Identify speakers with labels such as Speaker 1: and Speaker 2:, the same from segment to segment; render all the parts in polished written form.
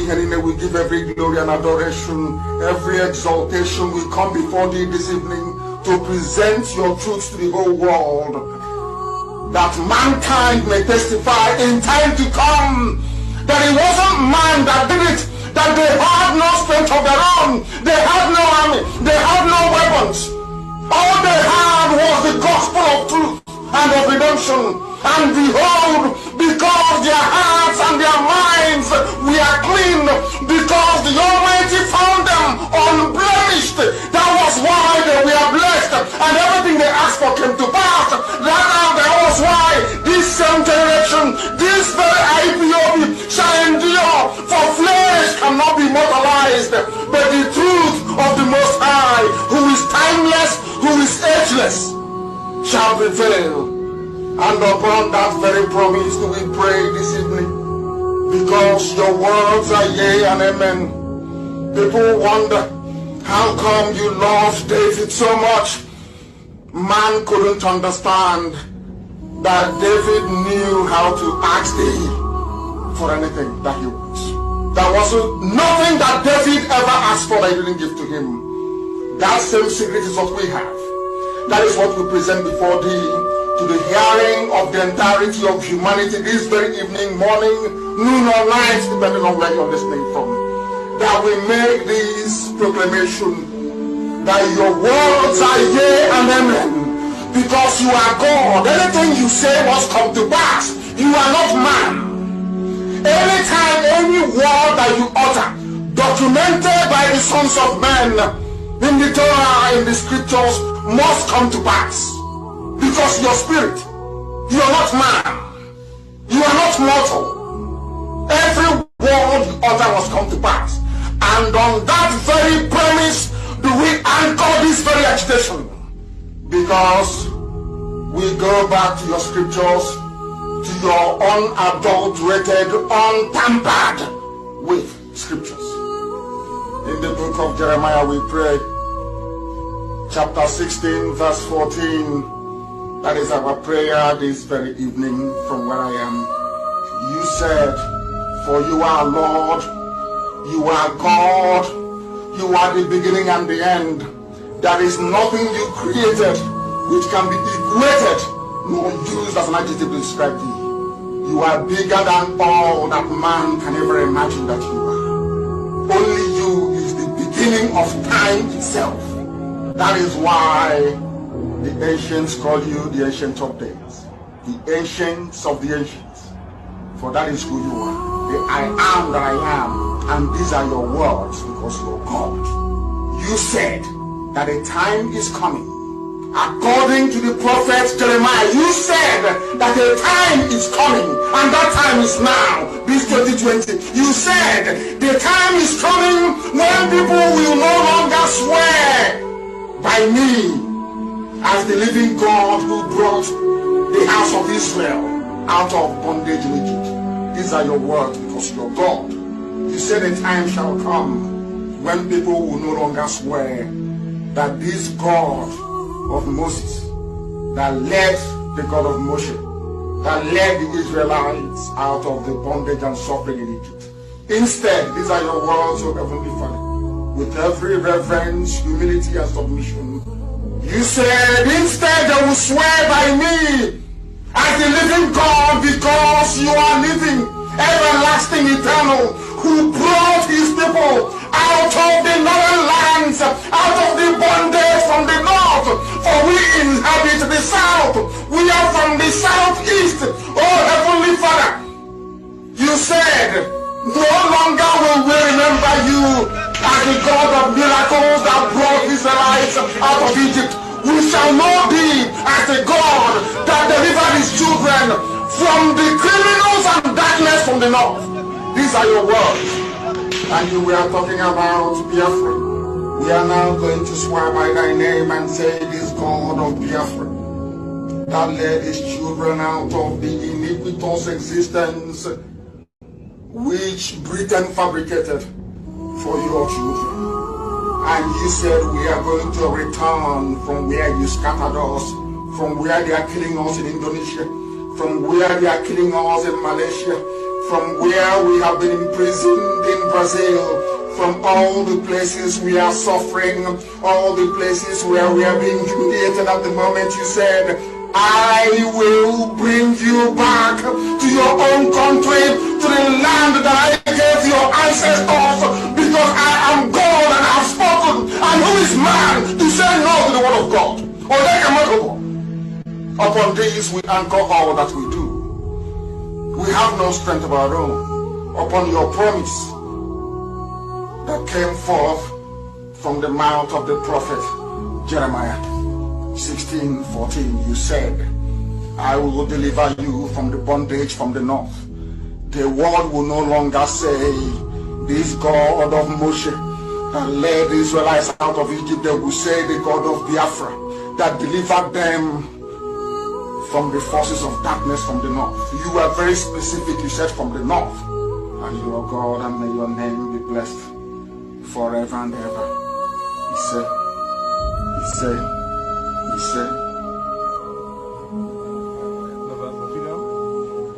Speaker 1: We give every glory and adoration, every exaltation. We come before thee this evening to present your truth to the whole world, that mankind may testify in time to come that it wasn't man that did it, that they had no strength of their own, they had no army, they had no weapons. All they had was the gospel of truth and of redemption. And behold, because their hearts and their minds were clean, because the Almighty found them unblemished, that was why they were blessed, and everything they asked for came to pass. That was why this same generation, this very IPOB shall endure, for flesh cannot be mortalized, but the truth of the Most High, who is timeless, who is ageless, shall prevail. And upon that very promise do we pray this evening, because your words are yea and amen. People wonder, how come you loved David so much? Man couldn't understand that David knew how to ask thee for anything that he wants. There was nothing that David ever asked for that he didn't give to him. That same secret is what we have. That is what we present before thee, to the hearing of the entirety of humanity this very evening, morning, noon or night, depending on where you're listening from. That we make this proclamation that your words are yea and amen, because you are God. Anything you say must come to pass. You are not man. Anytime any word that you utter, documented by the sons of men in the Torah, in the scriptures, must come to pass. Because your spirit, you are not man, you are not mortal. Every word you utter must come to pass. And on that very premise do we anchor this very agitation. Because we go back to your scriptures, to your unadulterated, untampered with scriptures. In the book of Jeremiah we pray, chapter 16, verse 14. That is our prayer this very evening from where I am. You said, for you are Lord, you are God, you are the beginning and the end. There is nothing you created which can be equated nor used as an adjective to describe thee. You are bigger than all that man can ever imagine that you are. Only you is the beginning of time itself. That is why the ancients call you the Ancient of Days, the Ancients of the Ancients, for that is who you are. The I am that I am, and these are your words because you are God. You said that a time is coming. According to the prophet Jeremiah, you said that a time is coming, and that time is now, this 2020. You said the time is coming when people will no longer swear by me as the living God who brought the house of Israel out of bondage in Egypt. These are your words because you're God. You said a time shall come when people will no longer swear that this God of Moses, that led the God of Moshe, that led the Israelites out of the bondage and suffering in Egypt. Instead, these are your words, O Heavenly Father, with every reverence, humility, and submission. You said, instead they will swear by me as the living God, because you are living, everlasting, eternal, who brought his people out of the northern lands, out of the bondage from the north, for we inhabit the south. We are from the southeast. Oh Heavenly Father, you said, no longer will we remember you as the God of miracles that brought Israelites out of Egypt. We shall not be as the God that delivered his children from the criminals and darkness from the north. These are your words. And you were talking about Biafra. We are now going to swear by thy name and say, this God of Biafra that led his children out of the iniquitous existence which Britain fabricated for your children. And you said we are going to return from where you scattered us, from where they are killing us in Indonesia, from where they are killing us in Malaysia, from where we have been imprisoned in Brazil, from all the places we are suffering, all the places where we are being humiliated at the moment. You said, I will bring you back to your own country, to the land that I gave your ancestors, because I am God and I have spoken. And who is man to say no to the word of God? Or they cannot go. Upon this we anchor all that we do. We have no strength of our own. Upon your promise that came forth from the mouth of the prophet Jeremiah 16:14, you said, I will deliver you from the bondage from the north. The world will no longer say, this God of Moshe that led the Israelites out of Egypt. They will say, the God of Biafra that delivered them from the forces of darkness from the north. You were very specific. You said from the north. And you are God, and may your name be blessed forever and ever. He said,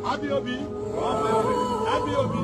Speaker 2: Abiobi, Abiobi,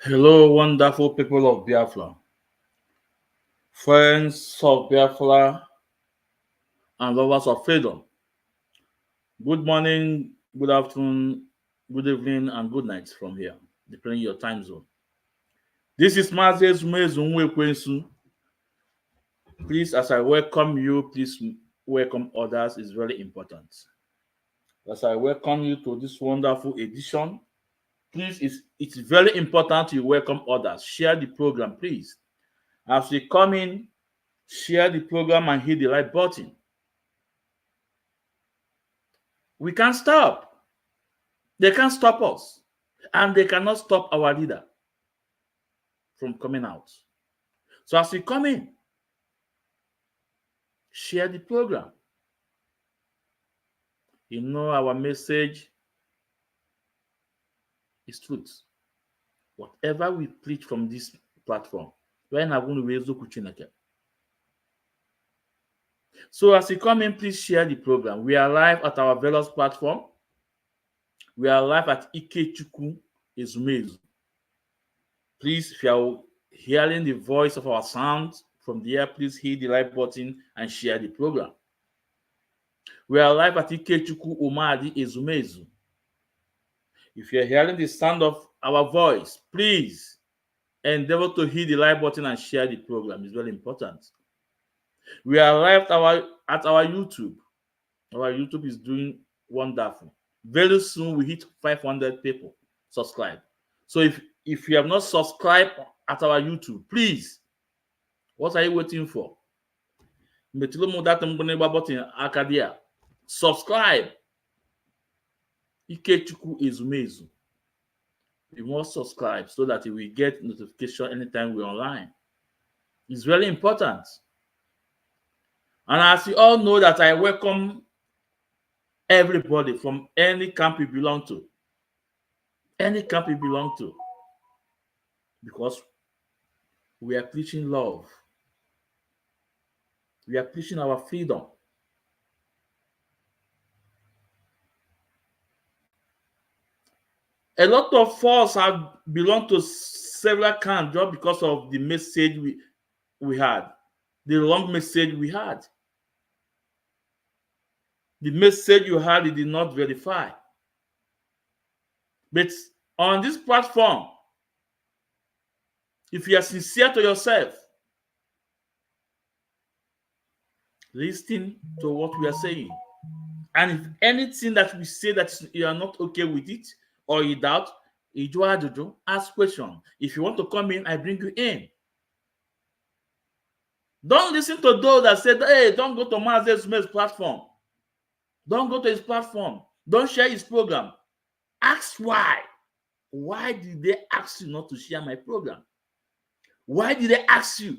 Speaker 3: Hello, wonderful people of Biafra, friends of Biafra, and lovers of freedom. Good morning, good afternoon, good evening, and good night from here, depending on your time zone. This is Mazi. Please, as I welcome you, please welcome others. It's very important. As I welcome you to this wonderful edition, please, it's very important you welcome others. Share the program, please. As we come in, share the program and hit the like button. We can't stop. They can't stop us. And they cannot stop our leader from coming out. So as we come in, share the program. You know our message is truth. Whatever we preach from this platform, we're not going to raise the. So as you come in, please share the program. We are live at our various platform. We are live at Ikechukwu Ezumezu. Please, if you are hearing the voice of our sound from there, please hit the like button and share the program. We are live at Ikechukwu Umadi Ezumezu. If you are hearing the sound of our voice, please endeavor to hit the like button and share the program. It's very important. We are live at our YouTube. Our YouTube is doing wonderful. Very soon we hit 500 people subscribe. So if you have not subscribed at our YouTube, please, what are you waiting for? Subscribe. Ikechukwu Ezumezu. You must subscribe so that you will get notification anytime we're online. It's very important. And as you all know that I welcome everybody from any camp you belong to. Any camp you belong to. Because we are preaching love. We are preaching our freedom. A lot of us have belonged to several camps just because of the message we had. The wrong message we had. The message you had, it did not verify. But on this platform, if you are sincere to yourself, listen to what we are saying And if anything that we say that you are not okay with it or you doubt, ask question. If you want to come in, I bring you in. Don't listen to those that said, hey, don't go to Mazi's platform. Don't go to his platform. Don't share his program. Ask why. Why did they ask you not to share my program? Why did they ask you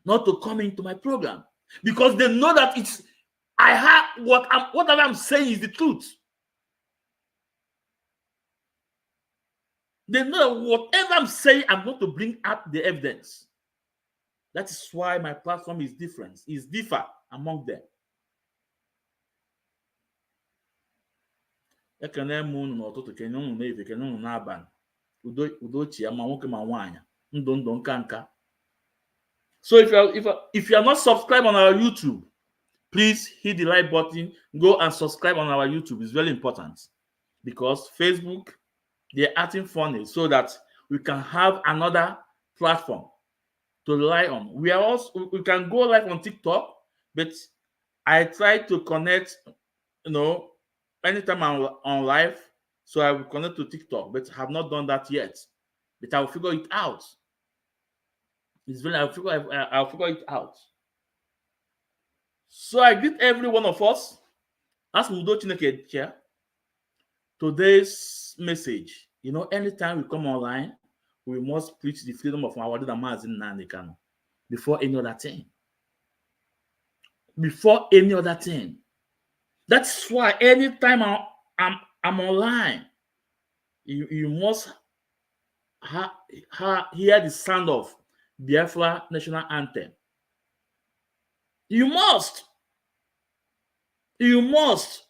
Speaker 3: not to come into my program? Because they know that whatever I'm saying is the truth. They know that whatever I'm saying, I'm going to bring up the evidence. That is why my platform is different. It's differ among them. Ekene m unu n'ụtụtụ, kene unu n'efe, kene unu n'abalị. Udo chi ya ma nwoke ma nwaanyị. Ndụ nka nka. So if you are not subscribed on our YouTube, please hit the like button. Go and subscribe on our YouTube. It's very important because Facebook, they're acting funny so that we can have another platform to rely on. We can go live on TikTok, but I try to connect, anytime I'm on live, so I will connect to TikTok, but have not done that yet. But I will figure it out. I'll figure it out. So I greet every one of us. As Udo Chineke here, today's message, anytime we come online, we must preach the freedom of our leader Mazi Nnamdi Kanu before any other thing. Before any other thing. That's why anytime I'm online, you must hear the sound of Biafra national anthem. You must. You must.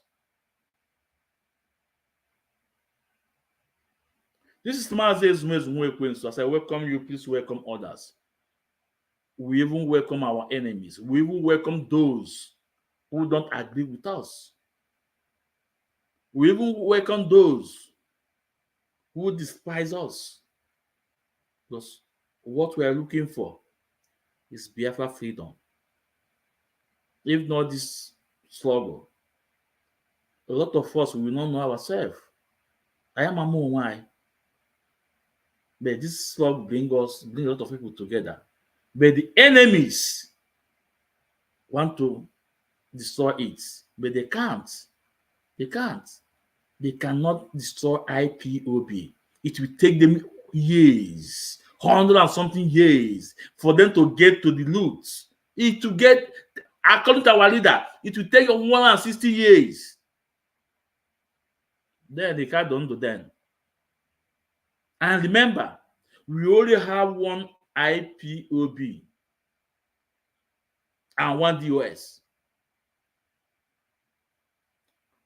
Speaker 3: This is Mazi's Mwekwen. So as I welcome you, please welcome others. We even welcome our enemies. We even welcome those who don't agree with us. We even welcome those who despise us. Because what we are looking for is Biafra freedom. If not this struggle, a lot of us will not know ourselves. I am a why. But this struggle bring a lot of people together. But the enemies want to destroy it. But they can't. They can't. They cannot destroy IPOB. It will take them years, 100 and something years, for them to get to the loot. According to our leader, it will take 160 years. Then they can't do them. And remember, we only have one IPOB and one DOS.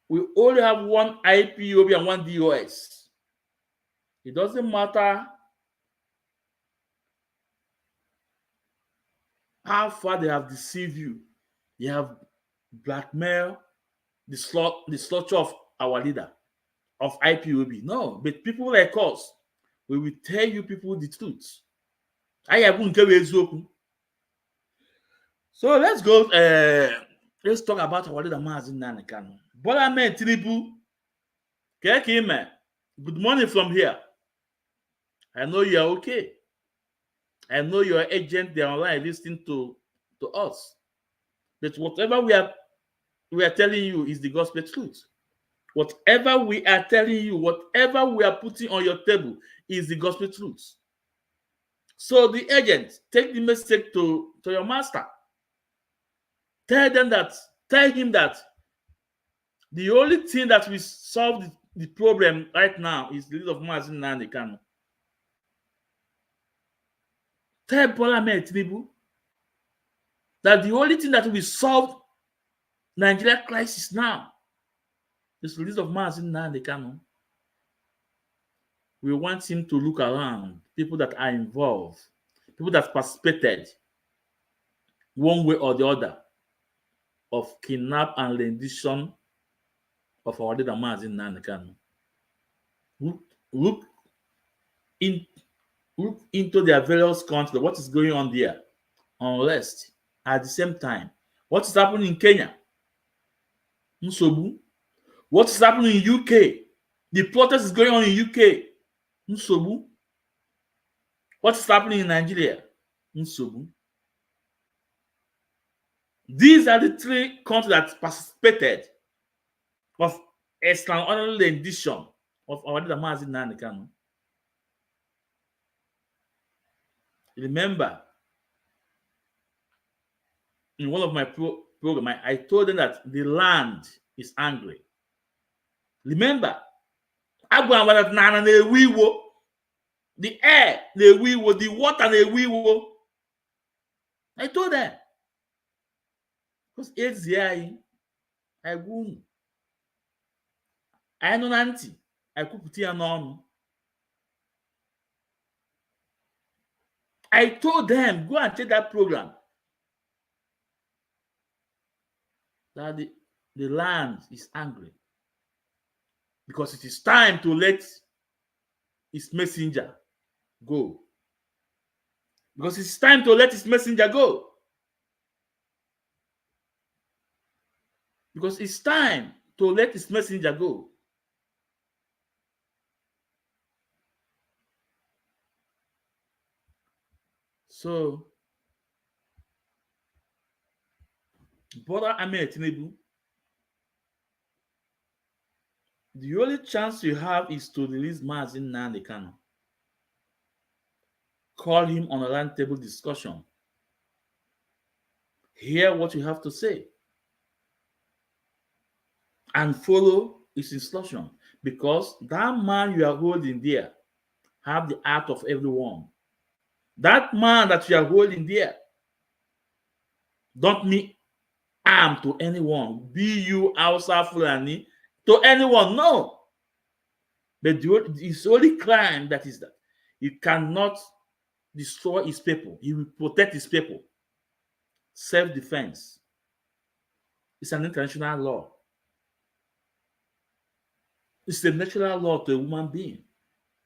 Speaker 3: We only have one IPOB and one DOS. It doesn't matter how far they have deceived you. They have blackmailed the slaughter of our leader, of IPOB. No, but people like us, we will tell you people the truth. So let's go. Let's talk about our leader Mazi Nnamdi Kanu. Bola men Tinubu, good morning from here. I know you are okay. I know your agent, they're online listening to us. But whatever we are telling you is the gospel truth. Whatever we are telling you, whatever we are putting on your table is the gospel truth. So the agent, take the message to your master. Tell him that the only thing that will solve the problem right now is the leader of Mazi Nnamdi Kanu. Tell Bola Tinubu that the only thing that will solve Nigeria crisis now is the release of Mazi Nnamdi Kanu. We want him to look around, people that are involved, people that participated one way or the other of kidnap and rendition of our leader Mazi Nnamdi Kanu. Look into their various countries, what is going on there, unrest. At the same time, what is happening in Kenya? Nsobu. What is happening in UK? The protest is going on in UK. Nsobu. What is happening in Nigeria? Nsobu. These are the three countries that participated of extraordinary rendition of our leader Mazi Nnamdi Kanu. Remember, in one of my program, I told them that the land is angry. Remember, the air, the water, I told them. Because it's here, I won't. I know Nnamdi. I could put here on. I told them, go and check that program. That the land is angry. Because it is time to let its messenger go. Because it's time to let its messenger go. Because it's time to let its messenger go. So, Brother Ahmed Tinubu, the only chance you have is to release Mazi Nnamdi Kanu. Call him on a roundtable discussion. Hear what you have to say. And follow his instruction. Because that man you are holding there have the heart of everyone. That man that you are holding there don't mean harm to anyone. Be you Hausa Fulani, to anyone, no. But his only crime that is that he cannot destroy his people. He will protect his people. Self-defense. It's an international law. It's a natural law to a human being.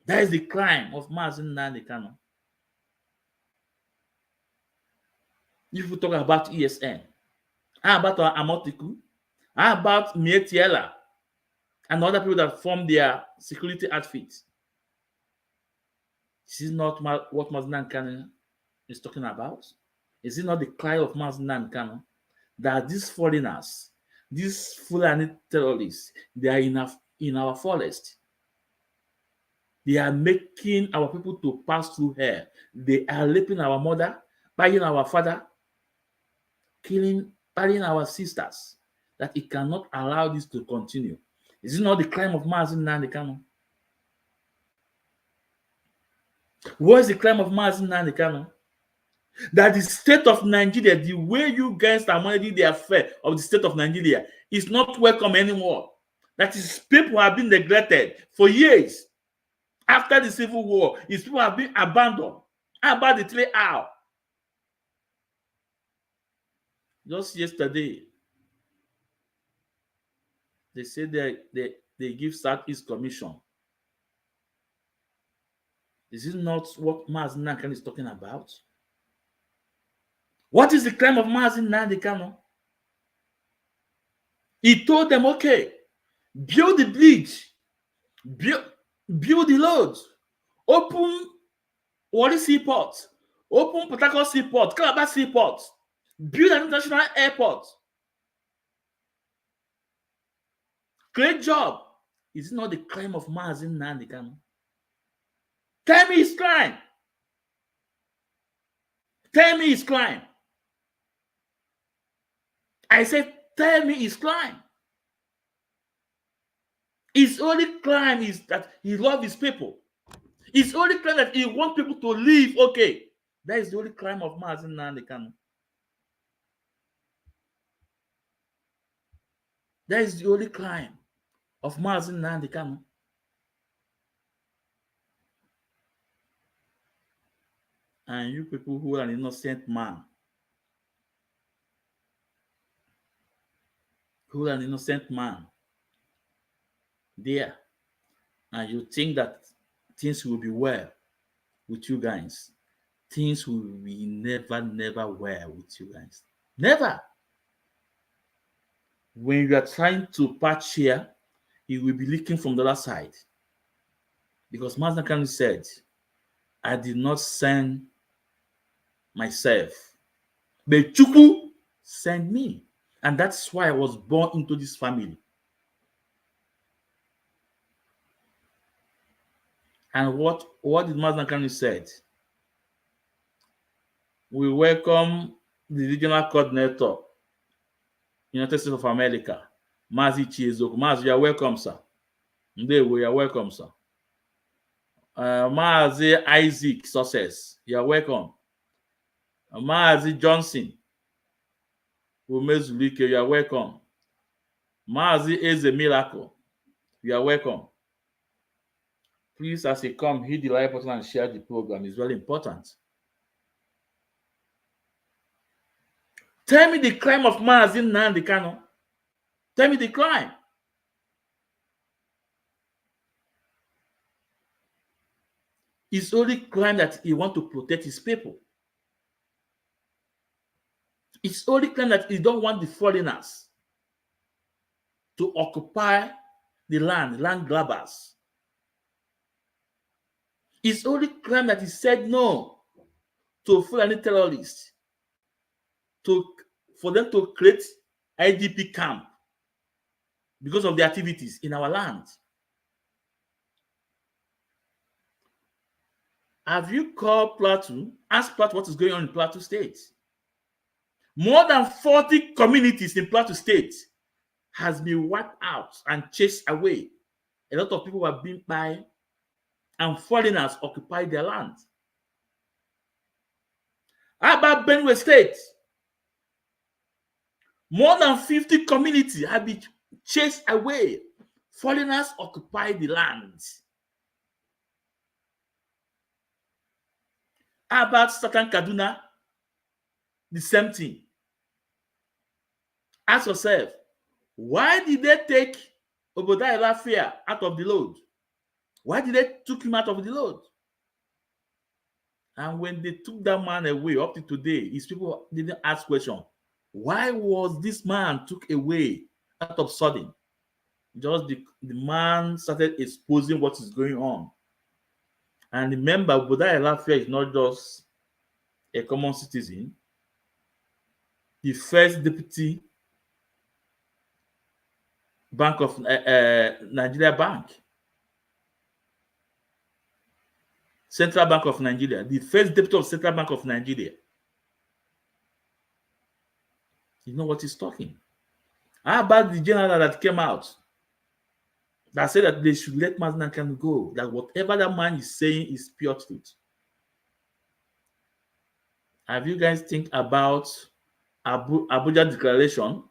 Speaker 3: That is the crime of Mazi Nnamdi Kanu. If we talk about ESN, how about Amotiku? How about Mietiela and other people that form their security outfits? This is not what Mazi Nnamdi Kanu is talking about. Is it not the cry of Mazi Nnamdi Kanu that these foreigners, these Fulani terrorists, they are in our forest? They are making our people to pass through hell. They are raping our mother, buying our father, killing our sisters, that it cannot allow this to continue. Is it not the crime of Mazi Nnamdi Kanu? What is the crime of Mazi Nnamdi Kanu? That the state of Nigeria, the way you guys are managing the affair of the state of Nigeria, is not welcome anymore. That is, people have been neglected for years. After the Civil War, his people have been abandoned. How about the 3 hours? Just yesterday, they said they give Southeast Commission. This is not what Mazi Nnamdi Kanu is talking about. What is the crime of Mazi Nnamdi Kanu? He told them, okay, build the bridge, build the roads, open Warri Seaport, open Port Harcourt Seaport, Calabar Seaport, build an international airport. Great job. Is it not the crime of Mazi Nnamdi Kanu? Tell me his crime. Tell me his crime. I said, tell me his crime. His only crime is that he loves his people. His only crime that he wants people to live okay. That is the only crime of Mazi Nnamdi Kanu. That is the only crime of Mazi Nnamdi Kanu. And you people who are an innocent man, there, and you think that things will be well with you guys, things will be never well with you guys. Never. when you are trying to patch here, it will be leaking from the other side. Because Mazi Kanu said, I did not send myself, but Chukwu sent me. And that's why I was born into this family. And what did Mazi Kanu said? We welcome the regional coordinator, United States of America, Mazi Chiezoku. Mazi, you are welcome, sir. Ndewo, you are welcome, sir. Mazi Isaac Success, you are welcome. Mazi Johnson, Umezulike, you are welcome. Mazi Eze Miracle, you are welcome. Please, as you come, hit the like button and share the program. It's very important. Tell me the crime of Mazi Nnamdi Kanu. Tell me the crime. It's only crime that he wants to protect his people. It's only crime that he don't want the foreigners to occupy the land grabbers. It's only crime that he said no to Fulani terrorists, for them to create IDP camp because of the activities in our land. Have you called Plateau? Ask Plateau what is going on in Plateau State. More than 40 communities in Plateau State has been wiped out and chased away. A lot of people were being by, and foreigners occupied their land. How about Benue State? More than 50 communities have been chased away. Foreigners occupy the land. How about Southern Kaduna? The same thing. Ask yourself, why did they take Obadiah Lafayette out of the load? Why did they took him out of the load? And when they took that man away, up to today, his people didn't ask question. Why was this man took away out of sudden? Just the man started exposing what is going on. And remember, Obadiah Lafayette is not just a common citizen. The first deputy Bank of Nigeria Bank, Central Bank of Nigeria, the first deputy of Central Bank of Nigeria. You know what he's talking. How about the general that came out that said that they should let Mazi Kanu go, that whatever that man is saying is pure truth? Have you guys think about Abuja Declaration?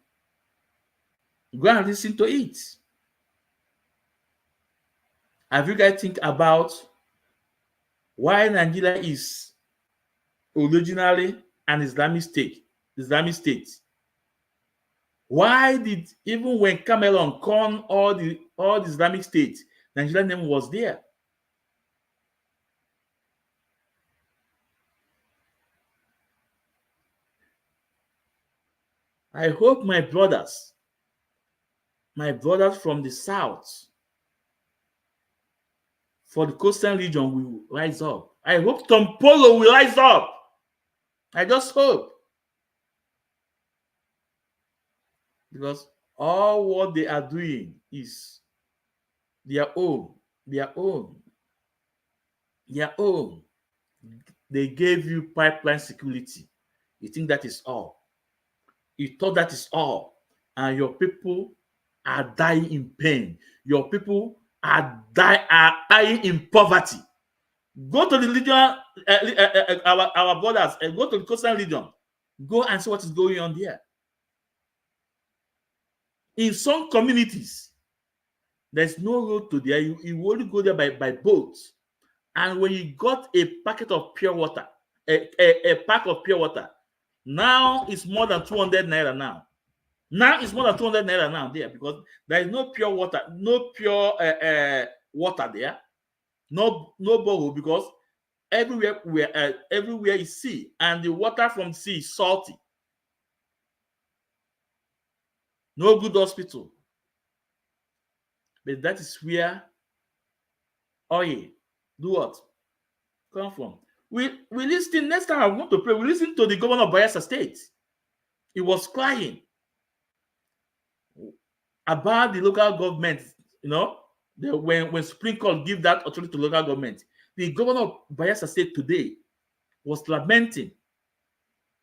Speaker 3: Go and listen to it. Have you guys think about why Nigeria is originally an Islamic state? Why did, even when Cameroon conned all the Islamic states, Nigerian name was there? I hope my brothers from the south, for the coastal region, will rise up. I hope Tom Polo will rise up. I just hope. Because all what they are doing is their own. They gave you pipeline security. You think that is all. You thought that is all. And your people are dying in pain. Your people are dying in poverty. Go to the region, our borders, and go to the coastal region. Go and see what is going on there. In some communities, there's no road to there. You only go there by boat. And when you got a packet of pure water, a pack of pure water, now it's more than 200 naira now. Now it's more than 200 naira now there, because there is no pure water, water there, no borehole, because everywhere is sea, and the water from sea is salty. no good hospital. But that is where oil do what? Come from. We listen, next time I want to pray, we listen to the governor of Bayelsa State. He was crying about the local government, you know, when Supreme Court give that authority to local government. The governor of Bayelsa State today was lamenting,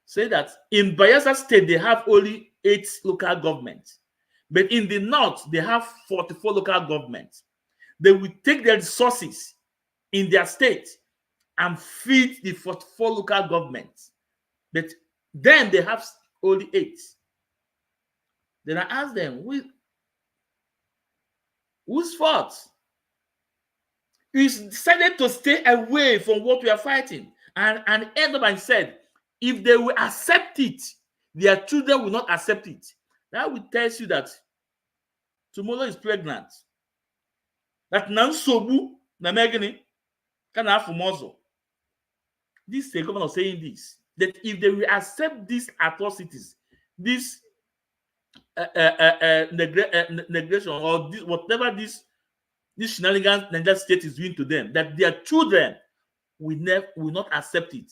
Speaker 3: say that in Bayelsa State they have only 8 local governments, but in the north they have 44 local governments. They will take their resources in their state and feed the 44 local governments, but then they have only 8. Then I asked them, whose fault? We decided to stay away from what we are fighting, and end up and said, if they will accept it, their children will not accept it. That will tell you that tomorrow is pregnant. That Nansobu Namegini can have muzzle. This is the governor saying this, that if they will accept these atrocities, this negation or this, whatever this shenanigans Nigerian state is doing to them, that their children will not accept it.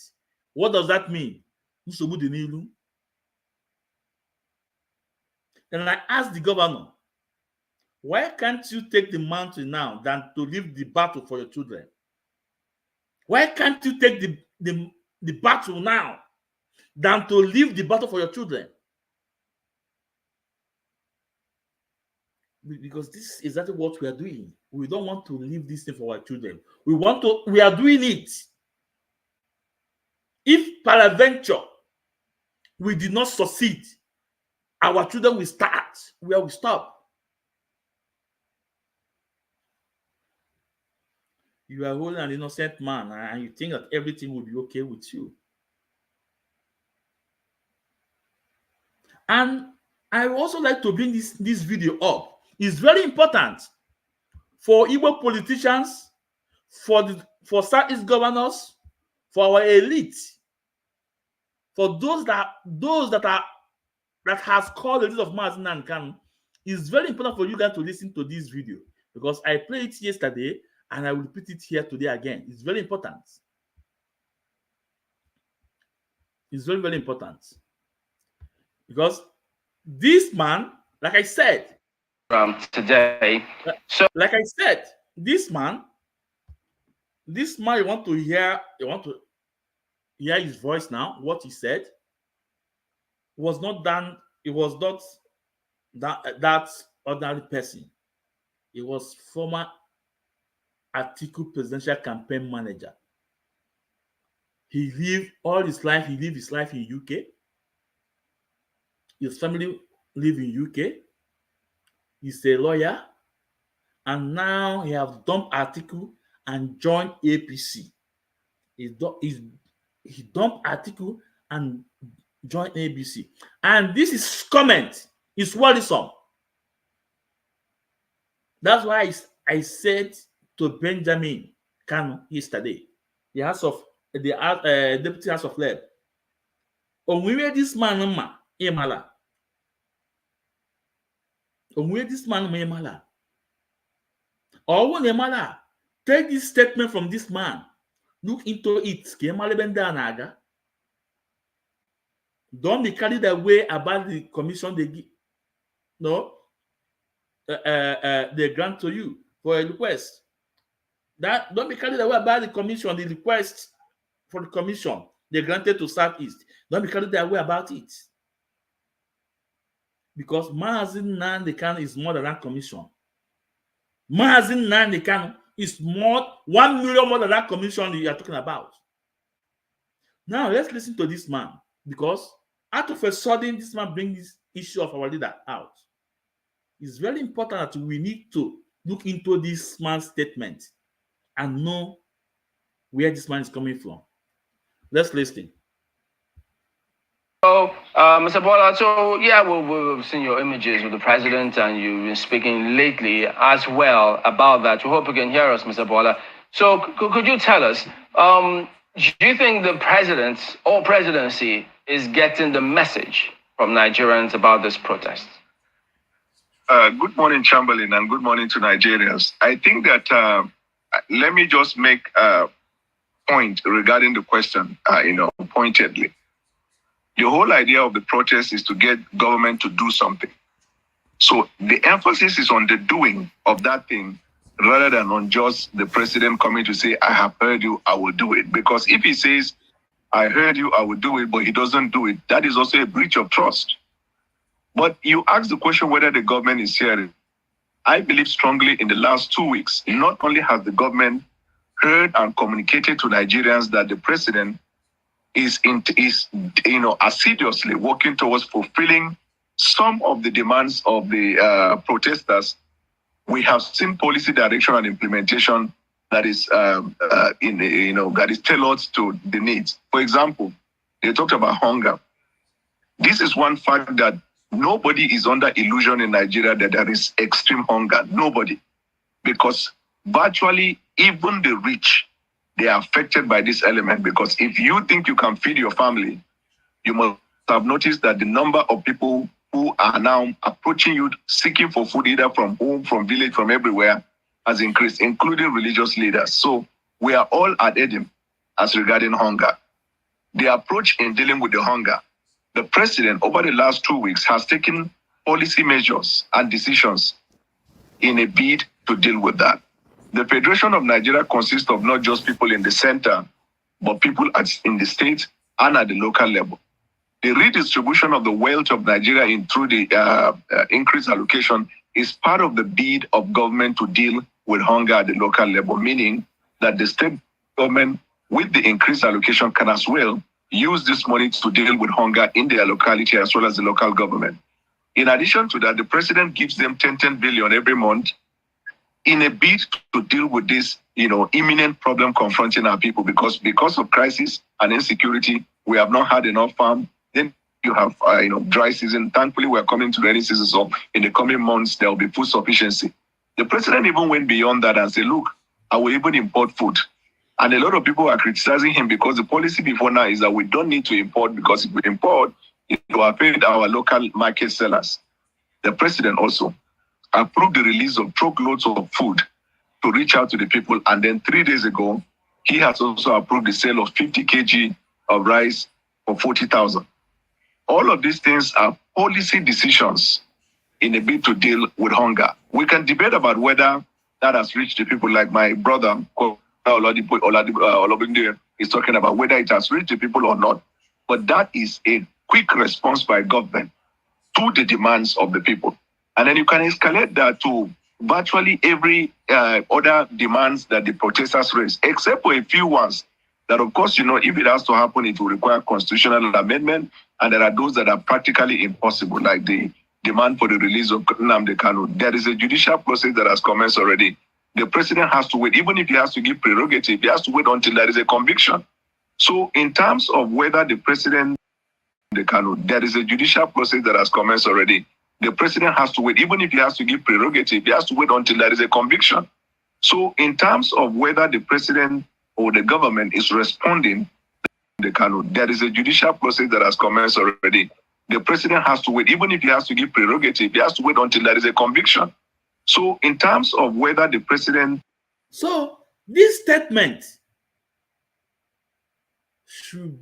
Speaker 3: What does that mean? Then I asked the governor, why can't you take the mantle now than to leave the battle for your children? Why can't you take the battle now than to leave the battle for your children? Because this is exactly what we are doing. We don't want to leave this thing for our children. We are doing it. If peradventure we did not succeed, our children will start where we stop. You are holding an innocent man and you think that everything will be okay with you. And I would also like to bring this video up. It's very important for Igbo politicians, for Southeast governors, for our elite, for those that has called the list of Mazi and Kanu. It's very important for you guys to listen to this video, because I played it yesterday and I will repeat it here today again. It's very important. It's very, very important. Because this man, like I said,
Speaker 4: today. So,
Speaker 3: like I said, this man, you want to hear his voice now. What he said was not done. It was not that ordinary person. It was former Atiku presidential campaign manager. He lived his life in UK. His family live in UK. He's a lawyer, and now he has dumped Atiku and joined APC. He dumped Atiku and joined APC. And this is comment is worrisome. That's why I said to Benjamin Kanu yesterday, the Deputy House of Leb, Onwe this man Emala. Onwe this man Emala. Or when Emala, take this statement from this man, look into it. Don't be carried away about the commission they give. No, they grant to you for a request. That don't be carried away about the commission, the request for the commission they granted to Southeast. Don't be carried away about it. Because Mazi Nnamdi Kanu is more than that commission. Mazi Nnamdi Kanu is 1 million more than that commission you are talking about. Now let's listen to this man, because out of a sudden this man brings this issue of our leader out. It's very important that we need to look into this man's statement and know where this man is coming from. Let's listen.
Speaker 4: So, Mr. Bola, so yeah, we've seen your images with the president, and you've been speaking lately as well about that. We hope you can hear us, Mr. Bola. So, could you tell us, do you think the president or presidency is getting the message from Nigerians about this protest?
Speaker 5: good morning, Chamberlain, and good morning to Nigerians. I think that let me just make a point regarding the question, pointedly. The whole idea of the protest is to get government to do something. So the emphasis is on the doing of that thing rather than on just the president coming to say, I have heard you, I will do it. Because if he says, I heard you, I will do it, but he doesn't do it, that is also a breach of trust. But you ask the question whether the government is hearing. I believe strongly in the last 2 weeks, not only has the government heard and communicated to Nigerians that the president is assiduously working towards fulfilling some of the demands of the protesters. We have seen policy direction and implementation that is that is tailored to the needs. For example, they talked about hunger. This is one fact that nobody is under illusion in Nigeria that there is extreme hunger. Nobody. Because virtually even the rich, they are affected by this element. Because if you think you can feed your family, you must have noticed that the number of people who are now approaching you, seeking for food, either from home, from village, from everywhere, has increased, including religious leaders. So we are all at Edom as regarding hunger. The approach in dealing with the hunger, the president over the last 2 weeks has taken policy measures and decisions in a bid to deal with that. The Federation of Nigeria consists of not just people in the center, but people in the state and at the local level. The redistribution of the wealth of Nigeria through the increased allocation is part of the bid of government to deal with hunger at the local level, meaning that the state government, with the increased allocation, can as well use this money to deal with hunger in their locality as well as the local government. In addition to that, the president gives them 10 billion every month in a bid to deal with this, imminent problem confronting our people because of crisis and insecurity, we have not had enough farm. Then you have, dry season. Thankfully, we're coming to rainy season, so in the coming months, there will be food sufficiency. The president even went beyond that and said, look, I will even import food. And a lot of people are criticizing him because the policy before now is that we don't need to import because if we import, it will affect our local market sellers. The president also approved the release of truckloads of food to reach out to the people. And then 3 days ago, he has also approved the sale of 50 kg of rice for 40,000. All of these things are policy decisions in a bid to deal with hunger. We can debate about whether that has reached the people, like my brother, Olabinde, is talking about whether it has reached the people or not. But that is a quick response by government to the demands of the people. And then you can escalate that to virtually every other demands that the protesters raise, except for a few ones that, of course, if it has to happen, it will require constitutional amendment. And there are those that are practically impossible, like the demand for the release of Nnamdi Kanu. There is a judicial process that has commenced already. The president has to wait, even if he has to give prerogative, he has to wait until there is a conviction. So in terms of whether the president, there is a judicial process that has commenced already. The president has to wait, even if he has to give prerogative, he has to wait until there is a conviction. So in terms of whether the president or the government is responding, there is a judicial process that has commenced already. The president has to wait, even if he has to give prerogative, he has to wait until there is a conviction. So in terms of whether the president...
Speaker 3: So this statement should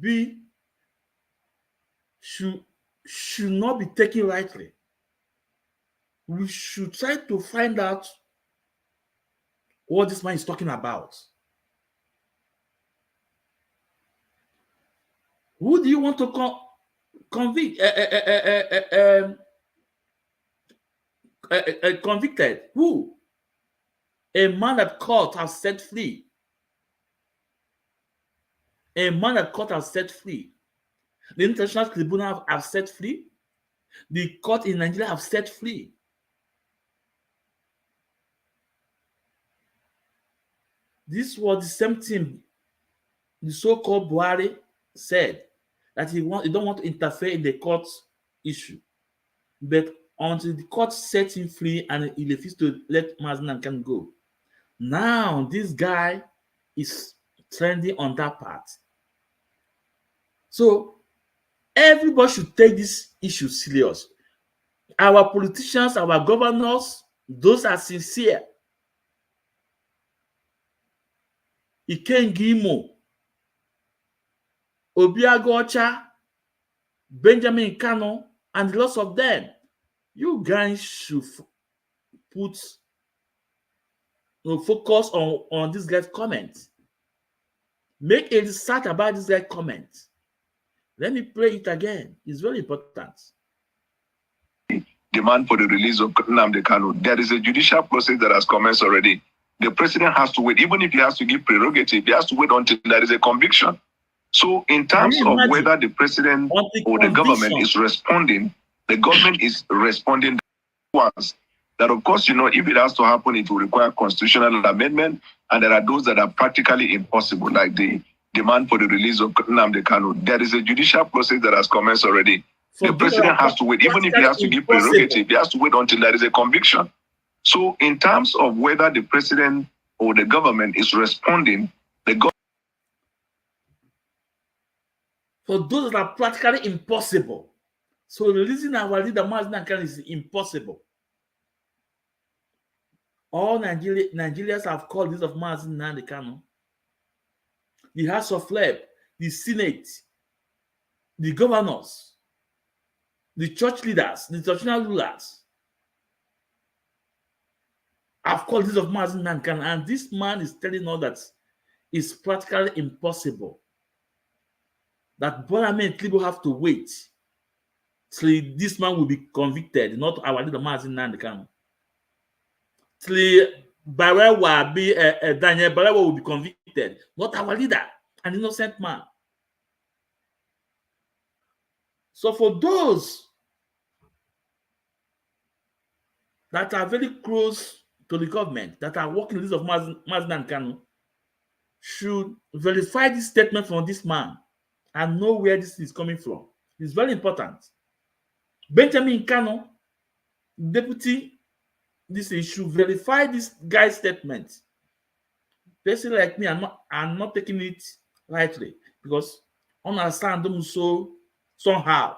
Speaker 3: not be taken lightly. We should try to find out what this man is talking about. Who do you want to convict? Convicted? Who? A man that court has set free. A man that court has set free. The International Tribunal have set free. The court in Nigeria have set free. This was the same thing the so-called Buhari said, that he don't want to interfere in the court issue. But until the court set him free and he refused to let Mazi go. Now this guy is trending on that part. So everybody should take this issue serious. Our politicians, our governors, those are sincere. Ikengimo, Obiagocha, Benjamin Kanu, and lots of them. You guys should put focus on this guy's comment. Make a research about this guy's comment. Let me play it again. It's very important.
Speaker 5: Demand for the release of Nnamdi Kanu. There is a judicial process that has commenced already. The president has to wait, even if he has to give prerogative, he has to wait until there is a conviction. So in terms of whether the president or the government is responding, the government is responding once. That of course, if it has to happen, it will require constitutional amendment. And there are those that are practically impossible, like the demand for the release of Nnamdi Kanu. There is a judicial process that has commenced already. The president has to wait, even if he has to give prerogative, he has to wait until there is a conviction. So in terms of whether the president or the government is responding, the government...
Speaker 3: For those that are practically impossible. So releasing our leader Mazi is impossible. All Nigerians have called this of Mazi Nnamdi Kanu. The House of Rep, the Senate, the governors, the church leaders, the traditional rulers have called this of Mazi Nnamdi Kanu, and this man is telling us that it's practically impossible. That Bola people have to wait till this man will be convicted, not our leader Mazi Nnamdi Kanu. Till Barewa be Daniel Barewa will be convicted, not our leader, an innocent man. So for those that are very close to the government, that are working the list of Mazi Nnamdi Kanu, should verify this statement from this man and know where this is coming from. It's very important. Benjamin Kanu, deputy, this issue, verify this guy's statement. Person like me, I'm not taking it lightly because I understand them so somehow.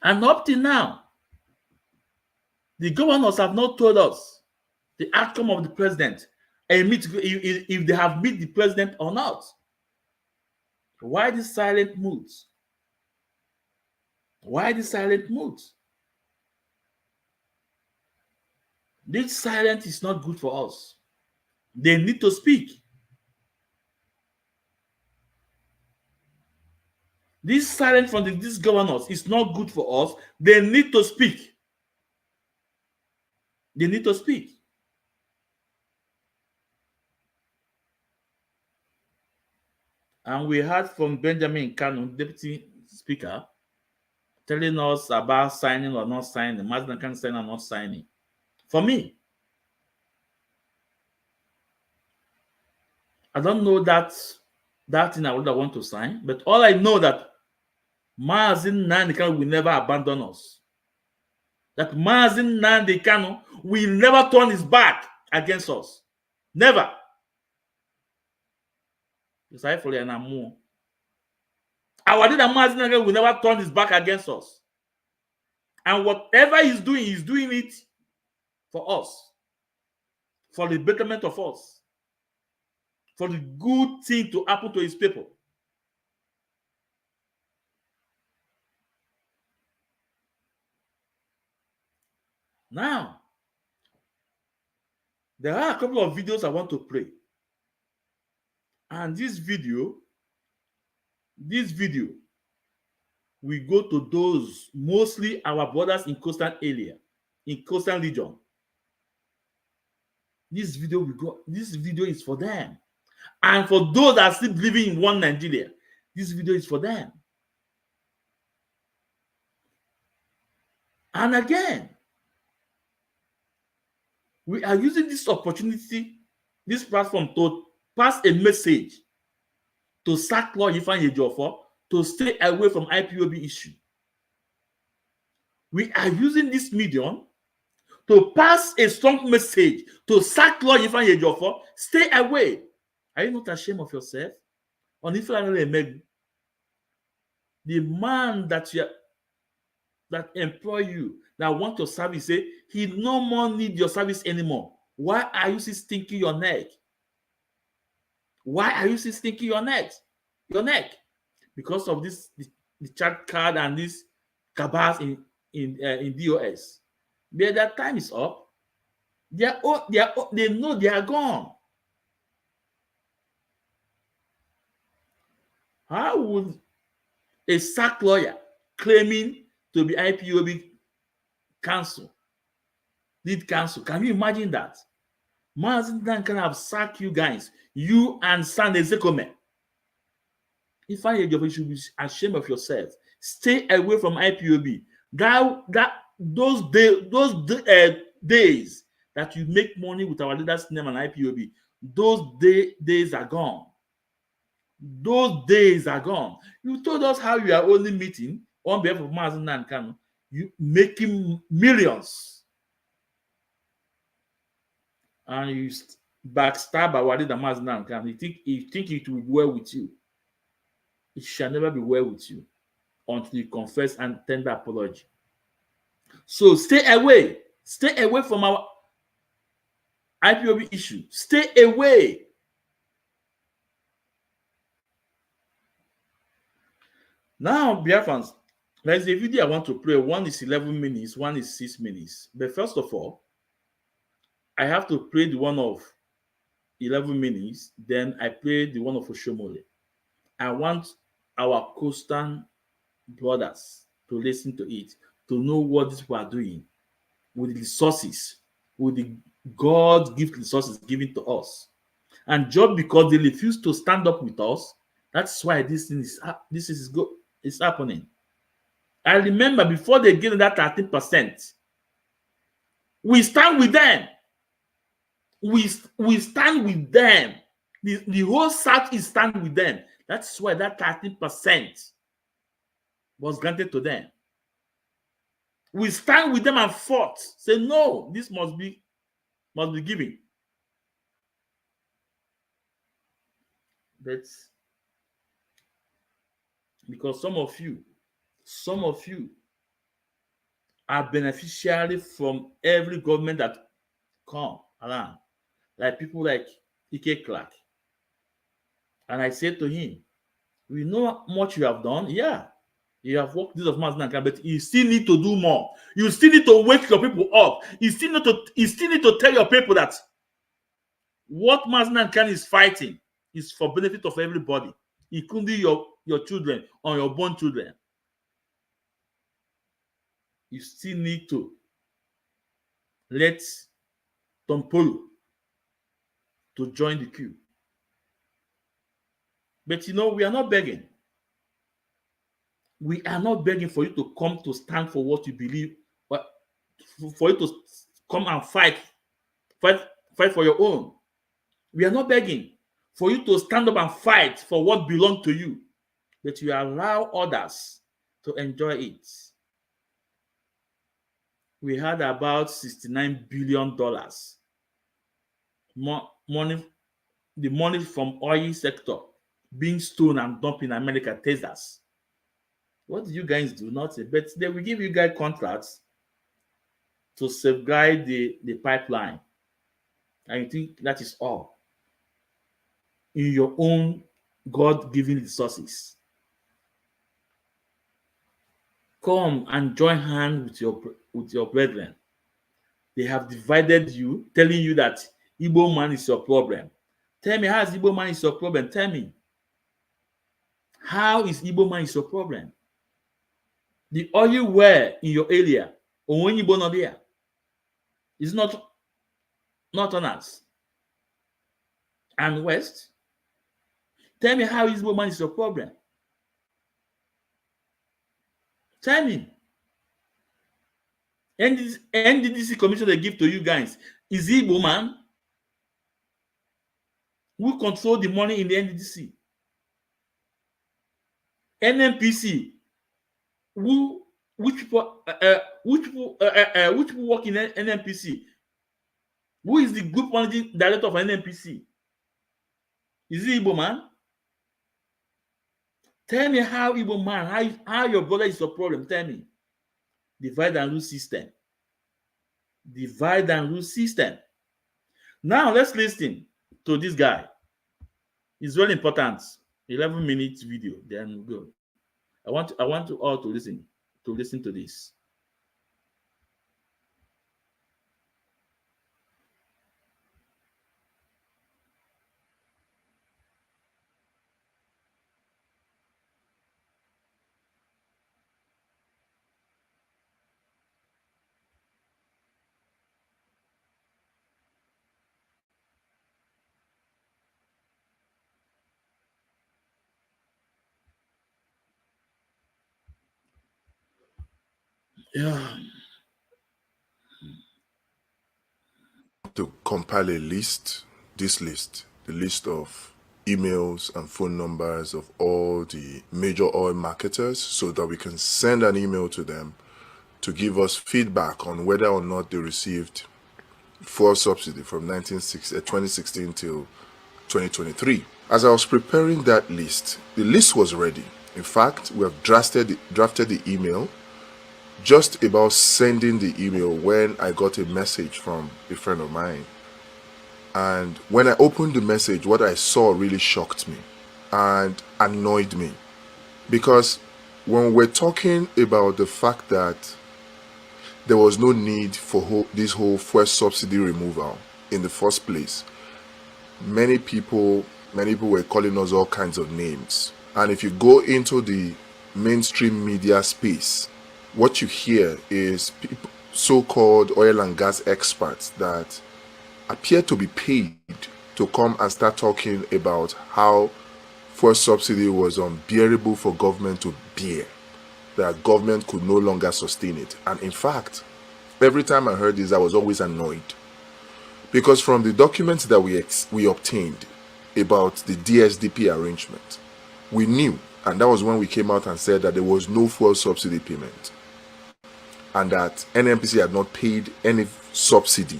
Speaker 3: And up till now, the governors have not told us the outcome of the president and if they have met the president or not. Why this silent mood? Why this silent mood? This silence is not good for us. They need to speak. This silence from these governors is not good for us. They need to speak. They need to speak. And we heard from Benjamin Kanu, Deputy Speaker, telling us about signing or not signing, Mazi Nnamdi Kanu signing or not signing. For me, I don't know that thing I would want to sign, but all I know that Mazi Nnamdi Kanu will never abandon us. That Mazi Nnamdi Kanu will never turn his back against us. Never. Our leader Mazi Nnamdi Kanu will never turn his back against us. And whatever he's doing it for us, for the betterment of us, for the good thing to happen to his people. Now, there are a couple of videos I want to play. And this video, we go to those, mostly our brothers in coastal area, in coastal region. This video is for them. And for those that are still living in one Nigeria, this video is for them. And again, we are using this opportunity, this platform, to pass a message to sack Lord Ifeanyi Ejiofor to stay away from IPOB issue. We are using this medium to pass a strong message to sack Lord Ifeanyi Ejiofor, stay away. Are you not ashamed of yourself? On Ifeanyi, the man that that employ you, that want your service, say he no more need your service anymore. Why are you still stinking your neck? Why are you still stinking your neck? Because of this the chat card and this cabals in DOS. But their time is up. They know they are gone. How would a SAC lawyer claiming to be IPOB lead counsel, can you imagine that? Mazi can have sacked you guys, you and San Ezekome. If I you should be ashamed of yourself. Stay away from IPOB. Those days that you make money with our leader's name and IPOB, those days are gone. Those days are gone. You told us how you are only meeting on behalf of Mazi and Kanu. You making millions. And you backstab our leader Mazi and Kanu. You think it will be well with you. It shall never be well with you until you confess and tender apology. So stay away. Stay away from our IPOB issue. Stay away. Now, Biafrans, there's a video I want to play. One is 11 minutes, one is 6 minutes. But first of all, I have to play the one of 11 minutes. Then I play the one of Oshomole. I want our coastal brothers to listen to it, to know what these people are doing with the resources, with the God-given resources given to us. And just because they refuse to stand up with us, that's why this is happening. I remember before they get that 13%, we stand with them. We stand with them. The whole South is stand with them. That's why that 13% was granted to them. We stand with them and fought. Say no, this must be given. That's because some of you are beneficiary from every government that come around, like people like Ike Clark. And I said to him, we know how much you have done. Yeah, you have worked this of Mazi, but you still need to do more. You still need to wake your people up. You still need to tell your people that what Mazi is fighting is for benefit of everybody, including your children or your born children. You still need to let Tompolo to join the queue. But we are not begging. We are not begging for you to come to stand for what you believe, but for you to come and fight for your own. We are not begging for you to stand up and fight for what belongs to you, but you allow others to enjoy it. We had about $69 billion money, the money from oil sector being stolen and dumped in America, Texas. What do you guys do? Nothing. But they will give you guys contracts to safeguard the pipeline. And you think that is all in your own God-given resources. Come and join hands with your brethren. They have divided you, telling you that Igbo man is your problem. Tell me, how is Igbo man is your problem? Tell me. How is Igbo man is your problem? The oil well in your area, or when Igbo not there, is not on us. And West. Tell me, how is Igbo man is your problem? Tell me. NDDC commission they give to you guys, is Igbo man? Who control the money in the NDDC? NNPC, which people work in NNPC? Who is the group managing director of NNPC? Is it Igbo man? Tell me how Igbo man, how your brother is your problem. Tell me. Divide and rule system. Divide and rule system. Now let's listen to this guy. It's very important. 11-minute video. Then go. I want you all to listen to this. Yeah.
Speaker 6: To compile a list, the list of emails and phone numbers of all the major oil marketers so that we can send an email to them to give us feedback on whether or not they received fuel subsidy from 2016 till 2023. As I was preparing that list, the list was ready. In fact, we have drafted the email, just about sending the email when I got a message from a friend of mine. And when I opened the message, what I saw really shocked me and annoyed me. Because when we're talking about the fact that there was no need for this whole fuel subsidy removal in the first place, many people were calling us all kinds of names. And if you go into the mainstream media space, what you hear is people, so-called oil and gas experts that appear to be paid to come and start talking about how fuel subsidy was unbearable for government to bear, that government could no longer sustain it. And in fact, every time I heard this, I was always annoyed. Because from the documents that we obtained about the DSDP arrangement, we knew, and that was when we came out and said that there was no fuel subsidy payment, and that NNPC had not paid any subsidy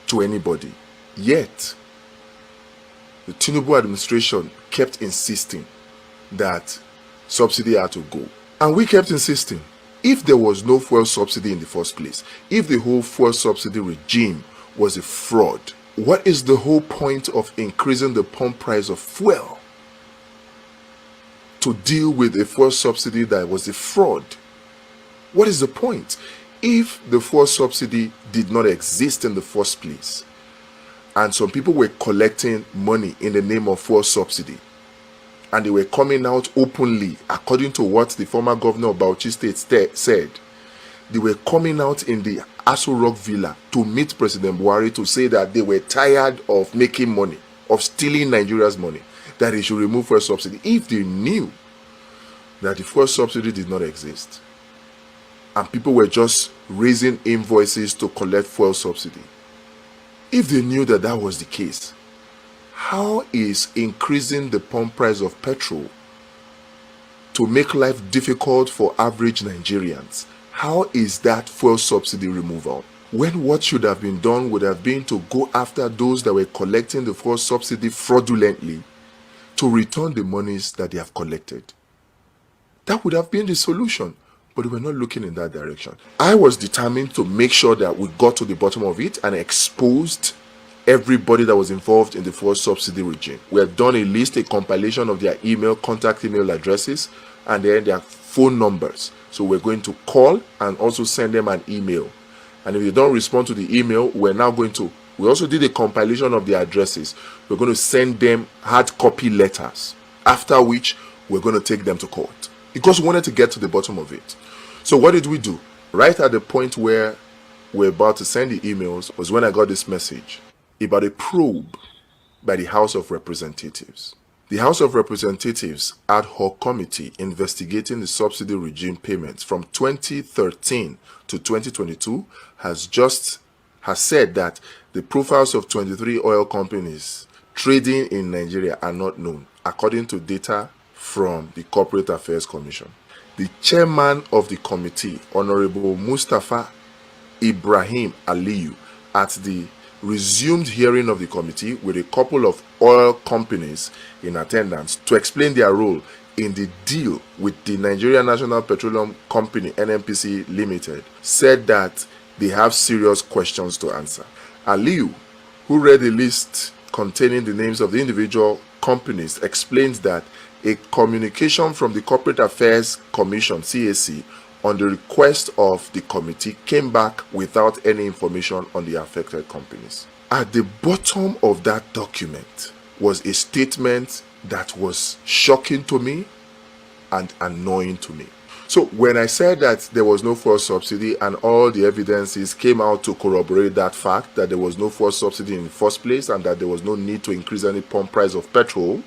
Speaker 6: to anybody. Yet, the Tinubu administration kept insisting that subsidy had to go. And we kept insisting, if there was no fuel subsidy in the first place, if the whole fuel subsidy regime was a fraud, what is the whole point of increasing the pump price of fuel to deal with a fuel subsidy that was a fraud? What is the point? If the fuel subsidy did not exist in the first place, and some people were collecting money in the name of fuel subsidy, and they were coming out openly, according to what the former governor of Bauchi State said, they were coming out in the Aso Rock Villa to meet President Buhari to say that they were tired of making money, of stealing Nigeria's money, that they should remove fuel subsidy. If they knew that the fuel subsidy did not exist, and people were just raising invoices to collect fuel subsidy, if they knew that that was the case, how is increasing the pump price of petrol to make life difficult for average Nigerians, how is that fuel subsidy removal? When what should have been done would have been to go after those that were collecting the fuel subsidy fraudulently to return the monies that they have collected. That would have been the solution. But we were not looking in that direction. I was determined to make sure that we got to the bottom of it and exposed everybody that was involved in the fuel subsidy regime. We have done a list, a compilation of their contact email addresses, and then their phone numbers. So we're going to call and also send them an email. And if they don't respond to the email, we also did a compilation of their addresses. We're going to send them hard copy letters, after which we're going to take them to court, because we wanted to get to the bottom of it. So what did we do? Right at the point where we're about to send the emails was when I got this message about a probe by the House of Representatives. The House of Representatives ad hoc committee investigating the subsidy regime payments from 2013 to 2022 has said that the profiles of 23 oil companies trading in Nigeria are not known, according to data from the Corporate Affairs Commission. The chairman of the committee, Honorable Mustafa Ibrahim Aliyu, at the resumed hearing of the committee with a couple of oil companies in attendance to explain their role in the deal with the Nigerian National Petroleum Company, NNPC Limited, said that they have serious questions to answer. Aliyu, who read the list containing the names of the individual companies, explains that a communication from the Corporate Affairs Commission, CAC, on the request of the committee came back without any information on the affected companies. At the bottom of that document was a statement that was shocking to me and annoying to me. So when I said that there was no fuel subsidy and all the evidences came out to corroborate that fact, that there was no fuel subsidy in the first place and that there was no need to increase any pump price of petrol,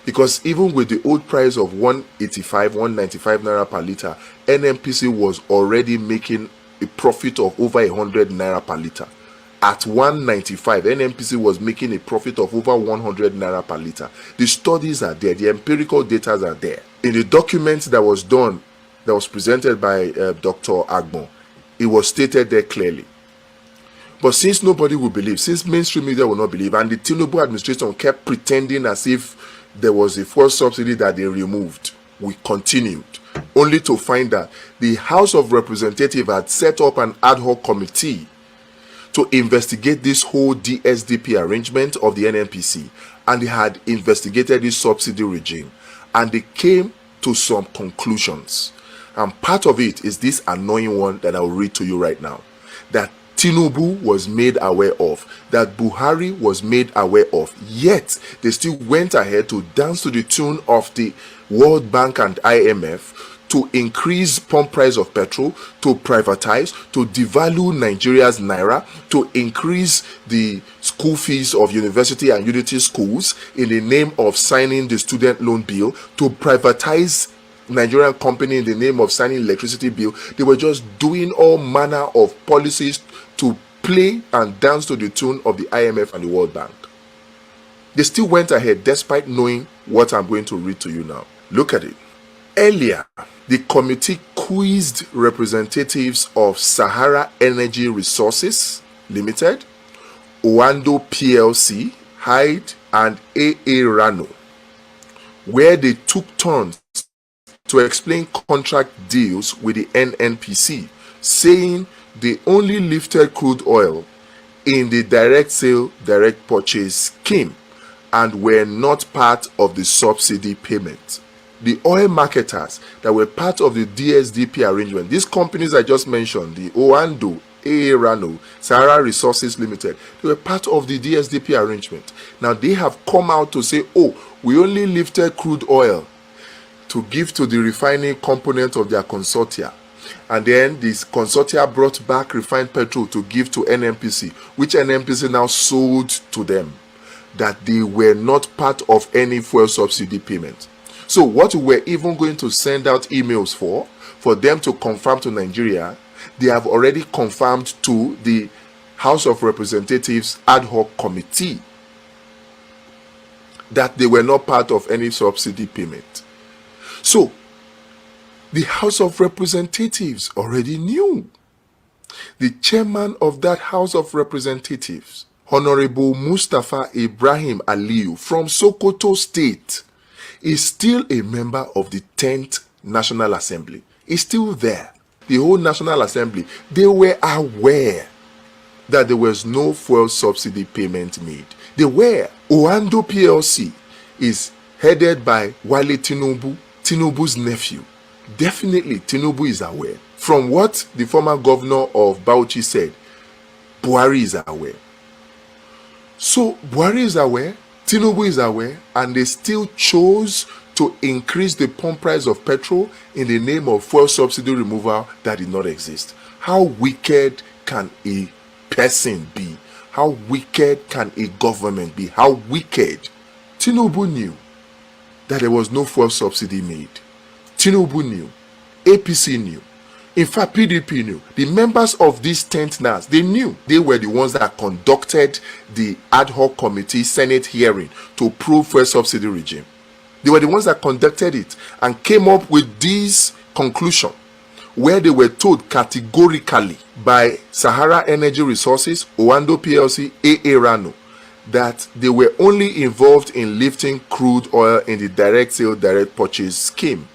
Speaker 6: because even with the old price of 185, 195 naira per liter, NNPC was already making a profit of over 100 naira per liter. At 195, NNPC was making a profit of over 100 naira per liter. The studies are there, the empirical data are there. In the document that was done, that was presented by Dr. Agbon, it was stated there clearly. But since nobody will believe, since mainstream media will not believe, and the Tinubu administration kept pretending as if there was a fuel subsidy that they removed, we continued, only to find that the House of Representatives had set up an ad hoc committee to investigate this whole DSDP arrangement of the NNPC, and they had investigated this subsidy regime, and they came to some conclusions. And part of it is this annoying one that I will read to you right now, that Tinubu was made aware of, that Buhari was made aware of, yet they still went ahead to dance to the tune of the World Bank and IMF to increase pump price of petrol, to privatize, to devalue Nigeria's naira, to increase the school fees of university and unity schools in the name of signing the student loan bill, to privatize Nigerian company in the name of signing electricity bill. They were just doing all manner of policies to play and dance to the tune of the IMF and the World Bank. They still went ahead despite knowing what I'm going to read to you now. Look at it. Earlier, the committee quizzed representatives of Sahara Energy Resources Limited, Oando PLC, Hyde, and AA Rano, where they took turns to explain contract deals with the NNPC, saying they only lifted crude oil in the direct sale, direct purchase scheme and were not part of the subsidy payment. The oil marketers that were part of the DSDP arrangement, these companies I just mentioned, the Oando, AA Rano, Sahara Resources Limited, they were part of the DSDP arrangement. Now they have come out to say, oh, we only lifted crude oil to give to the refining component of their consortia. And then this consortia brought back refined petrol to give to NNPC, which NNPC now sold to them, that they were not part of any fuel subsidy payment. So what we were even going to send out emails for them to confirm to Nigeria, they have already confirmed to the House of Representatives ad hoc committee that they were not part of any subsidy payment. So the House of Representatives already knew. The chairman of that House of Representatives, Honorable Mustafa Ibrahim Aliyu from Sokoto State, is still a member of the 10th National Assembly. He's still there. The whole National Assembly, they were aware that there was no fuel subsidy payment made. They were. Oando PLC is headed by Wale Tinubu, Tinubu's nephew. Definitely Tinubu is aware. From what the former governor of Bauchi said, Buhari is aware. So Buhari is aware, Tinubu is aware, and they still chose to increase the pump price of petrol in the name of fuel subsidy removal that did not exist. How wicked can a person be? How wicked can a government be? How wicked? Tinubu knew that there was no fuel subsidy made. Tinubu knew. APC knew. In fact, PDP knew. The members of this 10th NAS, they knew. They were the ones that conducted the ad hoc committee Senate hearing to prove fuel subsidy regime. They were the ones that conducted it and came up with this conclusion, where they were told categorically by Sahara Energy Resources, Oando PLC, AA Rano, that they were only involved in lifting crude oil in the direct sale, direct purchase scheme,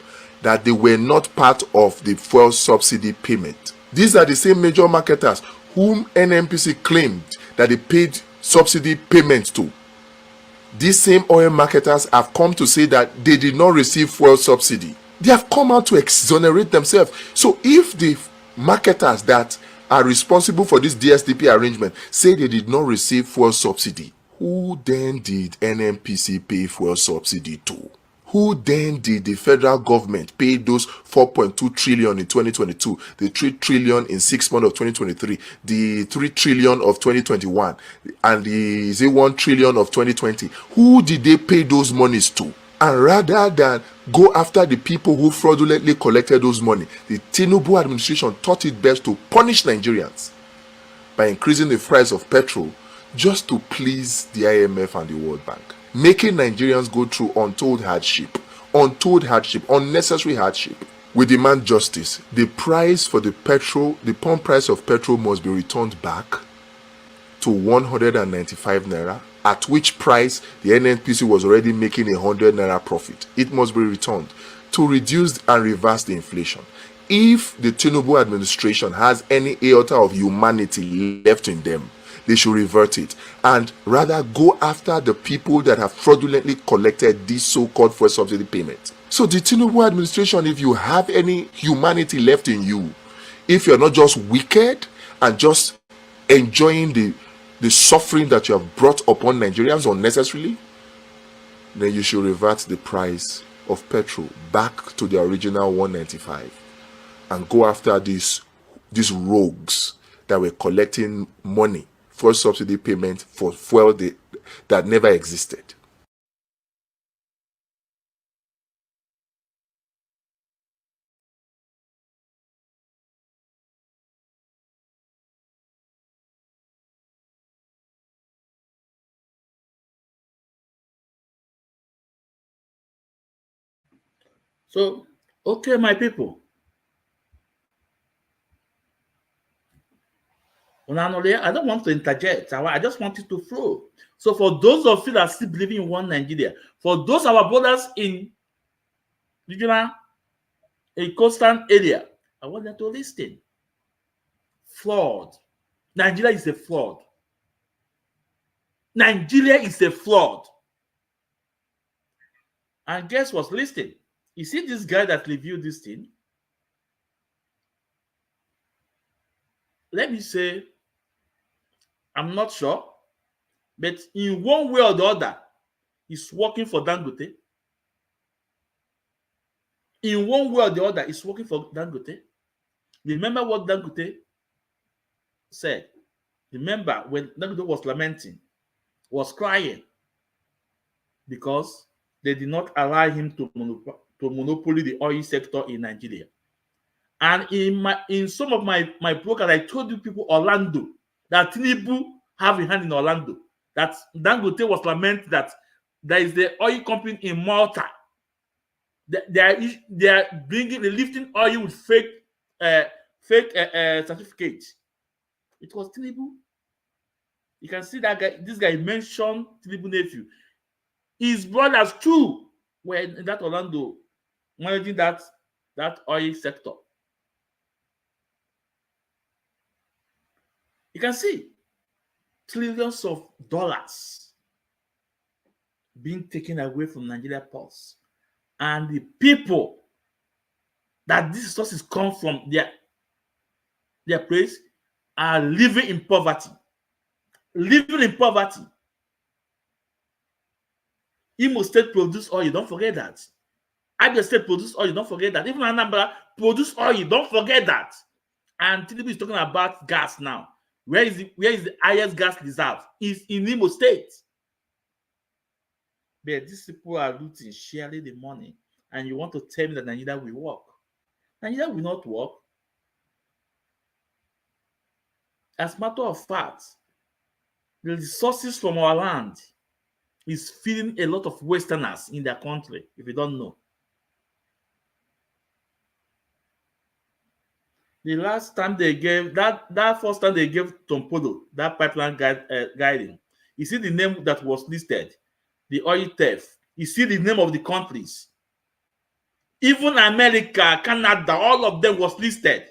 Speaker 6: that they were not part of the fuel subsidy payment. These are the same major marketers whom NNPC claimed that they paid subsidy payments to. These same oil marketers have come to say that they did not receive fuel subsidy. They have come out to exonerate themselves. So if the marketers that are responsible for this DSDP arrangement say they did not receive fuel subsidy, who then did NNPC pay fuel subsidy to? Who then did the federal government pay those 4.2 trillion in 2022, the 3 trillion in 6 months of 2023, the 3 trillion of 2021, and the 1 trillion of 2020? Who did they pay those monies to? And rather than go after the people who fraudulently collected those money, the Tinubu administration thought it best to punish Nigerians by increasing the price of petrol just to please the IMF and the World Bank, making Nigerians go through untold hardship, unnecessary hardship. We demand justice. The price for the pump price of petrol must be returned back to 195 naira, at which price the NNPC was already making 100 naira profit. It must be returned to reduce and reverse the inflation. If the Tinubu administration has any iota of humanity left in them, they should revert it and rather go after the people that have fraudulently collected these so-called fuel subsidy payments. So the Tinubu administration, if you have any humanity left in you, if you're not just wicked and just enjoying the suffering that you have brought upon Nigerians unnecessarily, then you should revert the price of petrol back to the original 195 and go after these rogues that were collecting money for subsidy payment for fuel that never existed.
Speaker 3: So, okay, my people. I don't want to interject. I just want it to flow. So for those of you that still believe in one Nigeria, for those our brothers in regional, a coastal area, I want them to listen. Fraud. Nigeria is a fraud. Nigeria is a fraud. And guess what's listening? You see this guy that reviewed this thing? Let me say, I'm not sure, but in one way or the other, he's working for Dangote. In one way or the other, he's working for Dangote. Remember what Dangote said? Remember when Dangote was lamenting, was crying, because they did not allow him to monopoly the oil sector in Nigeria. And in some of my programs, I told you people Orlando, that Tinubu have a hand in Orlando, that Dangote was lamenting that there is the oil company in Malta. They are lifting oil with fake certificates. It was Tinubu. You can see that guy. This guy mentioned Tinubu nephew. His brothers too were in that Orlando managing that oil sector. You can see trillions of dollars being taken away from Nigeria ports, and the people that these sources come from their place are living in poverty. Living in poverty. Imo State produce oil, don't forget that. Abia State produce oil, don't forget that. Even Anambra produce oil, don't forget that. And Tinubu is talking about gas now. Where is the highest gas reserve? Is in Imo State. But these people are looting, sharing the money, and you want to tell me that Nigeria will work? Nigeria will not work. As a matter of fact, the resources from our land is feeding a lot of Westerners in their country, if you don't know. The last time they gave, that first time they gave Tompodo, that pipeline guiding, You see the name that was listed, the oil theft. You see the name of the countries. Even America, Canada, all of them was listed.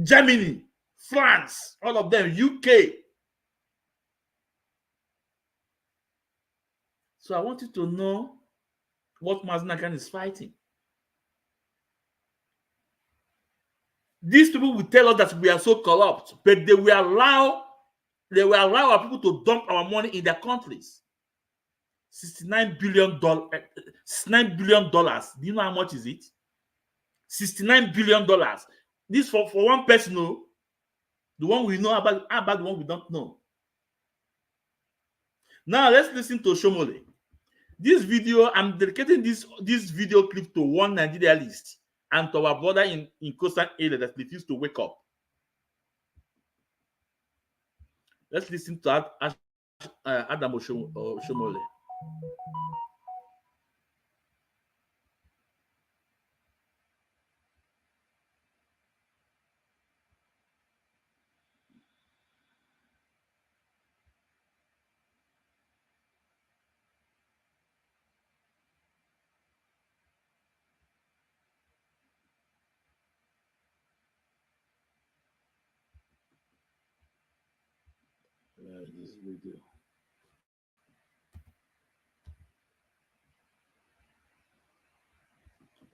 Speaker 3: Germany, France, all of them, UK. So I want you to know what Mazi is fighting. These people will tell us that we are so corrupt, but they will allow our people to dump our money in their countries. $69 billion. $69 billion. Do you know how much is it? $69 billion. This for one person, no, the one we know about the one we don't know. Now let's listen to Shomole. This video, I'm dedicating this video clip to one Nigerianist and to our brother in coastal area that refused to wake up. Let's listen to Adam Shomole. This video.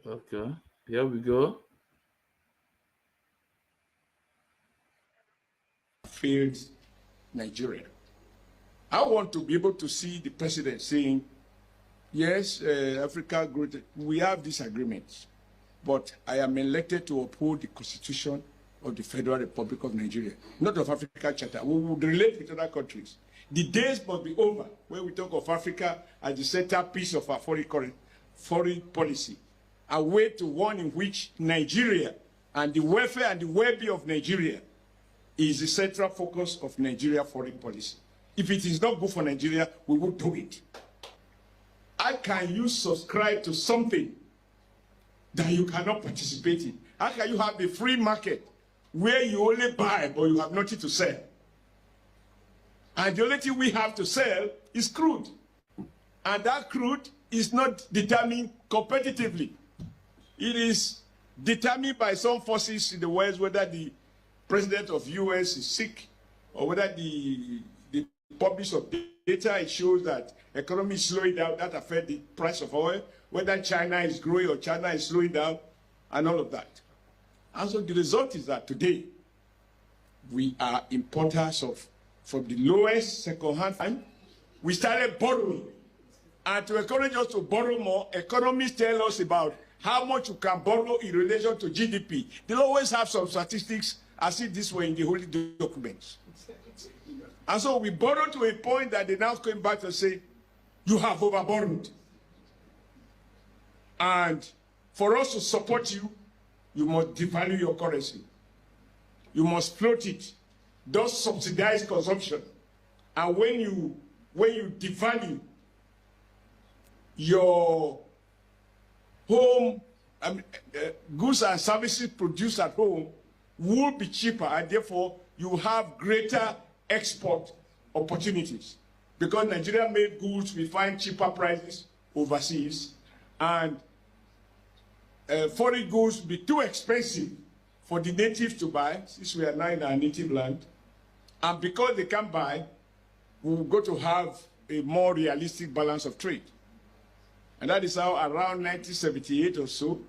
Speaker 3: Okay, here we go.
Speaker 2: Failed Nigeria. I want to be able to see the president saying, yes, Africa, we have disagreements, but I am elected to uphold the Constitution of the Federal Republic of Nigeria, not of Africa Charter. We would relate with other countries. The days must be over where we talk of Africa as the centerpiece of our foreign policy, a way to one in which Nigeria and the welfare and the well-being of Nigeria is the central focus of Nigeria foreign policy. If it is not good for Nigeria, we will do it. How can you subscribe to something that you cannot participate in? How can you have a free market where you only buy but you have nothing to sell? And the only thing we have to sell is crude. And that crude is not determined competitively. It is determined by some forces in the West, whether the president of US is sick or whether the publish of data, it shows that economy is slowing down, that affects the price of oil, whether China is growing or China is slowing down, and all of that. And so the result is that today, we are importers of, from the lowest second-hand time, we started borrowing. And to encourage us to borrow more, economists tell us about how much you can borrow in relation to GDP. They'll always have some statistics as if this were in the holy documents. And so we borrowed to a point that they now came back to say, you have overborrowed. And for us to support you, you must devalue your currency. You must float it. Thus subsidize consumption. And when you devalue your home, goods and services produced at home will be cheaper, and therefore you have greater export opportunities. Because Nigeria-made goods, we find cheaper prices overseas, and foreign goods will be too expensive for the natives to buy, since we are now in our native land. And because they can't buy, we've got to have a more realistic balance of trade. And that is how around 1978 or so,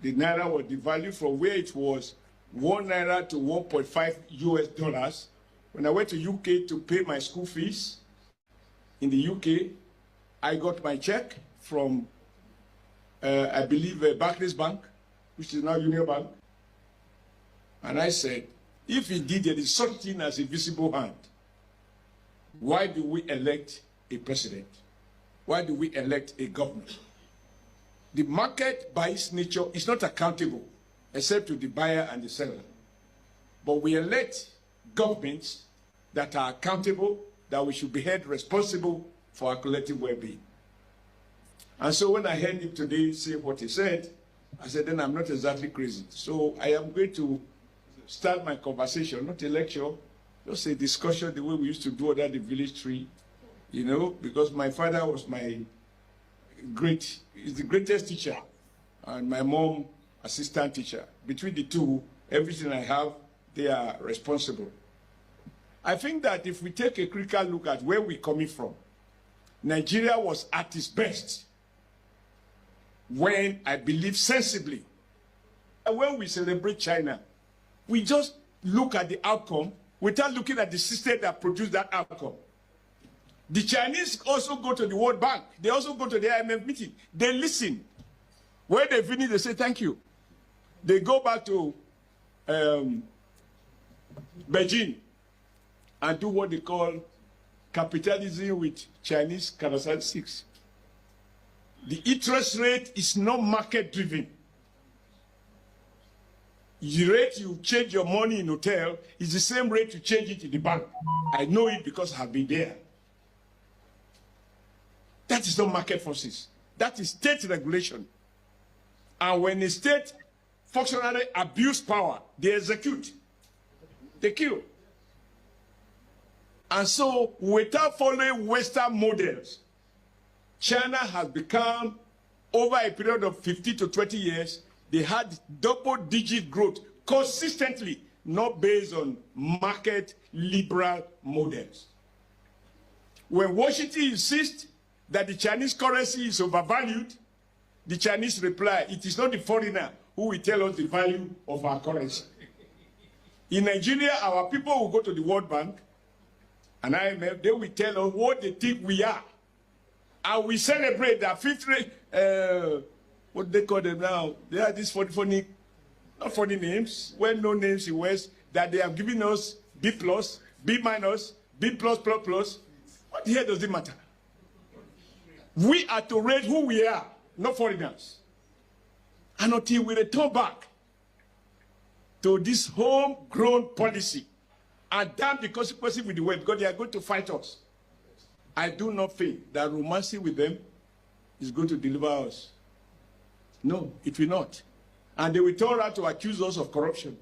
Speaker 2: the Naira was devalued from where it was 1 Naira to 1.5 US dollars. When I went to UK to pay my school fees in the UK, I got my check from, I believe, Barclays Bank, which is now Union Bank. And I said, if indeed there is such thing as a visible hand, why do we elect a president? Why do we elect a government? The market, by its nature, is not accountable, except to the buyer and the seller. But we elect governments that are accountable, that we should be held responsible for our collective well-being. And so when I heard him today say what he said, I said, then I'm not exactly crazy. So I am going to start my conversation, not a lecture, just a discussion the way we used to do under the village tree, you know, because my father was is the greatest teacher, and my mom, assistant teacher. Between the two, everything I have, they are responsible. I think that if we take a critical look at where we're coming from, Nigeria was at its best when, I believe sensibly, and when we celebrate China, we just look at the outcome without looking at the system that produced that outcome. The Chinese also go to the World Bank. They also go to the IMF meeting. They listen. When they finish, they say thank you. They go back to Beijing and do what they call capitalism with Chinese characteristics. The interest rate is not market-driven. The rate you change your money in hotel is the same rate you change it in the bank. I know it because I've been there. That is not market forces. That is state regulation. And when a state functionally abuse power, they execute. They kill. And so, without following Western models, China has become, over a period of 15 to 20 years, they had double-digit growth consistently, not based on market liberal models. When Washington insists that the Chinese currency is overvalued, the Chinese reply, it is not the foreigner who will tell us the value of our currency. In Nigeria, our people will go to the World Bank and IMF, they will tell us what they think we are. And we celebrate that fifth rate, what do they call them now? They have these funny, not funny names, well-known names in West, that they have given us B+, B-, B+++. What the hell does it matter? We are to rate who we are, not foreigners. And until we return back to this homegrown policy and damn the consequences with the world, because they are going to fight us, I do not think that romancing with them is going to deliver us. No, it will not. And they will turn around to accuse us of corruption.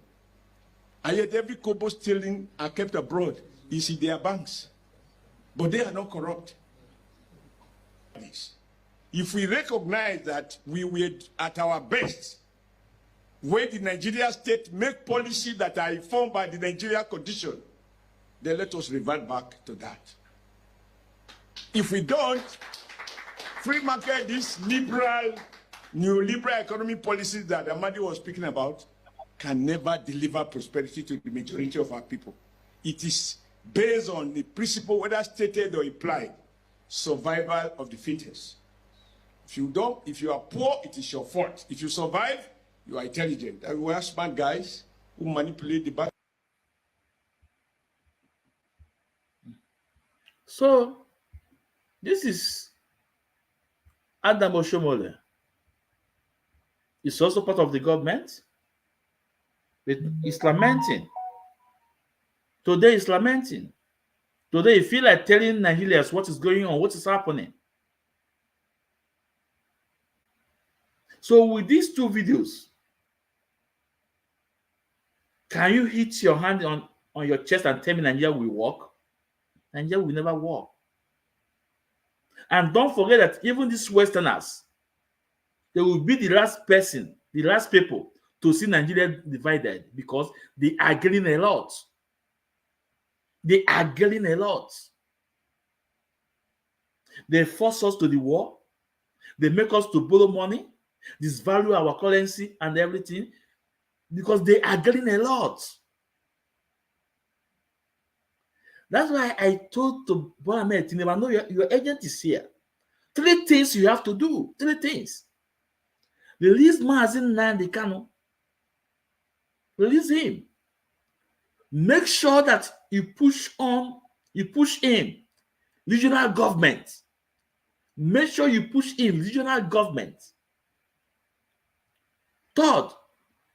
Speaker 2: And yet every kobo stealing and kept abroad is in their banks. But they are not corrupt. If we recognize that we were at our best when the Nigerian state make policies that are informed by the Nigerian condition, then let us revert back to that. If we don't, free market, these liberal, neoliberal economic policies that Nnamdi was speaking about, can never deliver prosperity to the majority of our people. It is based on the principle, whether stated or implied, survival of the fittest. If you are poor, it is your fault. If you survive, you are intelligent. And we have smart guys who manipulate the back.
Speaker 3: So, this is Adam Oshomole. It's also part of the government. It's lamenting. Today is lamenting. Today you feel like telling Nigerians what is going on, what is happening. So with these two videos, can you hit your hand on your chest and tell me Nigeria will work? Nigeria will never work. And don't forget that even these Westerners, they will be the last person, the last people to see Nigeria divided because they are getting a lot. They are getting a lot. They force us to the war. They make us to borrow money, disvalue our currency and everything because they are getting a lot. That's why I told to Bola Tinubu, no, your agent is here. 3 things you have to do. 3 things. Release Mazi Nnamdi Kanu. Release him. Make sure that you push in regional government. Make sure you push in regional government. Third,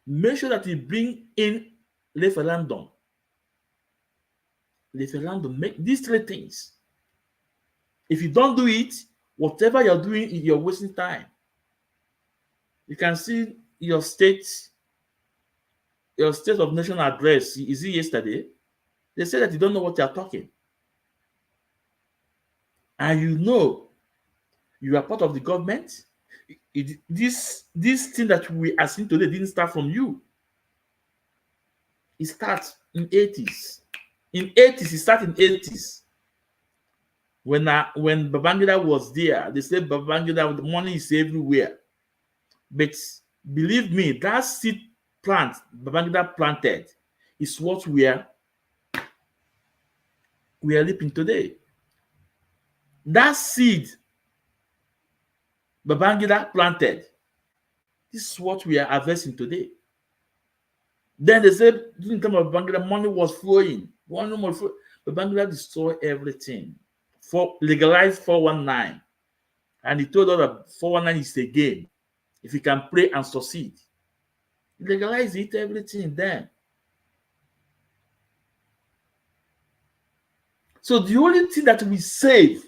Speaker 3: make sure that you bring in referendum. Referendum, make these 3 things. If you don't do it, whatever you're doing, you're wasting time. You can see your state of nation address. Is it yesterday? They say that you don't know what you are talking. And you know you are part of the government. This thing that we are seeing today didn't start from you. It starts in 80s. In 80s, it started in 80s. When Babangida was there, they said Babangida, the money is everywhere. But believe me, that seed plant Babangida planted is what we are reaping today. That seed Babangida planted, this is what we are harvesting today. Then they said, in terms of Babangida, money was flowing. Babangida destroyed everything. Legalized 419. And he told us that 419 is a game. If you can pray and succeed, legalize it, everything then. So the only thing that we save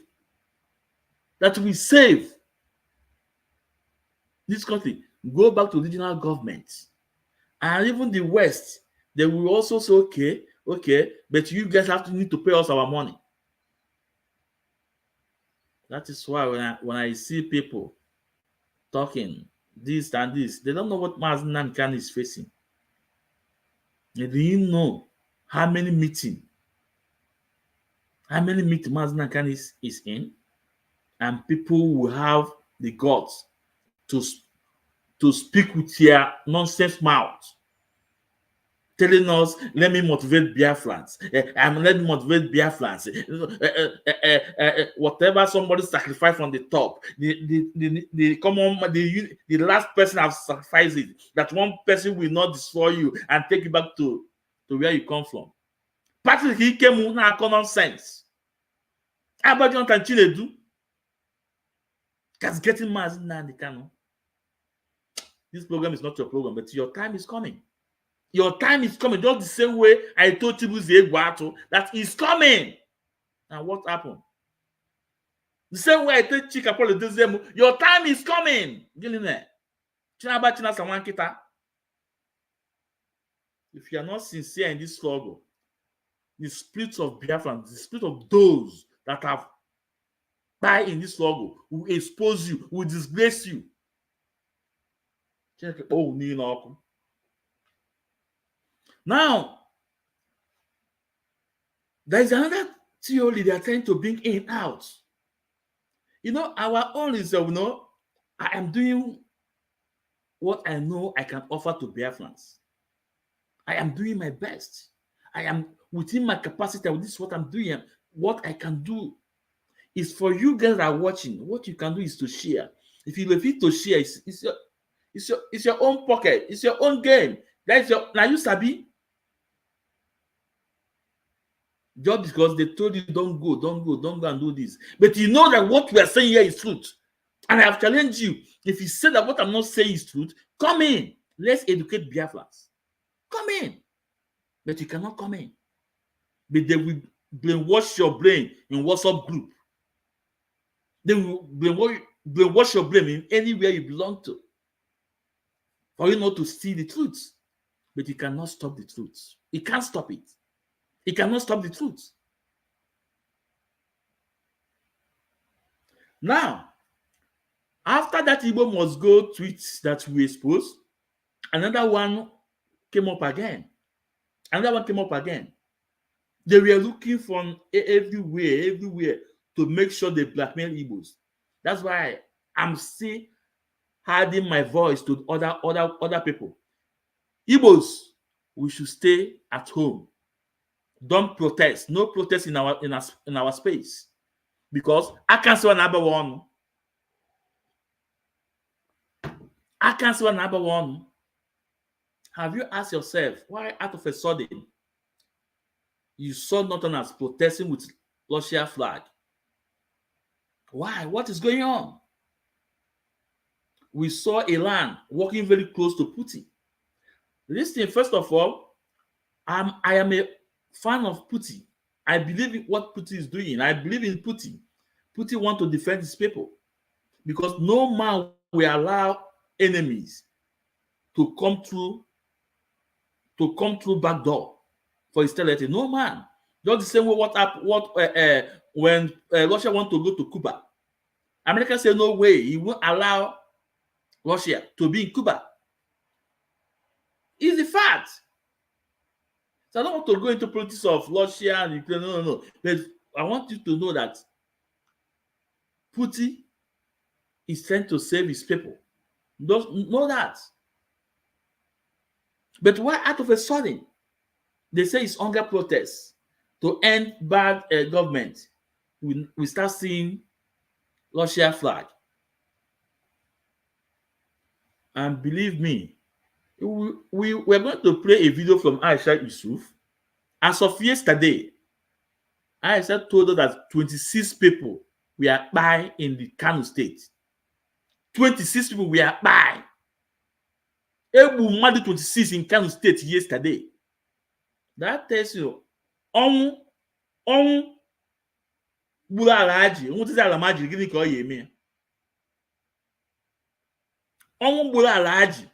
Speaker 3: this country, go back to regional governments. And even the West, they will also say, okay, but you guys need to pay us our money. That is why when I see people talking this and this, they don't know what Mazi Nnamdi is facing. They didn't know how many meetings Mazi Nnamdi is in, and people will have the guts to speak with their nonsense mouth, telling us, let me motivate Biafrans. Let me motivate Biafrans. Whatever somebody sacrificed from the top, the last person have sacrificed it. That one person will not destroy you and take you back to where you come from. Patrick, he came with common sense. About Jonathan Chinedu, that's getting Mazi Nnamdi Kanu. This program is not your program, but your time is coming. Your time is coming. Just the same way I told Chibuzie Egwato that is coming. And what happened? The same way I told Chika Paul Dezemu, your time is coming. If you are not sincere in this struggle, the spirit of Biafra, the spirit of those that have died in this struggle will expose you, will disgrace you. Now, there is another theory they are trying to bring in out. Our own is, I am doing what I know I can offer to Biafrans. I am doing my best. I am within my capacity. This is what I'm doing. What I can do is for you guys that are watching. What you can do is to share. If you refuse to share, it's your own pocket. It's your own game. That's your now you sabi. Just because they told you don't go and do this. But you know that what we are saying here is truth. And I have challenged you. If you say that what I'm not saying is truth, come in. Let's educate Biafrans. Come in. But you cannot come in. But they will brainwash your brain in WhatsApp group. They will brainwash your brain in anywhere you belong to. For you not to see the truth. But you cannot stop the truth. You can't stop it. He cannot stop the truth. Now, after that Igbo must go tweets that we exposed, another one came up again. They were looking from everywhere to make sure they blackmail Igbos. That's why I'm still adding my voice to other people. Igbos, we should stay at home. Don't protest. No protest in our space. Because I can't see another one. Have you asked yourself why out of a sudden you saw Northerners protesting with Russia flag? Why? What is going on? We saw Iran working very close to Putin. Listen, first of all, I am a fan of Putin. I believe in what Putin is doing. I believe in Putin. Putin wants to defend his people because no man will allow enemies to come through back door for his territory. No man. Just the same way when Russia want to go to Cuba. America said no way, he won't allow Russia to be in Cuba. It's the fact. So I don't want to go into politics of Russia and Ukraine. No. But I want you to know that Putin is trying to save his people. Don't know that. But why out of a sudden they say it's hunger protests to end bad government? We start seeing Russia flag. And believe me, we're going to play a video from Aisha Yusuf. As of yesterday, Aisha told us that 26 people were by in the Kanu state. 26 people were by. Ebu mmadụ 26 in Kanu state yesterday. That tells you, ọnwụ gburu ala ji, nwụtịzi ala ma jiri gịnị ka ọ ya eme? Ọnwụ gburu ala ji,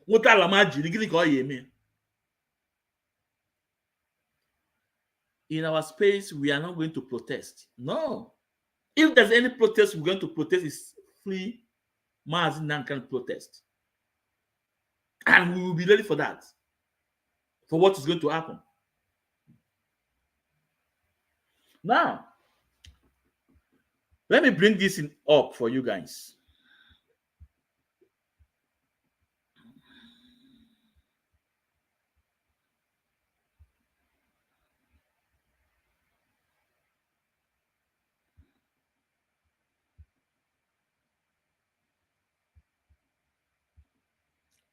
Speaker 3: nwụta ala ma jiri gịnị ka ọ ya eme? In our space, we are not going to protest. No. If there's any protest, we're going to protest is free Mazi Nnamdi protest. And we will be ready for that. For what is going to happen. Now, let me bring this up for you guys.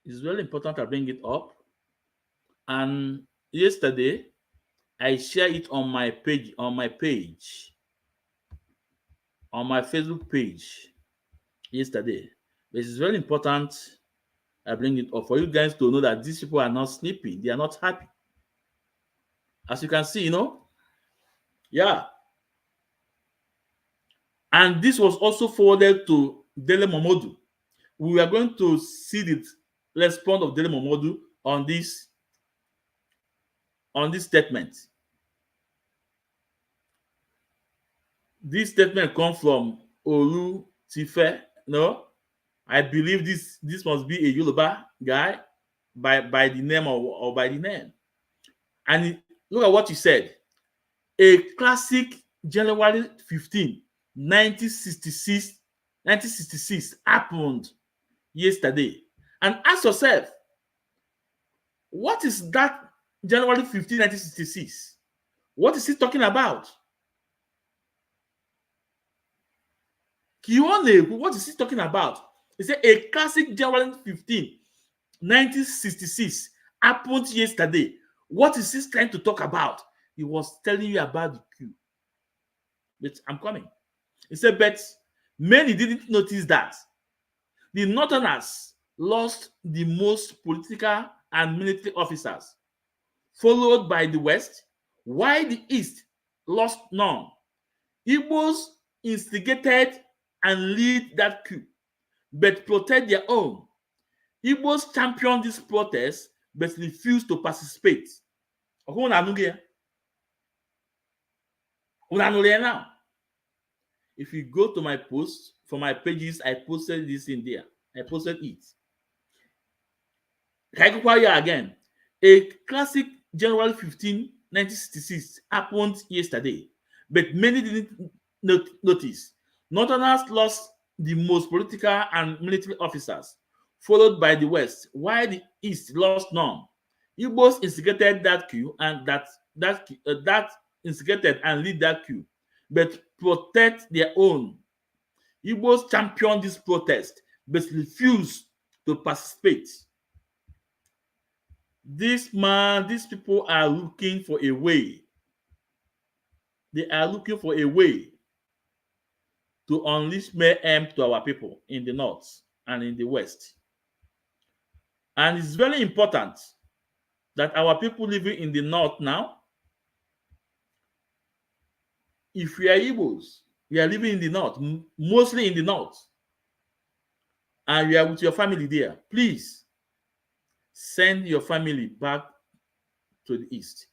Speaker 3: It's very important I bring it up. And yesterday, I shared it on my page, on my Facebook page yesterday. But it's very important I bring it up for you guys to know that these people are not sleeping. They are not happy. As you can see, yeah. And this was also forwarded to Dele Momodu. We are going to see the response of Dele Momodu on this statement. This statement comes from Olu Tife. No, I believe this must be a Yoruba guy by the name or by the name. And look at what he said. A classic January 15, 1966 happened yesterday. And ask yourself, what is that January 15, 1966? What is he talking about? What is he talking about? He said a classic January 15, 1966 happened yesterday. What is he trying to talk about? He was telling you about the coup. But I'm coming. He said, but many didn't notice that the Northerners lost the most political and military officers, followed by the West, while the East lost none. Igbos instigated and lead that coup, but protect their own. Igbos championed this protest, but refused to participate. Now, if you go to my post, for my pages, I posted this in there. I posted it. Again, a classic January 15, 1966 happened yesterday, but many didn't notice. Northerners lost the most political and military officers, followed by the West, while the East lost none. Igbos instigated that coup and that instigated and lead that coup, but protect their own. Igbos championed this protest, but refused to participate. These people are looking for a way. They are looking for a way to unleash mayhem to our people in the North and in the West. And it's very important that our people living in the North now, if we are Igbos, we are living in the North, mostly in the North, and you are with your family there, please send your family back to the East.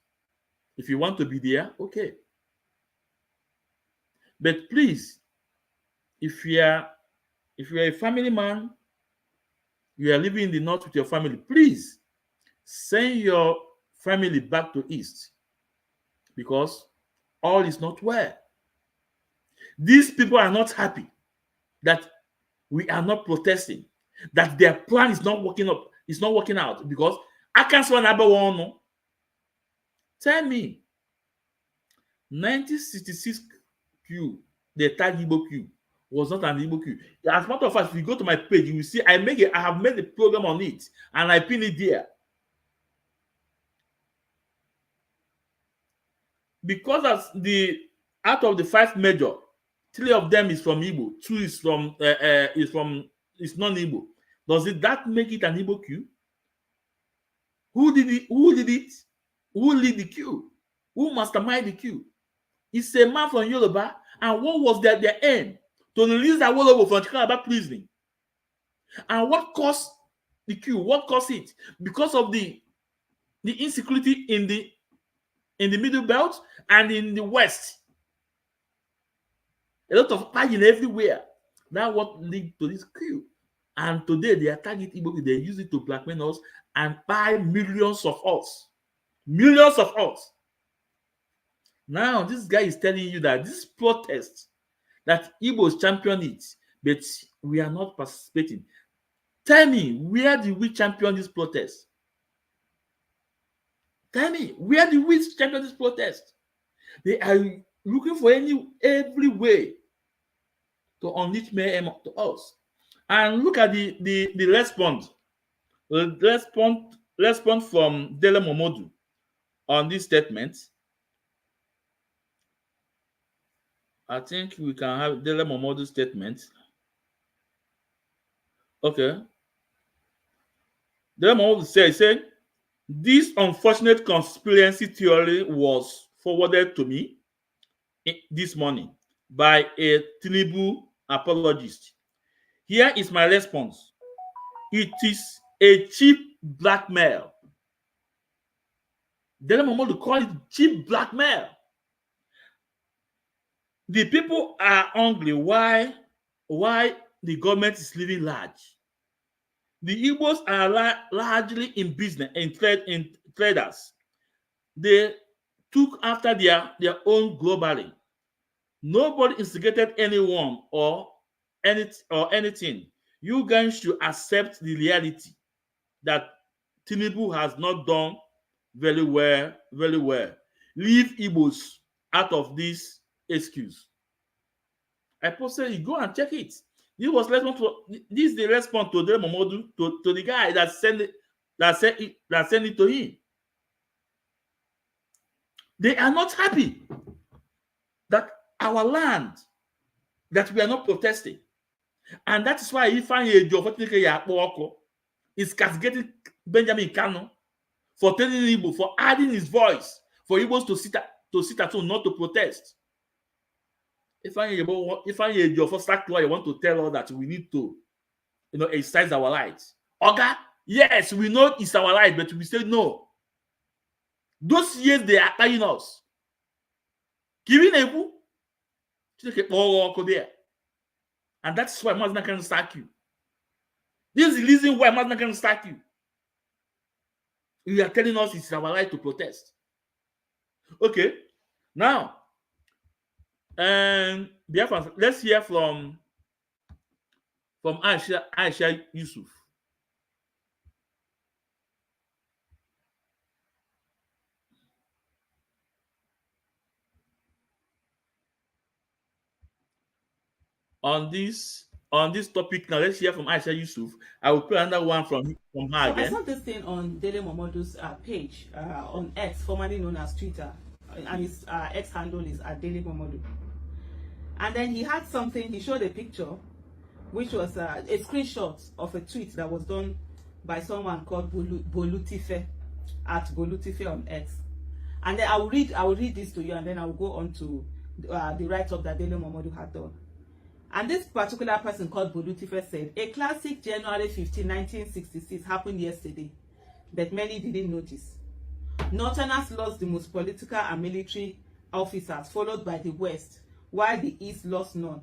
Speaker 3: If you want to be there, okay. But please, if you are a family man, you are living in the north with your family, please send your family back to east, because all is not well. These people are not happy that we are not protesting, that their plan is not working out, because I can't say another one. Tell me, 1966 Q, the tag Igbo Q, was not an Igbo Q. As a matter of fact, if you go to my page, you will see I have made a program on it, and I pin it there. Because out of the 5 major, 3 of them is from Igbo, 2 is non-Igbo. Does that make it an Igbo Q? Who did it? Who lead the Q? Who mastermind the Q? It's a man from Yoruba. And what was their aim? To release that Awolowo from Chikalaba prison. And what caused the Q? What caused it? Because of the insecurity in the Middle Belt and in the West. A lot of fighting everywhere. That's what led to this Q. And today they are targeting Igbo. They use it to blackmail us and buy millions of us. Millions of us. Now this guy is telling you that this protest, that Igbos champion it, but we are not participating. Tell me, where did we champion this protest? Tell me, where did we champion this protest? They are looking for every way to unleash mayhem to us. And look at the response. The response from Dele Momodu on this statement. I think we can have Dele Momodu's statement. Okay. Dele Momodu said, this unfortunate conspiracy theory was forwarded to me this morning by a Tinubu apologist. Here is my response. It is a cheap blackmail. Dele Momodu called it cheap blackmail. The people are hungry. Why the government is living large? The Igbos are largely in business, in traders. They took after their own globally. Nobody instigated anyone or anything. You guys should accept the reality that Tinubu has not done very well. Leave Igbos out of this excuse. I posted it. Go and check it. This is the response to Dele Momodu, to the guy that sent it to him. They are not happy that our land, that we are not protesting. And that is why Geopolitical is castigating Benjamin Kanu for telling Igbo, for adding his voice, for Igbos to sit at home, not to protest. If I your start lawyer want to tell us that we need to, exercise our rights. Okay, yes, we know it's our right, but we say no. Those years they are paying us. Giving Ebu, and that's why Mazi can sack you. This is the reason why Mazi can sack you. You are telling us it's our right to protest. Okay, now. And let's hear from Aisha Yusuf. On this topic now, let's hear from Aisha Yusuf. I will play another one from her again.
Speaker 7: I saw this thing on Dele Momodu's page on X, formerly known as Twitter, and his X handle is @Dele Momodu. And then he had something, he showed a picture, which was a screenshot of a tweet that was done by someone called Bolutife, @Bolutife on X. And then I will read this to you, and then I will go on to the write-up that Dele Momodu had done. And this particular person called Bolutife said, a classic January 15, 1966 happened yesterday, but many didn't notice. Northerners lost the most political and military officers, followed by the West, while the East lost none.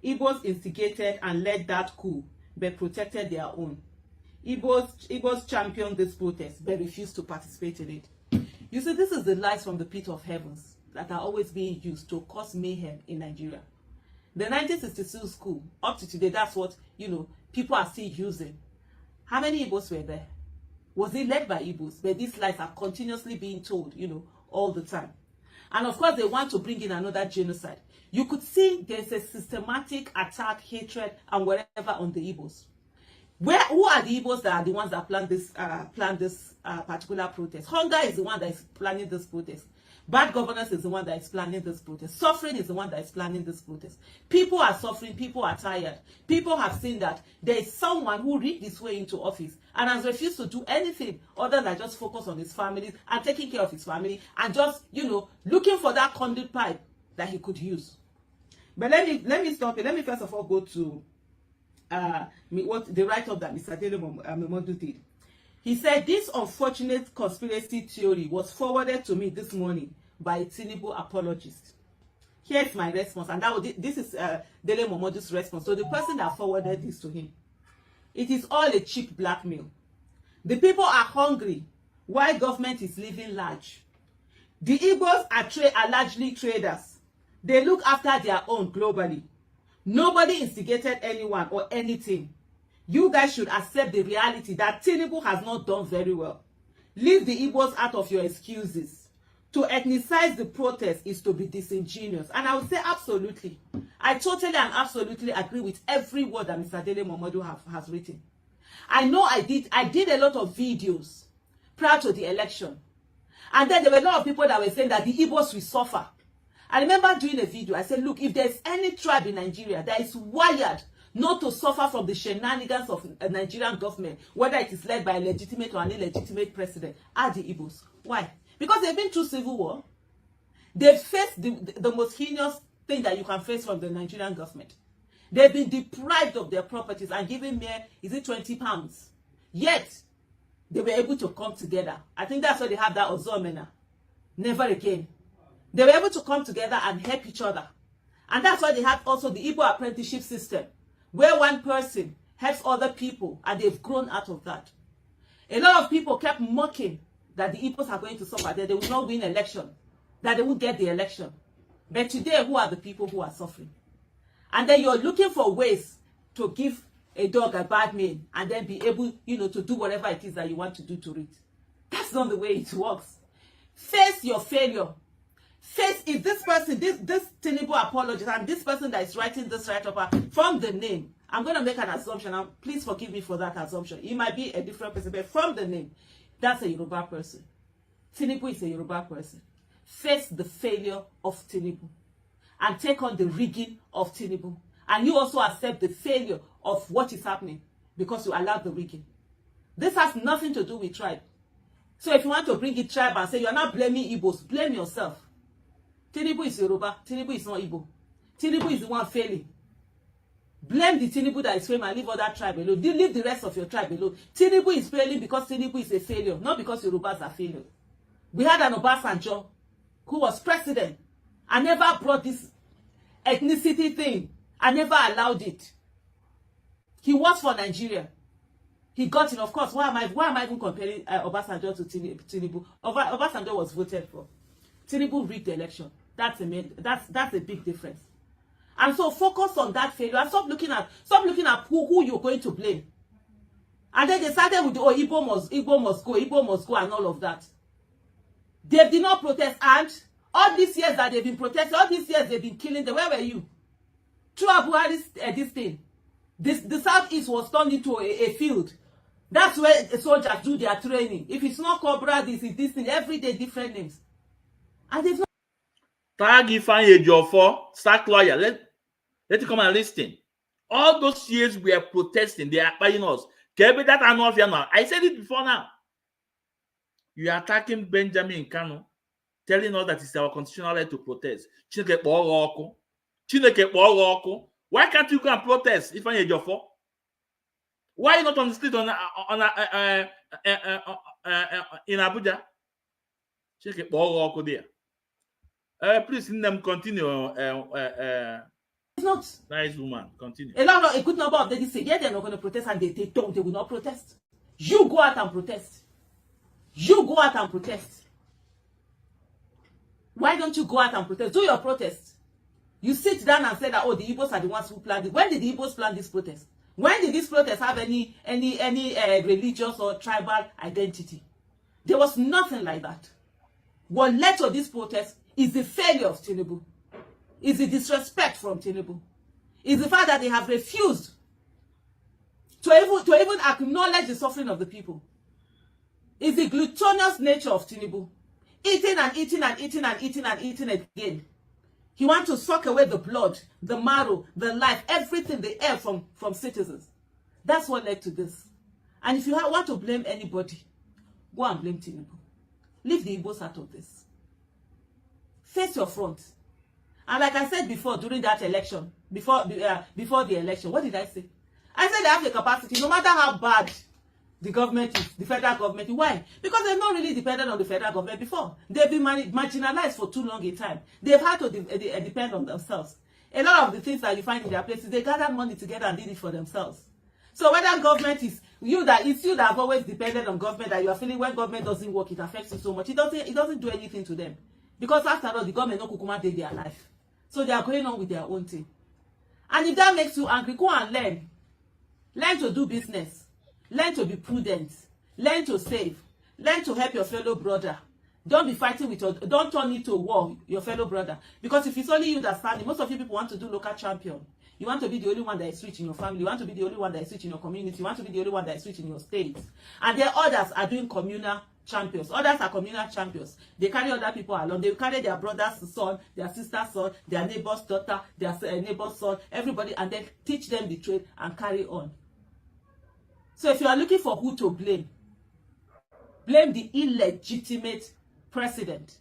Speaker 7: Igbos instigated and led that coup, but protected their own. Igbos championed this protest, but refused to participate in it. You see, this is the lies from the pit of heavens that are always being used to cause mayhem in Nigeria. The 1962 coup, up to today, that's what, people are still using. How many Igbos were there? Was it led by Igbos? But these lies are continuously being told, all the time. And of course, they want to bring in another genocide. You could see there's a systematic attack, hatred, and whatever on the Igbos. Who are the Igbos that are the ones that plan this particular protest? Hunger is the one that is planning this protest. Bad governance is the one that is planning this protest. Suffering is the one that is planning this protest. People are suffering. People are tired. People have seen that there is someone who rigged his way into office and has refused to do anything other than just focus on his family and taking care of his family and just, looking for that conduit pipe that he could use. But let me stop it. Let me first of all go to what the write-up that Mr. Dele Momodu did. He said, this unfortunate conspiracy theory was forwarded to me this morning by a Tinubu apologist. Here's my response, and this is Dele Momodu's response. So the person that forwarded this to him, it is all a cheap blackmail. The people are hungry while government is living large. The Igbos are largely traders. They look after their own globally. Nobody instigated anyone or anything. You guys should accept the reality that Tinubu has not done very well. Leave the Igbos out of your excuses. To ethnicize the protest is to be disingenuous. And I would say absolutely. I totally and absolutely agree with every word that Mr. Dele Momodu has written. I know I did a lot of videos prior to the election. And then there were a lot of people that were saying that the Igbos will suffer. I remember doing a video. I said, look, if there's any tribe in Nigeria that is wired not to suffer from the shenanigans of a Nigerian government, whether it is led by a legitimate or an illegitimate president, are the Igbos. Why? Because they've been through civil war. They've faced the most heinous thing that you can face from the Nigerian government. They've been deprived of their properties and given mere, is it 20 pounds? Yet, they were able to come together. I think that's why they have that Ozomena. Never again. They were able to come together and help each other. And that's why they have also the Igbo apprenticeship system, where one person helps other people, and they've grown out of that. A lot of people kept mocking that the Igbos are going to suffer, that they will not win election, that they will get the election. But today, who are the people who are suffering? And then you're looking for ways to give a dog a bad name and then be able, to do whatever it is that you want to do to it. That's not the way it works. Face your failure. Face if this person, this Tinubu apologist, and this person that is writing this write-up from the name, I'm going to make an assumption, and please forgive me for that assumption. It might be a different person, but from the name, that's a Yoruba person. Tinubu is a Yoruba person. Face the failure of Tinubu and take on the rigging of Tinubu. And you also accept the failure of what is happening because you allowed the rigging. This has nothing to do with tribe. So if you want to bring it tribe and say you are not blaming Igbos, blame yourself. Tinubu is Yoruba. Tinubu is not Igbo. Tinubu is the one failing. Blame the Tinubu that is failing and leave other tribe alone. Leave the rest of your tribe alone. Tinubu is failing because Tinubu is a failure, not because Yorubas are failure. We had an Obasanjo who was president and never brought this ethnicity thing. I never allowed it. He was for Nigeria. He got in, of course. Why am I even comparing Obasanjo to Tinubu? Obasanjo was voted for. Tinubu rigged the election. That's a big difference. And so focus on that failure and stop looking at who you're going to blame. And then they started with Igbo must go and all of that. They did not protest, and all these years that they've been protesting, all these years they've been killing them. Where were you? Throughout this thing, the southeast was turned into a field. That's where the soldiers do their training. If it's not Cobra, this is this thing, every day different names. And they've not
Speaker 3: tag Ifeanyi Ejiofor, sack lawyer. Let it come and listen. All those years we are protesting, they are buying us. That I know of you now. I said it before now. You are attacking Benjamin Kanu, telling us that it's our constitutional right to protest. Why can't you go and protest, Ifeanyi Ejiofor? Why not on the street in Abuja? Check it all there. Please, Nnamdi, continue.
Speaker 7: It's not.
Speaker 3: Nice woman, continue.
Speaker 7: A good number of ladies say, yeah, they're not going to protest, and they don't. They will not protest. You go out and protest. You go out and protest. Why don't you go out and protest? Do your protest. You sit down and say that, oh, the Igbos are the ones who planned it. When did the Igbos plan this protest? When did this protest have any religious or tribal identity? There was nothing like that. What led to this protest is the failure of Tinubu. Is the disrespect from Tinubu. Is the fact that they have refused to even acknowledge the suffering of the people. Is the gluttonous nature of Tinubu. Eating and eating and eating and eating and eating again. He wants to suck away the blood, the marrow, the life, everything, the air from citizens. That's what led to this. And if you want to blame anybody, go and blame Tinubu. Leave the Igbos out of this. Face your front. And like I said before, during that election, before the election, what did I say? I said they have the capacity, no matter how bad the government is, the federal government. Why? Because they're not really dependent on the federal government before. They've been marginalized for too long a time. They've had to depend on themselves. A lot of the things that you find in their places, they gathered money together and did it for themselves. So whether government is you that have always depended on government, that you are feeling when government doesn't work, it affects you so much. It doesn't do anything to them. Because after all, the government no kukuma take their life. So they are going on with their own thing. And if that makes you angry, go and learn. Learn to do business. Learn to be prudent. Learn to save. Learn to help your fellow brother. Don't be fighting with don't turn it to war, your fellow brother. Because if it's only you that's standing, most of you people want to do local champion. You want to be the only one that is rich in your family. You want to be the only one that is rich in your community. You want to be the only one that is rich in your state. And then others are doing communal champions. Others are communal champions. They carry other people along. They carry their brother's son, their sister's son, their neighbor's daughter, their neighbor's son, everybody, and then teach them the trade and carry on. So if you are looking for who to blame, blame the illegitimate president,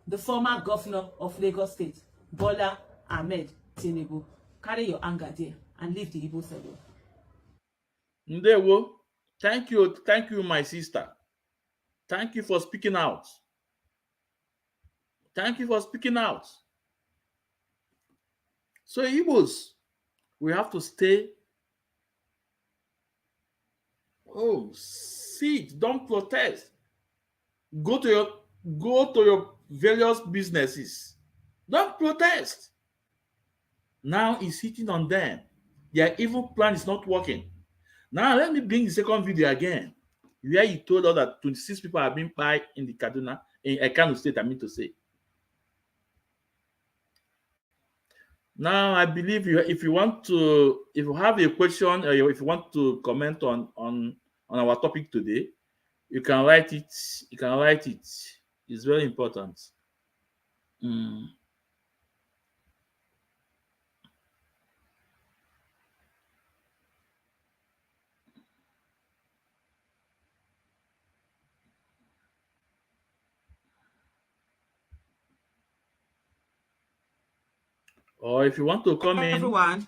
Speaker 7: the former governor of Lagos State, Bola Ahmed Tinubu. Carry your anger there and leave the Igbos alone.
Speaker 3: Ndewo, thank you, my sister. Thank you for speaking out. Thank you for speaking out. So Igbos, we have to stay. Oh, sit, don't protest. Go to your various businesses. Don't protest. Now it's hitting on them. Their evil plan is not working. Now let me bring the second video again, where he told us that 26 people have been by in the Kanu state, I mean to say. Now I believe if you have a question or if you want to comment on our topic today, you can write it. You can write it. It's very important. Or if you want to comment,
Speaker 7: everyone,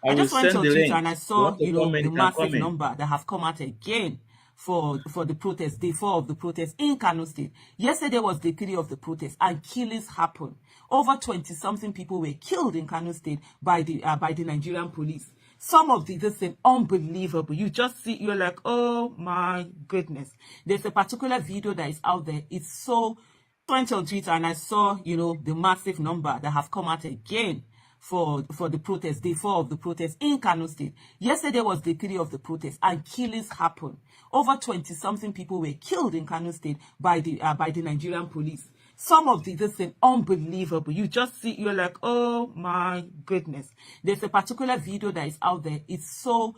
Speaker 7: I just went on Twitter and I saw the massive number that have come out again for the protest, day 4 of the protest in Kanu State. Yesterday was day 3 of the protest, and killings happened. Over 20-something people were killed in Kanu State by the Nigerian police. Some of this is unbelievable. You just see, you're like, oh my goodness. There's a particular video that is out there. It's so went on Twitter and I saw, the massive number that have come out again for the protest, day 4 of the protest in Kanu State. Yesterday was day 3 of the protest, and killings happened. Over 20-something people were killed in Kanu State by the Nigerian police. Some of this is unbelievable. You just see, you're like, oh my goodness. There's a particular video that is out there. It's so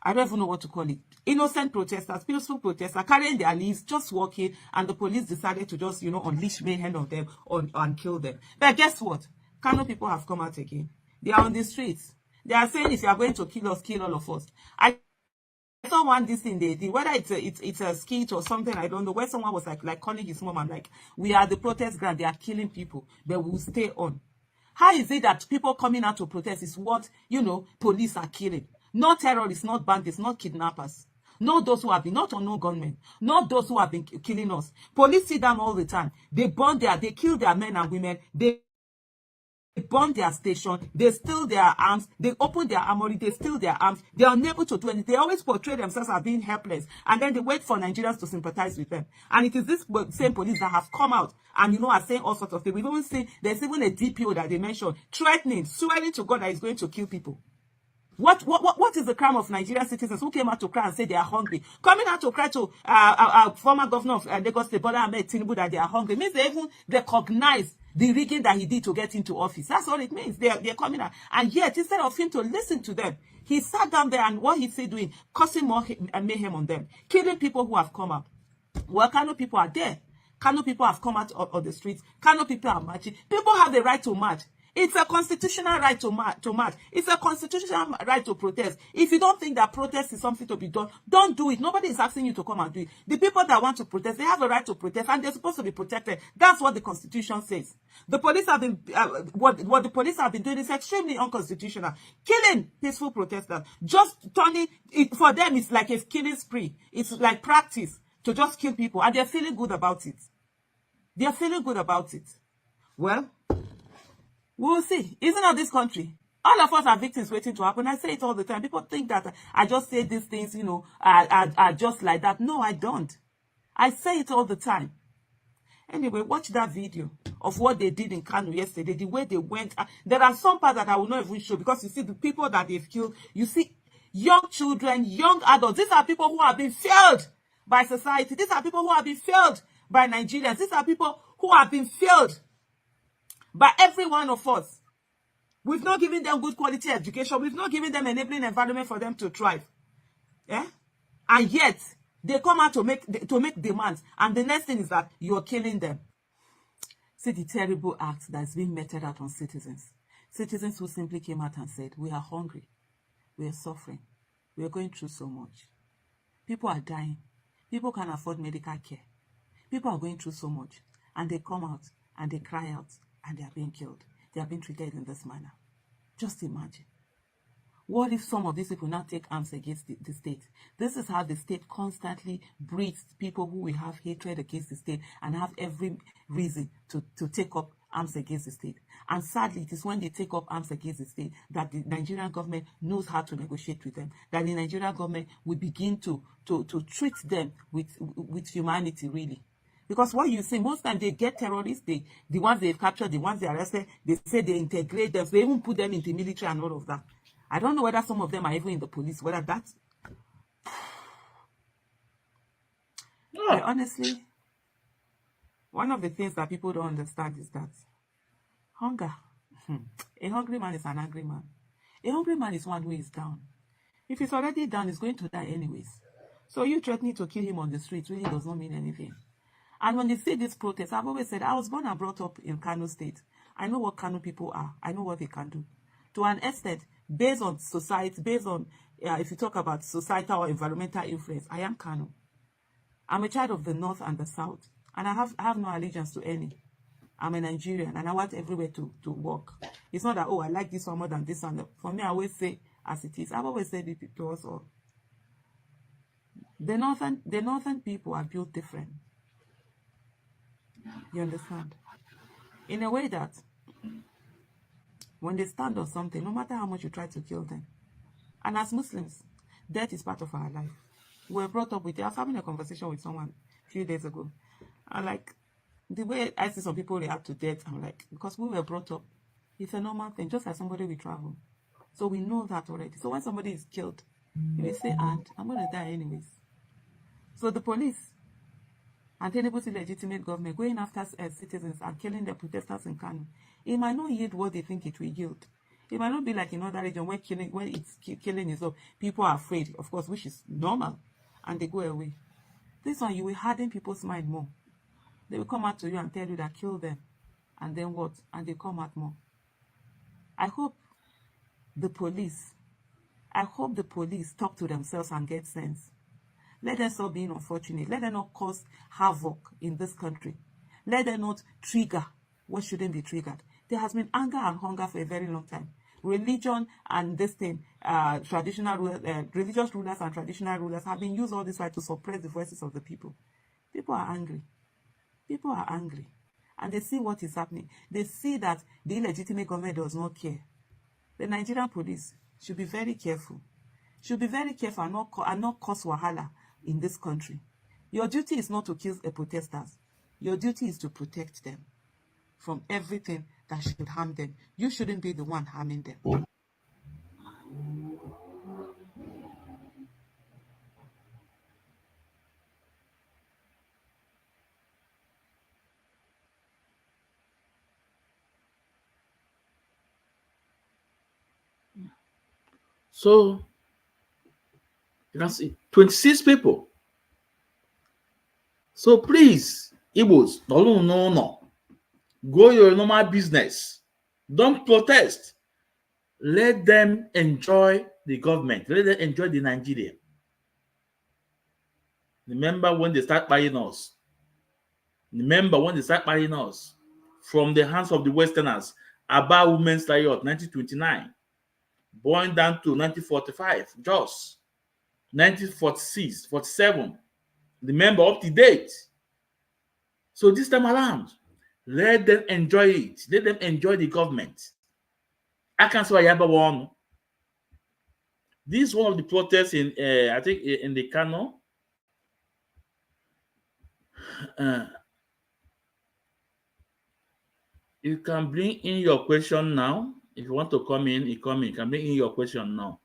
Speaker 7: I don't even know what to call it. Innocent protesters, peaceful protesters, carrying their leaves, just walking, and the police decided to just, unleash mayhem on them and kill them. But guess what? Kanu people have come out again. They are on the streets. They are saying, if you are going to kill us, kill all of us. I saw one this thing they did, whether it's a skit or something, I don't know, where someone was like calling his mom and like, we are the protest ground, they are killing people, but we'll stay on. How is it that people coming out to protest is what, police are killing? Not terrorists, not bandits, not kidnappers. Not those who have been, not unknown gunmen, not those who have been killing us. Police see them all the time. They kill their men and women. They burn their station, they steal their arms, they open their armory, they steal their arms, they are unable to do anything. They always portray themselves as being helpless, and then they wait for Nigerians to sympathize with them. And it is this same police that have come out and, you know, are saying all sorts of things. We've even seen, there's even a DPO that they mentioned, threatening, swearing to God that he's going to kill people. What is the crime of Nigerian citizens who came out to cry and say they are hungry? Coming out to cry to former governor of Lagos State, Bola Ahmed Tinubu, that they are hungry means they even recognize the rigging that he did to get into office. That's all it means. They're coming out. And yet, instead of him to listen to them, he sat down there, and what he's doing, causing more mayhem on them, killing people who have come out. Well, Kanu people are there. Kanu people have come out on the streets. Kanu people are marching. People have the right to march. It's a constitutional right to march. It's a constitutional right to protest. If you don't think that protest is something to be done, don't do it. Nobody is asking you to come and do it. The people that want to protest, they have a right to protest, and they're supposed to be protected. That's what the Constitution says. The police have been, what the police have been doing is extremely unconstitutional. Killing peaceful protesters, just turning it, for them, it's like a killing spree. It's like practice to just kill people, and they're feeling good about it. They're feeling good about it. Well, we'll see. Isn't it this country? All of us are victims waiting to happen. I say it all the time. People think that I just say these things, you know, are just like that. No, I don't. I say it all the time. Anyway, watch that video of what they did in Kanu yesterday, the way they went. There are some parts that I will not even show, because you see the people that they've killed. You see young children, young adults. These are people who have been failed by society. These are people who have been failed by Nigerians. These are people who have been failed by every one of us. We've not given them good quality education. We've not given them enabling environment for them to thrive. Yeah? And yet, they come out to make demands. And the next thing is that you're killing them. See the terrible act that's being meted out on citizens. Citizens who simply came out and said, we are hungry. We are suffering. We are going through so much. People are dying. People can't afford medical care. People are going through so much. And they come out and they cry out. And they are being killed. They are being treated in this manner. Just imagine. What if some of these people now take arms against the state? This is how the state constantly breeds people who will have hatred against the state and have every reason to take up arms against the state. And sadly, it is when they take up arms against the state that the Nigerian government knows how to negotiate with them. That the Nigerian government will begin to treat them with humanity, really. Because what you see, most times they get terrorists, the ones they've captured, the ones they arrested, they say they integrate them, so they even put them into military and all of that. I don't know whether some of them are even in the police, whether that's... Yeah. Honestly, one of the things that people don't understand is that hunger. A hungry man is an angry man. A hungry man is one who is down. If he's already down, he's going to die anyways. So you threatening to kill him on the street really does not mean anything. And when they say this protest, I've always said, I was born and brought up in Kanu State. I know what Kanu people are. I know what they can do. To an extent, based on society, based on, if you talk about societal or environmental influence, I am Kanu. I'm a child of the North and the South. And I have no allegiance to any. I'm a Nigerian, and I want everywhere to work. It's not that, oh, I like this one more than this one. For me, I always say as it is. I've always said it to us all. The northern people are built different. You understand? In a way that when they stand on something, no matter how much you try to kill them. And as Muslims, death is part of our life. We were brought up with it. I was having a conversation with someone a few days ago. And like, the way I see some people react to death, I'm like, because we were brought up, it's a normal thing, just like somebody we travel. So we know that already. So when somebody is killed, you will say, and I'm going to die anyways. So the police and Tinubu's illegitimate government going after citizens and killing the protesters in Kanu, it might not yield what they think it will yield. It might not be like in other regions where killing is up. People are afraid, of course, which is normal, and they go away. This one, you will harden people's mind more. They will come out to you and tell you that kill them, and then what? And they come out more. I hope the police talk to themselves and get sense. Let them stop being unfortunate. Let them not cause havoc in this country. Let them not trigger what shouldn't be triggered. There has been anger and hunger for a very long time. Religion and this thing, religious rulers and traditional rulers have been used all this while to suppress the voices of the people. People are angry. People are angry. And they see what is happening. They see that the illegitimate government does not care. The Nigerian police should be very careful. Should be very careful and not cause wahala in this country. Your duty is not to kill the protesters. Your duty is to protect them from everything that should harm them. You shouldn't be the one harming them.
Speaker 3: So you can see 26 people. So please, Igbos, no. Go your normal business. Don't protest. Let them enjoy the government. Let them enjoy the Nigeria. Remember when they start buying us. Remember when they start buying us from the hands of the Westerners about women's riot 1929, going down to 1945, just 1946, 47. Remember up to date. So this time around, let them enjoy it. Let them enjoy the government. I can't say I ever won. This is one of the protests in, I think, in the Kanu. You can bring in your question now. If you want to come in, you come in. You can bring in your question now.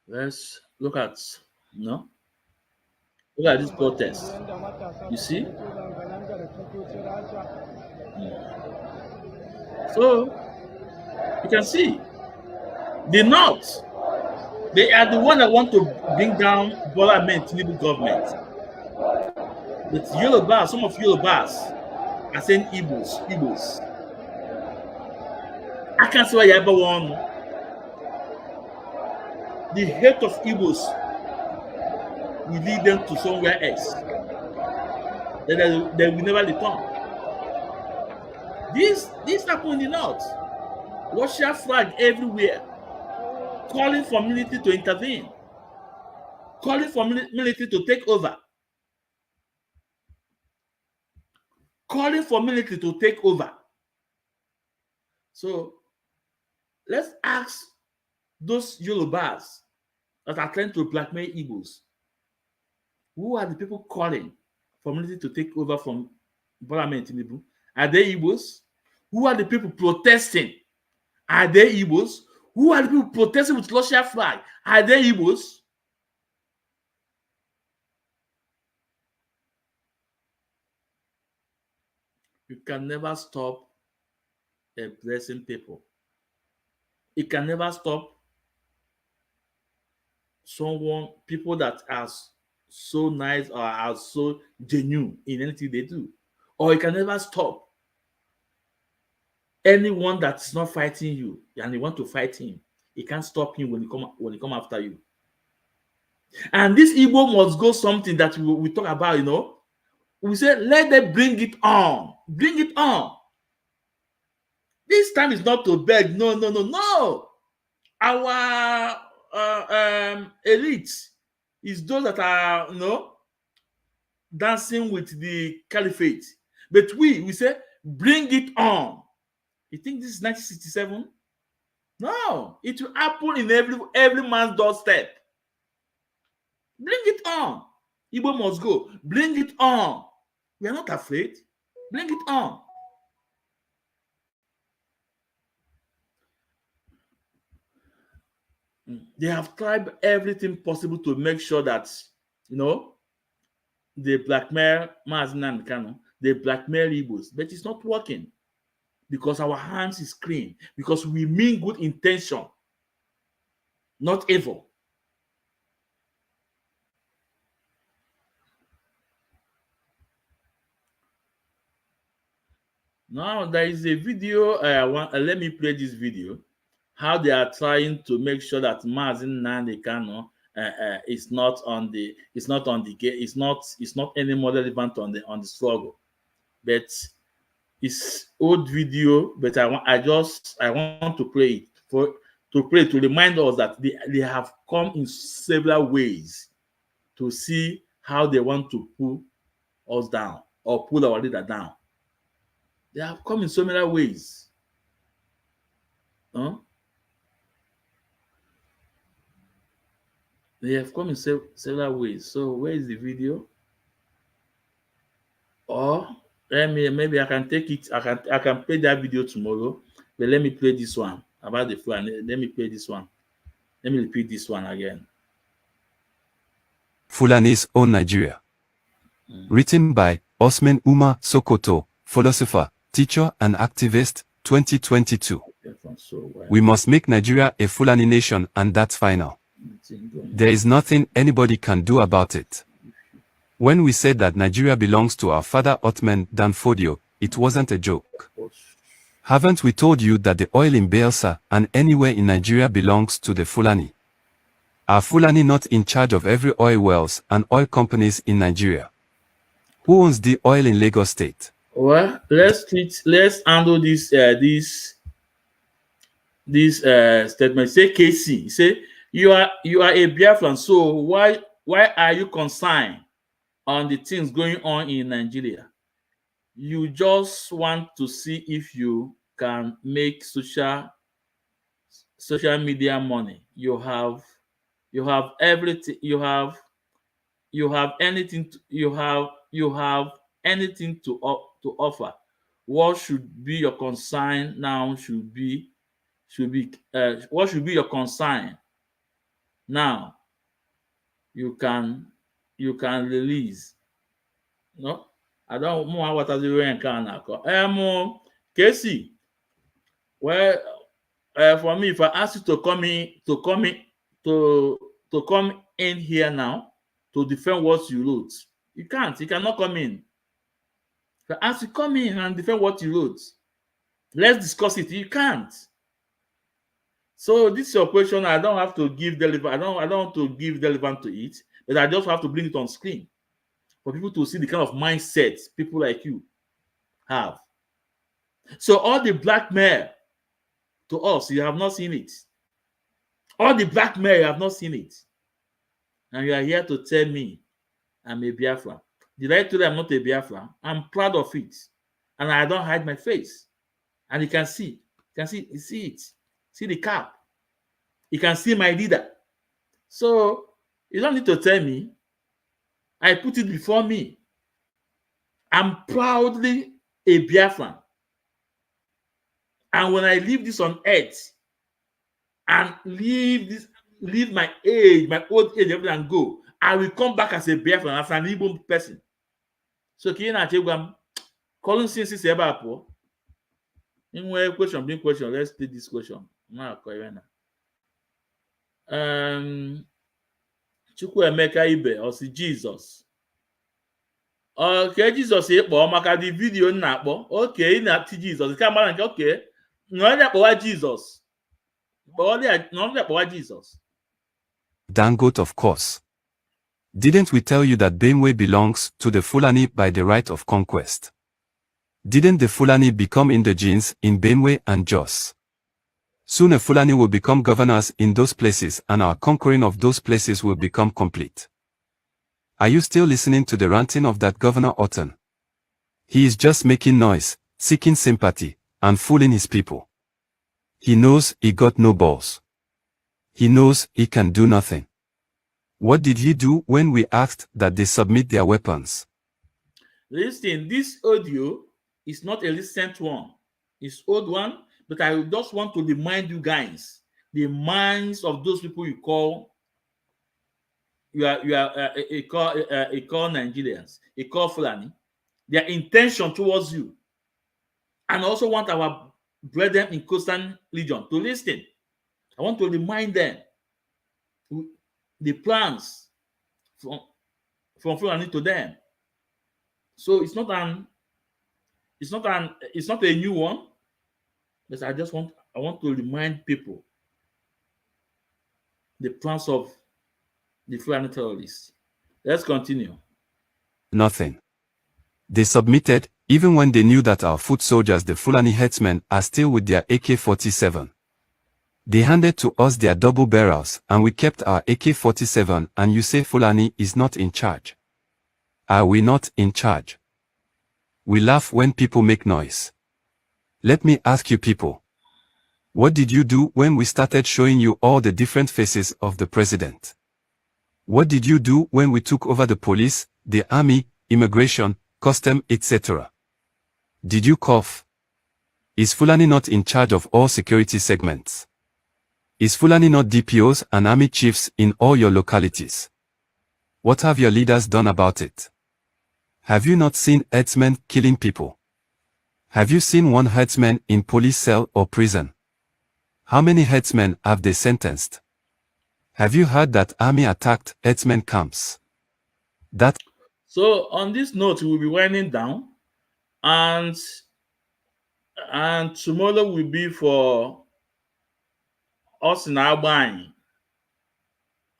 Speaker 3: Let's look at, no? Look at this protest. You see? So, you can see, the North, they are the one that want to bring down Bola Ahmed Tinubu government. But Yorubas, some of Yorubas are saying Igbos. I can't say I ever won. The hate of Igbos will lead them to somewhere else. They will never return. This happened in the North. Russia flag everywhere, calling for military to intervene, calling for military to take over, calling for military to take over. So let's ask those Yorubas that are trying to blackmail Igbos. Who are the people calling for military to take over from Bola Ahmed Tinubu? Are they Igbos? Who are the people protesting? Are they Igbos? Who are the people protesting with Russia flag? Are they Igbos? You can never stop oppressing people. It can never stop people that are so nice or are so genuine in anything they do. Or it can never stop anyone that's not fighting you and you want to fight him. It can't stop him when he come after you. And this Igbo must go something that we talk about, you know. We say, let them bring it on. Bring it on. This time is not to beg. No. Our elite is those that are, you know, dancing with the caliphate. But we say, bring it on. You think this is 1967? No, it will happen in every man's doorstep. Bring it on. Igbo must go. Bring it on. We are not afraid. Bring it on. They have tried everything possible to make sure that, you know, they blackmail Mazi and Kanu. They blackmail Igbos, but it's not working because our hands is clean, because we mean good intention. not evil. Now there is a video. Let me play this video. How they are trying to make sure that Mazi Nnamdi Kanu is not on the it's not any more relevant on the struggle. But it's old video. But I want to play it to remind us that they have come in several ways to see how they want to pull us down or pull our leader down. They have come in so many ways. Huh? They have come in several ways. So where is the video? Or maybe I can take it. I can play that video tomorrow. But let me play this one about the plan. Let me play this one. Let me repeat this one again.
Speaker 8: Fulani's Own Nigeria. Written by Osman Umar Sokoto, philosopher, teacher and activist, 2022. We must make Nigeria a Fulani nation, and that's final. There is nothing anybody can do about it. When we said that Nigeria belongs to our father Othman Dan Fodio, it wasn't a joke. Haven't we told you that the oil in Bielsa and anywhere in Nigeria belongs to the Fulani? Are Fulani not in charge of every oil wells and oil companies in Nigeria? Who owns the oil in Lagos State?
Speaker 3: Well, let's handle this statement. Say KC, say you are a Biafran, so why are you concerned on the things going on in Nigeria? You just want to see if you can make social media money. You have everything. You have anything. You have anything to offer. What should be your concern now? What should be your concern now? You can release. No, I don't know what as you can. Casey, well, for me, if I ask you to come in here now to defend what you wrote, you can't. You cannot come in. If I ask you to come in and defend what you wrote, let's discuss it. You can't. So this is your question. I don't have to give relevant. I don't want to give relevant to it, but I just have to bring it on screen for people to see the kind of mindset people like you have. So all the blackmail to us, you have not seen it. All the blackmail, you have not seen it. And you are here to tell me I'm a Biafra. Did I tell you I'm not a Biafra? I'm proud of it. And I don't hide my face. And you can see it. See the cap. You can see my leader. So you don't need to tell me. I put it before me. I'm proudly a Biafran. And when I leave this on earth and leave my age, my old age, everything, and go, I will come back as a Biafran, as an Igbo person. So can you calling since it's about question, big question. Let's take this question. Chukwuemeka Ibe or si Jesus. Okay, Jesus ịkpọ maka the video na-akpọ. Okay, ị na-ati Jesus. Ka mara nke okay. No only akpọwa Jesus. No only akpọwa Jesus.
Speaker 8: Dangote, of course. Didn't we tell you that Benue belongs to the Fulani by the right of conquest? Didn't the Fulani become indigenes in Benue and Jos? Soon a Fulani will become governors in those places and our conquering of those places will become complete. Are you still listening to the ranting of that Governor Orton? He is just making noise, seeking sympathy, and fooling his people. He knows he got no balls. He knows he can do nothing. What did he do when we asked that they submit their weapons?
Speaker 3: Listen, this audio is not a recent one. It's old one, but I just want to remind you guys, the minds of those people you call Nigerians, you call Fulani, their intention towards you, and also want our brethren in coastal region to listen. I want to remind them the plans from Fulani to them. So it's not a new one. But I want to remind people the plans of the Fulani terrorists. Let's continue.
Speaker 8: Nothing. They submitted, even when they knew that our foot soldiers, the Fulani headsmen, are still with their AK-47. They handed to us their double barrels, and we kept our AK-47, and you say Fulani is not in charge. Are we not in charge? We laugh when people make noise. Let me ask you people. What did you do when we started showing you all the different faces of the president? What did you do when we took over the police, the army, immigration, custom, etc.? Did you cough? Is Fulani not in charge of all security segments? Is Fulani not DPOs and army chiefs in all your localities? What have your leaders done about it? Have you not seen herdsmen killing people? Have you seen one herdsman in police cell or prison? How many herdsmen have they sentenced? Have you heard that army attacked herdsmen camps?
Speaker 3: So on this note, we'll be winding down, and tomorrow will be for us in Albany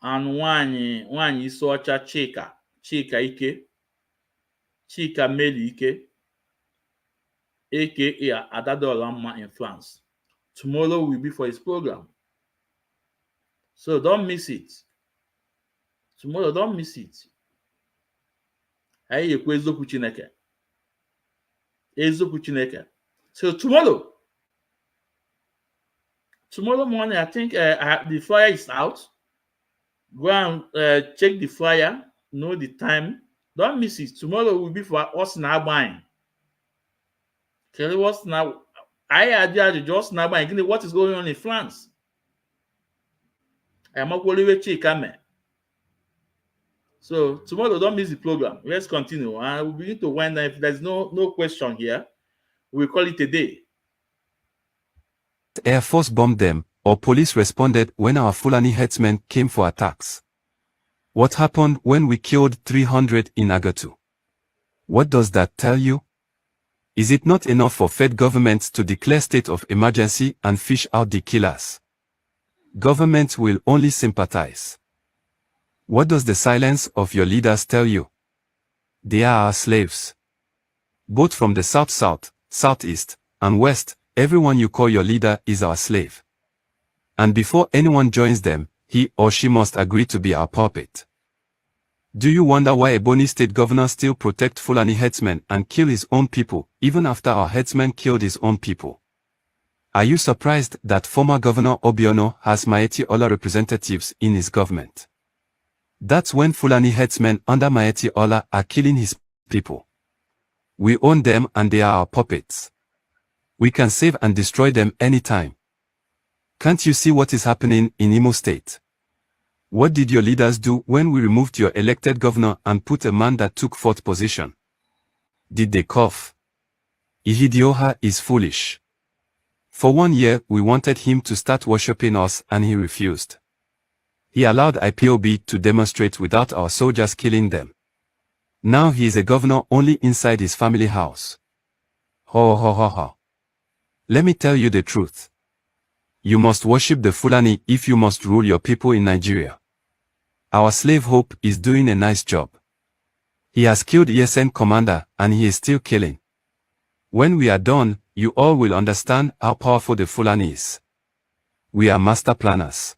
Speaker 3: and Wanyi Socha Chika Meli Ike, aka Adadolamma in France. Tomorrow will be for his program. So don't miss it. Tomorrow, don't miss it. So tomorrow morning, I think the flyer is out. Go and check the flyer, know the time. Don't miss it. Tomorrow will be for us now buying. Tell what's now. I just now buying. What is going on in France? I'm not going to check. So tomorrow, don't miss the program. Let's continue. And we'll begin to wind down. If there's no question here, we'll call it a day.
Speaker 8: Air Force bombed them, or police responded when our Fulani headsmen came for attacks. What happened when we killed 300 in Agatu? What does that tell you? Is it not enough for Fed governments to declare state of emergency and fish out the killers? Governments will only sympathize. What does the silence of your leaders tell you? They are our slaves. Both from the south, southeast, and west, everyone you call your leader is our slave. And before anyone joins them, he or she must agree to be our puppet. Do you wonder why Ebonyi State Governor still protect Fulani headsmen and kill his own people, even after our headsman killed his own people? Are you surprised that former Governor Obiano has Maeti Ola representatives in his government? That's when Fulani headsmen under Maeti Ola are killing his people. We own them and they are our puppets. We can save and destroy them anytime. Can't you see what is happening in Imo State? What did your leaders do when we removed your elected governor and put a man that took fourth position? Did they cough? Ihidioha is foolish. For 1 year we wanted him to start worshipping us and he refused. He allowed IPOB to demonstrate without our soldiers killing them. Now he is a governor only inside his family house. Ho ho ho ho. Let me tell you the truth. You must worship the Fulani if you must rule your people in Nigeria. Our slave Hope is doing a nice job. He has killed ESN commander and he is still killing. When we are done, you all will understand how powerful the Fulani is. We are master planners.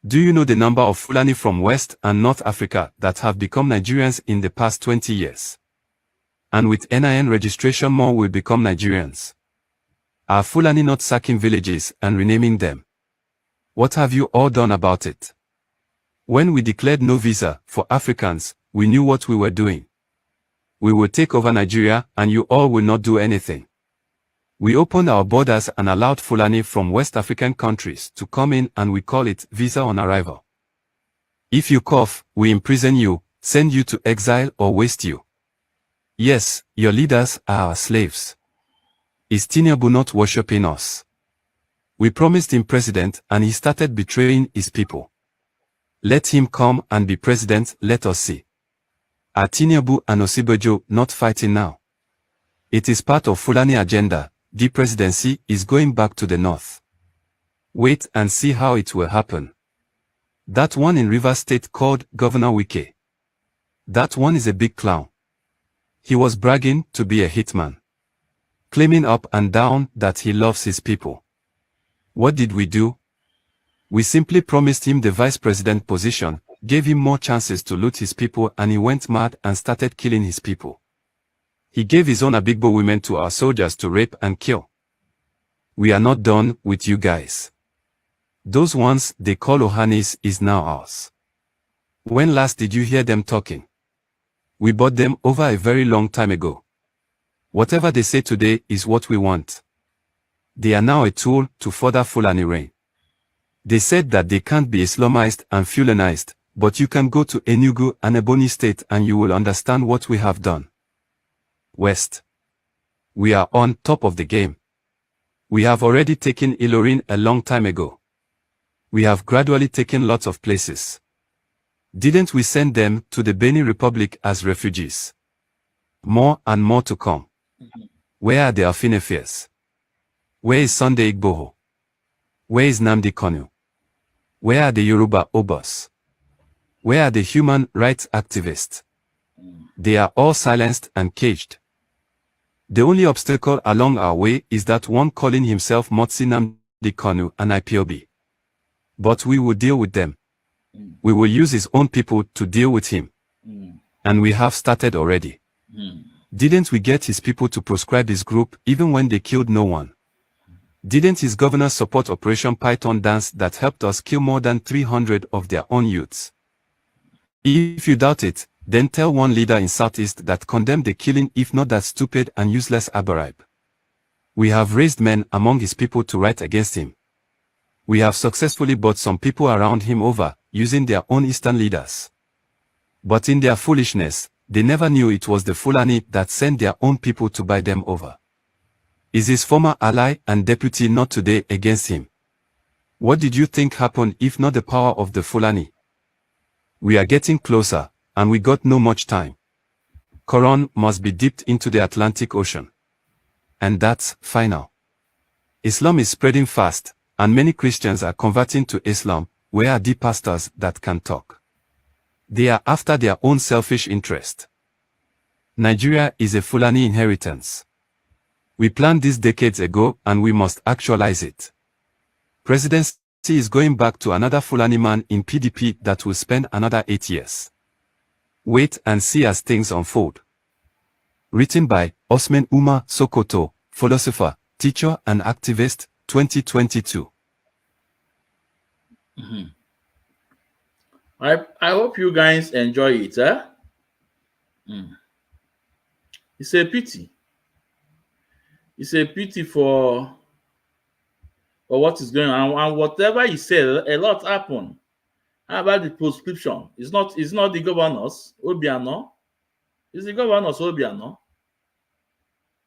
Speaker 8: Do you know the number of Fulani from West and North Africa that have become Nigerians in the past 20 years? And with NIN registration more will become Nigerians. Are Fulani not sacking villages and renaming them? What have you all done about it? When we declared no visa for Africans, we knew what we were doing. We will take over Nigeria and you all will not do anything. We opened our borders and allowed Fulani from West African countries to come in and we call it visa on arrival. If you cough, we imprison you, send you to exile or waste you. Yes, your leaders are our slaves. Is Tinubu not worshipping us? We promised him president and he started betraying his people. Let him come and be president, let us see. Are Tinubu and Osibajo not fighting now? It is part of Fulani agenda. The presidency is going back to the north. Wait and see how it will happen. That one in Rivers State called Governor Wike. That one is a big clown. He was bragging to be a hitman, claiming up and down that he loves his people. What did we do? We simply promised him the vice president position, gave him more chances to loot his people, and he went mad and started killing his people. He gave his own Abigbo women to our soldiers to rape and kill. We are not done with you guys. Those ones they call Ohanis is now ours. When last did you hear them talking? We bought them over a very long time ago. Whatever they say today is what we want. They are now a tool to further Fulani reign. They said that they can't be Islamized and Fulanized, but you can go to Enugu and Ebonyi State and you will understand what we have done. West. We are on top of the game. We have already taken Ilorin a long time ago. We have gradually taken lots of places. Didn't we send them to the Benin Republic as refugees? More and more to come. Where are the Afinefears? Where is Sunday Igboho? Where is Nnamdi Kanu? Where are the Yoruba Obos? Where are the human rights activists? They are all silenced and caged. The only obstacle along our way is that one calling himself Motsi Nnamdi Kanu and IPOB. But we will deal with them. We will use his own people to deal with him. And we have started already. Didn't we get his people to proscribe his group even when they killed no one? Didn't his governors support Operation Python Dance that helped us kill more than 300 of their own youths? If you doubt it, then tell one leader in Southeast that condemned the killing if not that stupid and useless Abarib. We have raised men among his people to write against him. We have successfully brought some people around him over, using their own Eastern leaders. But in their foolishness, they never knew it was the Fulani that sent their own people to buy them over. Is his former ally and deputy not today against him? What did you think happened if not the power of the Fulani? We are getting closer, and we got no much time. Quran must be dipped into the Atlantic Ocean. And that's final. Islam is spreading fast, and many Christians are converting to Islam. Where are the pastors that can talk? They are after their own selfish interest. Nigeria is a Fulani inheritance. We planned this decades ago and we must actualize it. Presidency is going back to another Fulani man in PDP that will spend another 8 years. Wait and see as things unfold. Written by Osman Umar Sokoto, philosopher, teacher and activist, 2022.
Speaker 3: I hope you guys enjoy it. It's a pity. It's a pity for what is going on, and whatever he said, a lot happened. How about the proscription? It's not the governors, Obiano. It's the governors, Obiano.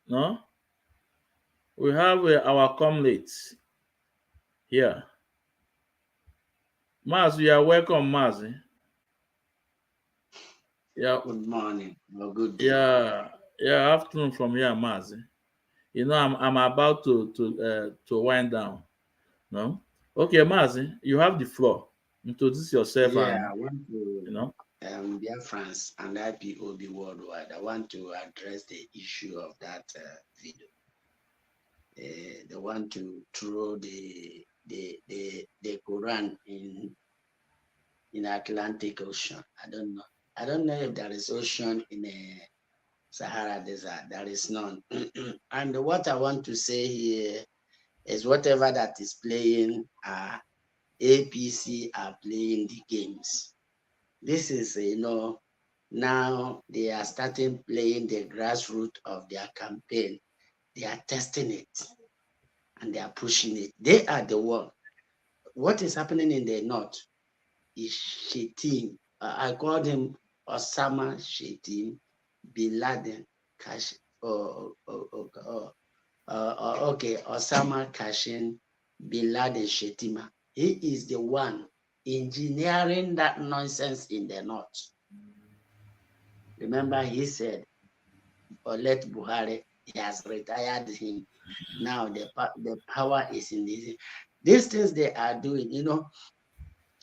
Speaker 3: No? We have our comrades here. Mazi, you are welcome, Mazi. Yeah.
Speaker 9: Good morning or good day.
Speaker 3: Yeah, afternoon from here, Mazi. You know, I'm about to wind down. No? Okay, Mazi, you have the floor. Introduce yourself.
Speaker 9: Yeah, I want to,
Speaker 3: you know,
Speaker 9: dear friends and IPOB worldwide, I want to address the issue of that video. They want to throw the Quran in Atlantic Ocean. I don't know. I don't know if there is ocean in a Sahara Desert. There is none. And what I want to say here is whatever that is playing, APC are playing the games. This is, now they are starting playing the grassroots of their campaign. They are testing it and they are pushing it. They are the one. What is happening in the north is Shetim. I called him Osama Shetim Bin Laden Kash. Okay, Osama Kashin Bin Laden Shetima. He is the one engineering that nonsense in the north. Remember, he said, or let Buhari, he has retired him. Now the power is in these things they are doing, you know.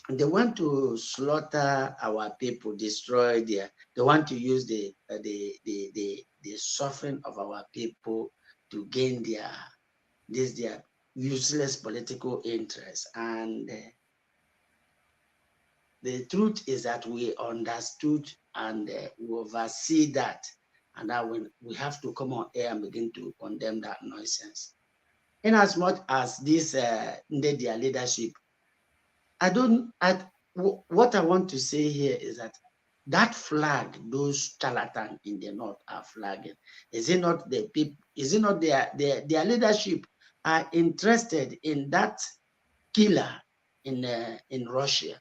Speaker 9: They want to slaughter our people, destroy their. They want to use the suffering of our people to gain their useless political interests. And the truth is that we understood and we oversee that, and that we have to come on air and begin to condemn that nonsense. In as much as this their leadership, what I want to say here is that flag those charlatans in the north are flagging, is it not the people? Is it not their leadership are interested in that killer in Russia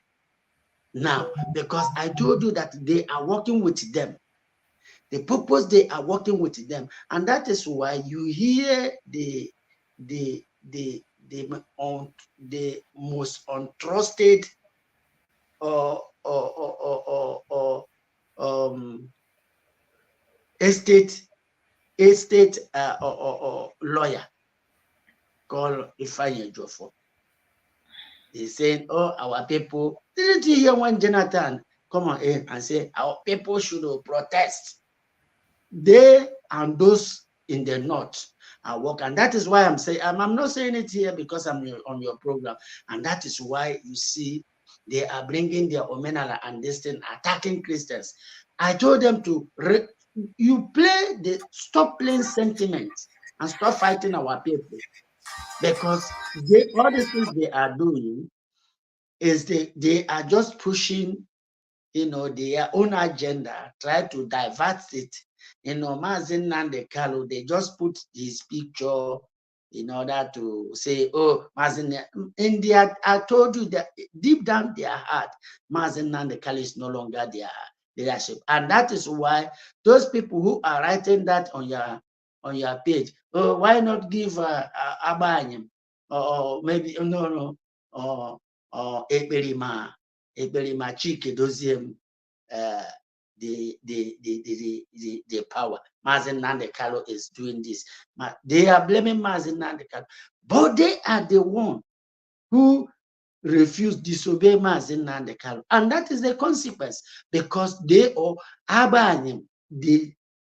Speaker 9: now? Because I told you that they are working with them. The purpose they are working with them, and that is why you hear the most untrusted estate lawyer called Ifeanyi Ejiofor. He's saying, "Oh, our people." Didn't you hear when Jonathan come on in and say our people should protest? They and those in the north are working, and that is why I'm saying I'm not saying it here because I'm on your program, and that is why you see they are bringing their Omenala and this thing, attacking Christians. I told them to stop playing sentiments and stop fighting our people, because all the things they are doing is they are just pushing, their own agenda, try to divert it. Mazi Nnamdi, they just put his picture in order to say, oh, Mazi, India, I told you that deep down their heart, Mazi Nnamdi is no longer their leadership. And that is why those people who are writing that on your page, oh, why not give Abanyim, or maybe, or Eberima Chike Doziem, the power. Mazi Nnamdi is doing this. They are blaming Mazi Nnamdi, but they are the one who refused, disobey Mazi Nnamdi, and that is the consequence, because they are Abanyim, the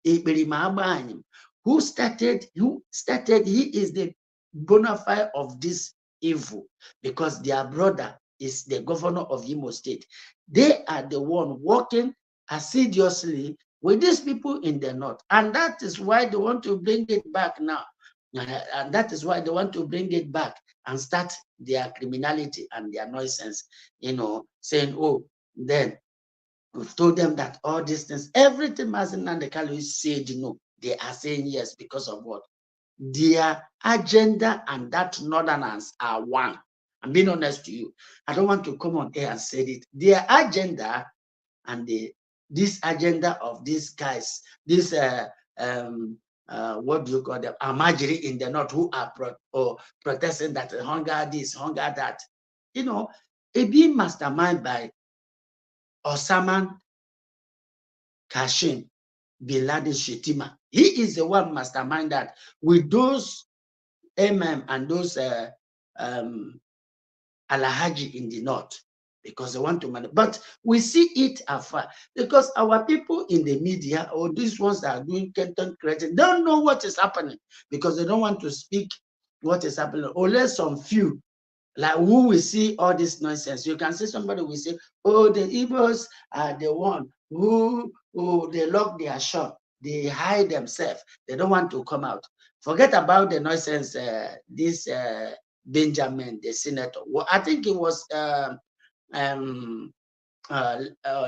Speaker 9: Eberima Abanyim, who started. He is the bona fide of this evil, because their brother is the governor of Imo State. They are the one working assiduously with these people in the north, and that is why they want to bring it back now. And that is why they want to bring it back and start their criminality and their nonsense, saying, oh, then we've told them that all these things, everything Mazi Nnamdi said no, they are saying yes, because of what? Their agenda and that northerners are one. I'm being honest to you. I don't want to come on air and say it. Their agenda and this agenda of these guys, this what do you call them, Amajiri in the north, who are protesting that hunger this, hunger that, it being mastermind by Osama Kashim Bin Laden Shetima. He is the one mastermind that with those and those Alahaji in the north, because they want to manage. But we see it afar, because our people in the media, or these ones that are doing content creating, don't know what is happening, because they don't want to speak what is happening. Only some few, like who will see all this nonsense. You can see somebody will say, oh, the Igbos are the one who they lock their shop, they hide themselves, they don't want to come out. Forget about the nonsense. This Benjamin, the senator, well, I think it was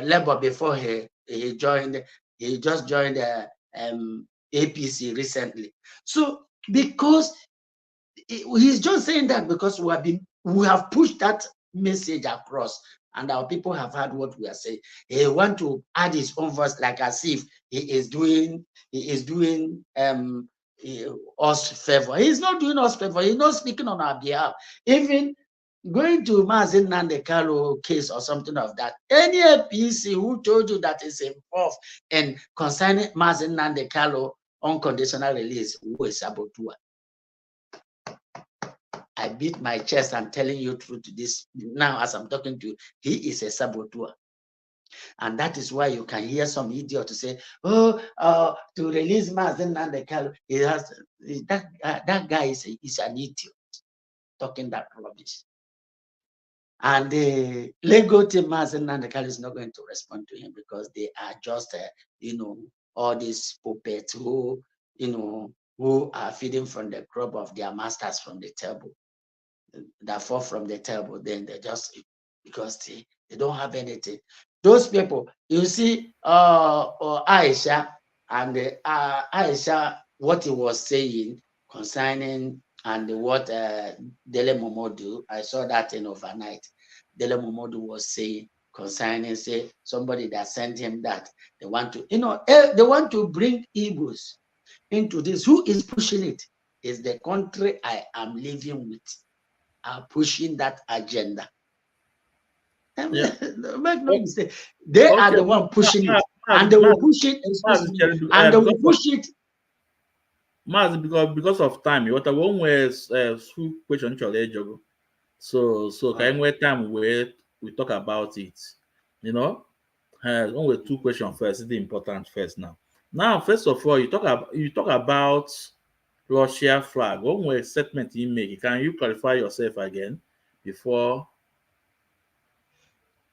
Speaker 9: Labour before he just joined the APC recently. So because he's just saying that because we have pushed that message across, and our people have heard what we are saying. He want to add his own voice, like as if he is doing us favor. He's not doing us favor. He's not speaking on our behalf. Even going to Mazi Nnamdi case or something of that. Any APC who told you that is involved in concerning Mazi Nnamdi unconditional release, who is saboteur? I beat my chest and telling you through to this now as I'm talking to you, he is a saboteur. And that is why you can hear some idiot to say, oh, to release Mazi Nnamdi, he has that guy is an idiot talking that rubbish. And the Lego team Mazi Nnamdi is not going to respond to him because they are just, all these puppets who, who are feeding from the crop of their masters from the table. That fall from the table, then they just, because they don't have anything. Those people, you see, Aisha, and Aisha, what he was saying concerning and what Dele Momodu, I saw that in overnight. Dele Momodu was saying concerning, say, somebody that sent him that they want to, they want to bring Igbos into this. Who is pushing it? Is the country I am living with are pushing that agenda.
Speaker 3: Yeah.
Speaker 9: Make no mistake. They are the one pushing it, and they will push it. And they will push it.
Speaker 3: Mazi, because of time, what I want was question to So can we time we talk about it? Only two questions first. It's the important first now. Now, first of all, you talk about Russia flag. What was statement you make? Can you clarify yourself again before?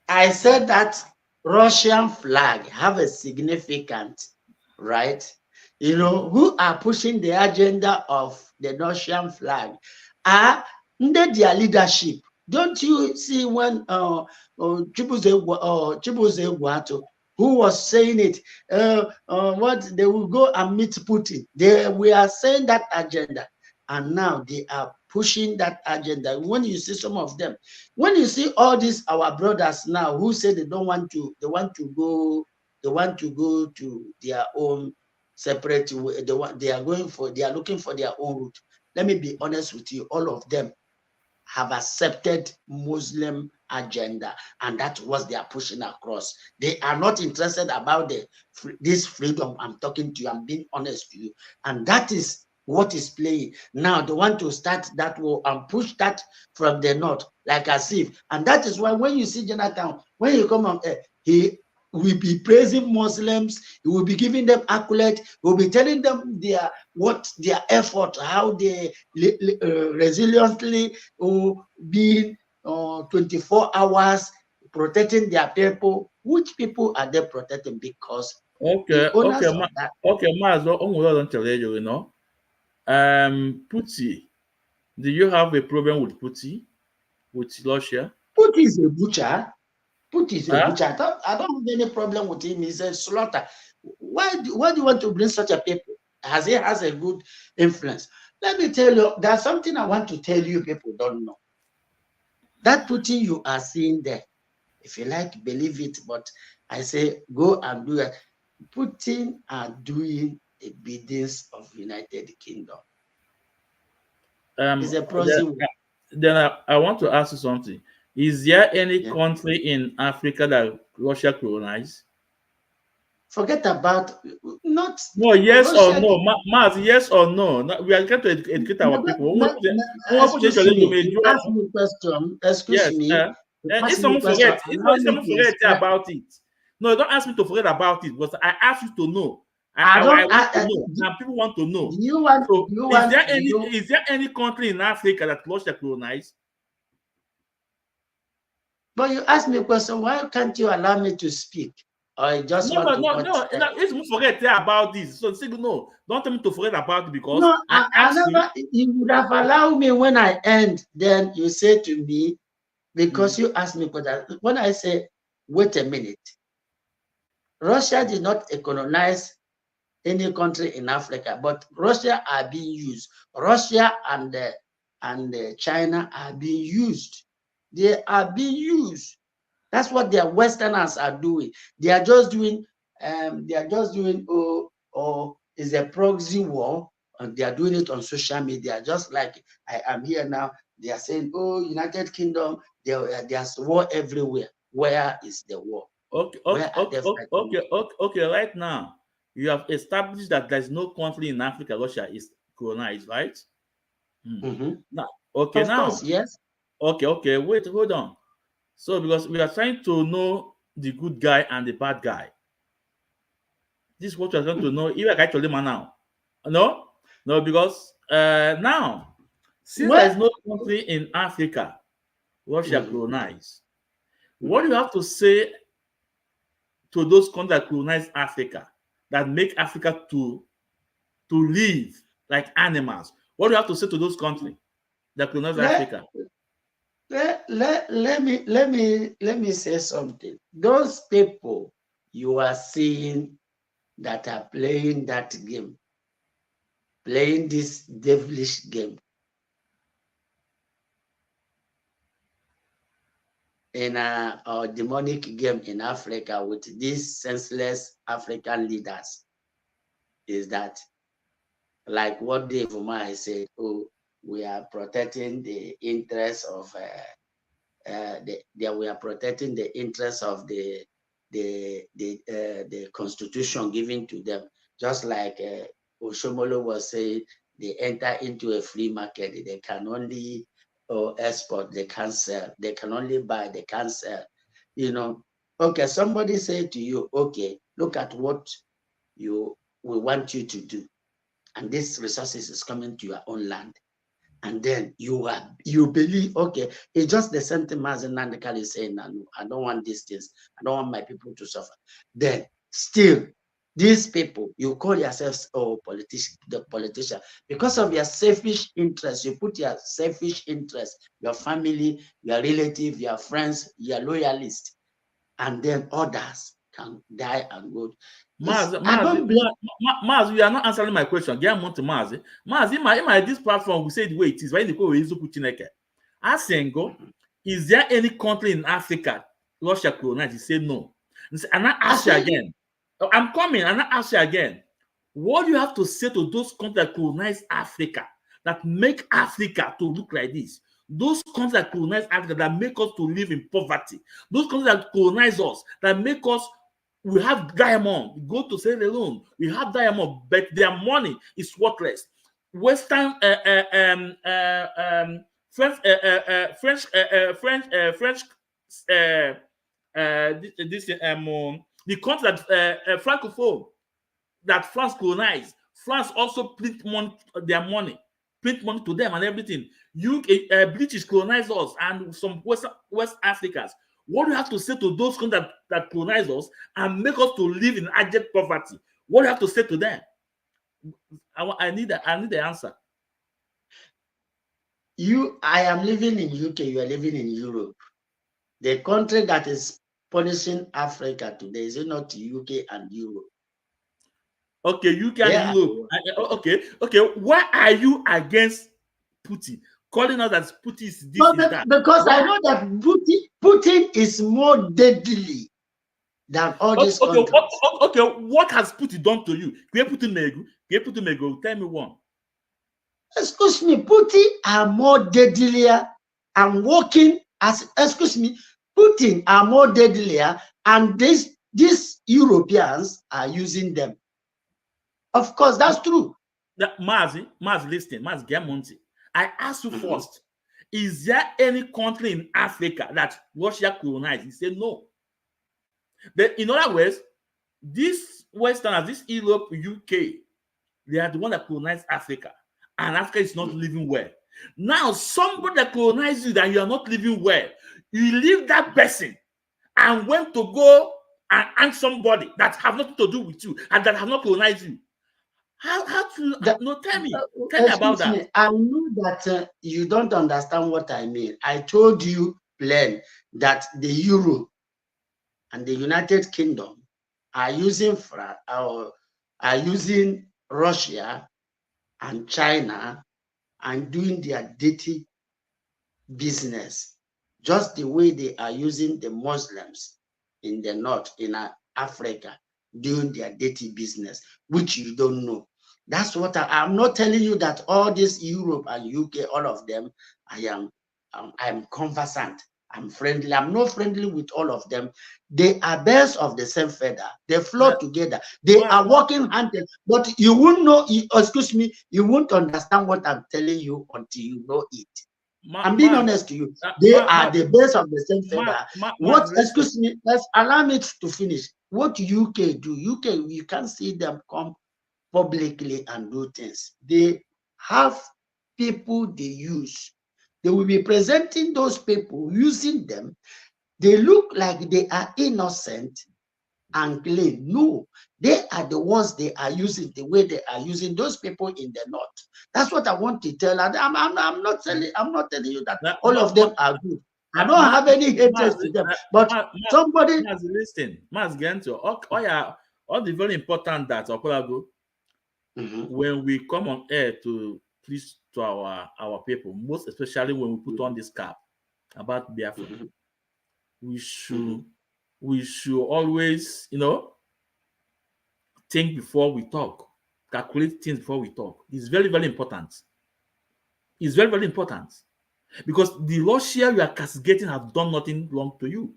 Speaker 9: I said that Russian flag have a significant, right? Who are pushing the agenda of the Russian flag are under their leadership. Don't you see when Chibuze Guato, who was saying it, what they will go and meet Putin. We are saying that agenda, and now they are pushing that agenda. When you see some of them, when you see all these our brothers now who say they want to go to their own separate way, they are looking for their own route. Let me be honest with you, all of them have accepted Muslim agenda, and that's what they are pushing across. They are not interested about this freedom. I'm talking to you, I'm being honest to you, and that is what is playing now. They want to start that war and push that from the north, like as if, and that is why when you see Jonathan, when you come on, he will be praising Muslims, he will be giving them accolade, he will be telling them their effort, how they resiliently being 24 hours protecting their people. Which people are they protecting? Because
Speaker 3: Okay, Mazo, Putin. Do you have a problem with Putin? With Russia?
Speaker 9: Putin is a butcher. Putin is a butcher. I don't have any problem with him. He's a slaughter. Why do you want to bring such a people? As he has a good influence. Let me tell you, there's something I want to tell you people don't know. That Putin you are seeing there, if you like, believe it, but I say go and do it. Putin are doing the biddings of United Kingdom. It's a proxy.
Speaker 3: Then I want to ask you something. Is there any country in Africa that Russia colonized?
Speaker 9: Forget about
Speaker 3: not. No, yes Russia, or no, Mazi, yes or no. We are going to educate our people.
Speaker 9: Excuse me. Ask me a question. Excuse me.
Speaker 3: If someone forget about it, no, don't ask me to forget about it. But I ask you to know. I want to know, and people want to know. Is there any country in Africa that Russia colonized?
Speaker 9: But you asked me a question. Why can't you allow me to speak? I just
Speaker 3: no. If you forget about this, so say no. Don't tell me to forget about it because
Speaker 9: no, I never. You would have allowed me when I end. Then you say to me, because you asked me for that. When I say, wait a minute, Russia did not colonize any country in Africa, but Russia are being used. Russia and China are being used. They are being used. That's what their Westerners are doing. They are just doing is a proxy war, and they are doing it on social media. Just like I am here now, They are saying, oh, United Kingdom, there's war everywhere. Where is the war?
Speaker 3: Okay,
Speaker 9: Where are they fighting?
Speaker 3: okay. Right now, you have established that there's no country in Africa Russia is colonized, right? Now, okay,
Speaker 9: Of course, yes.
Speaker 3: okay. Wait, hold on. So, because we are trying to know the good guy and the bad guy, this is what we are going to know. If I actually man now, no, because now, since there is no country in Africa Russia colonized, what do you have to say to those countries that colonize Africa, that make Africa to live like animals? What do you have to say to those countries that colonize Africa?
Speaker 9: Let me say something. Those people you are seeing that are playing that game, playing this devilish game in a demonic game in Africa with these senseless African leaders, is that like what Dave Umar said, oh, we are protecting the interests of we are protecting the interests of the constitution given to them, just like Oshomolo was saying, they enter into a free market. They can only export, they can't sell. They can only buy, they can't sell. You know, okay, somebody said to you, okay, look at what we want you to do, and this resources is coming to your own land. And then you believe, okay, it's just the same thing as Nnamdi is saying, I don't want these things. I don't want my people to suffer. Then still, these people, you call yourselves the politician, because of your selfish interest. You put your selfish interest, your family, your relative, your friends, your loyalists, and then others can die and go.
Speaker 3: Mazi, you are not answering my question. Get on to Mazi. Mazi, this platform, we say the way it is. Why you go with Chineke? Asengo, is there any country in Africa Russia colonized? You say no. And I ask you again. I'm coming, and I ask you again. What do you have to say to those countries that colonize Africa, that make Africa to look like this? Those countries that colonize Africa, that make us to live in poverty. Those countries that colonize us, that make us. We have diamond. We go to Sierra Leone. We have diamond, but their money is worthless. Western French the country that Francophone that France colonized. France also print money, their money, print money to them and everything. British colonized us and some West Africans. What do you have to say to those countries that colonize us and make us to live in abject poverty? What do you have to say to them? I need the answer.
Speaker 9: I am living in UK. You are living in Europe. The country that is punishing Africa today, is it not UK and Europe?
Speaker 3: Okay, UK and Europe. Okay. Why are you against Putin? Calling us that Putin is this, is that.
Speaker 9: Because I know that Putin is more deadly than all these countries.
Speaker 3: Okay, what has Putin done to you? Tell me one.
Speaker 9: Excuse me, Putin are more deadlier and working as, excuse me, Putin are more deadlier, and these Europeans are using them. Of course, that's true.
Speaker 3: Mazi, listen, Mazi Gamonti. I asked you first, is there any country in Africa that Russia colonized? He said no. In other words, these Westerners, this Europe, UK, they are the one that colonized Africa, and Africa is not living well. Now, somebody that colonized you that you are not living well, you leave that person and went to go and ask somebody that have nothing to do with you and that have not colonized you. How to tell me about that.
Speaker 9: I know that you don't understand what I mean. I told you plain that the Euro and the United Kingdom are using Russia and China and doing their dirty business, just the way they are using the Muslims in the north, in Africa, doing their dirty business, which you don't know. That's what I'm not telling you that all this Europe and UK, all of them, I am I'm conversant. I'm friendly. I'm not friendly with all of them. They are birds of the same feather. They flock together. They are working hand in. But you won't know. Excuse me. You won't understand what I'm telling you until you know it. I'm being honest to you. They are the birds of the same feather. Excuse me. Let's allow me to finish. What UK do? UK, you can't see them come publicly and do things. They have people they use. They will be presenting those people, using them. They look like they are innocent and clean. No, they are the ones they are using the way they are using those people in the north. That's what I want to tell. I'm not telling you that all of them are good. I don't have any hatred to them. But somebody
Speaker 3: listen, all the very important that when we come on air to please to our people, most especially when we put on this cap about Biafra, we should always, think before we talk, calculate things before we talk. It's very, very important. It's very, very important. Because the Russia you are castigating have done nothing wrong to you.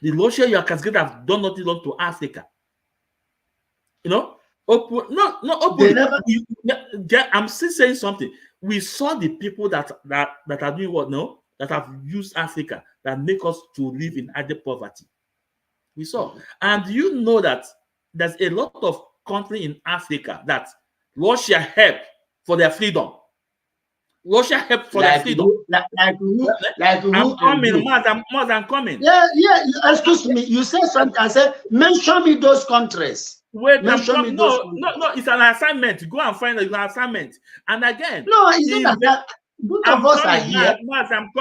Speaker 3: The Russia you are castigating have done nothing wrong to Africa. Not openly. I'm still saying something. We saw the people that are doing what now, that have used Africa, that make us to live in added poverty. We saw. And you know that there's a lot of countries in Africa that Russia helped for their freedom. Russia helped for their freedom.
Speaker 9: I'm
Speaker 3: coming.
Speaker 9: Yeah. Excuse me. You said something. I said, mention me those countries.
Speaker 3: Wait, no, it's an assignment. Go and find an assignment. And again,
Speaker 9: no, it's not that. Both of us are here.
Speaker 3: I'm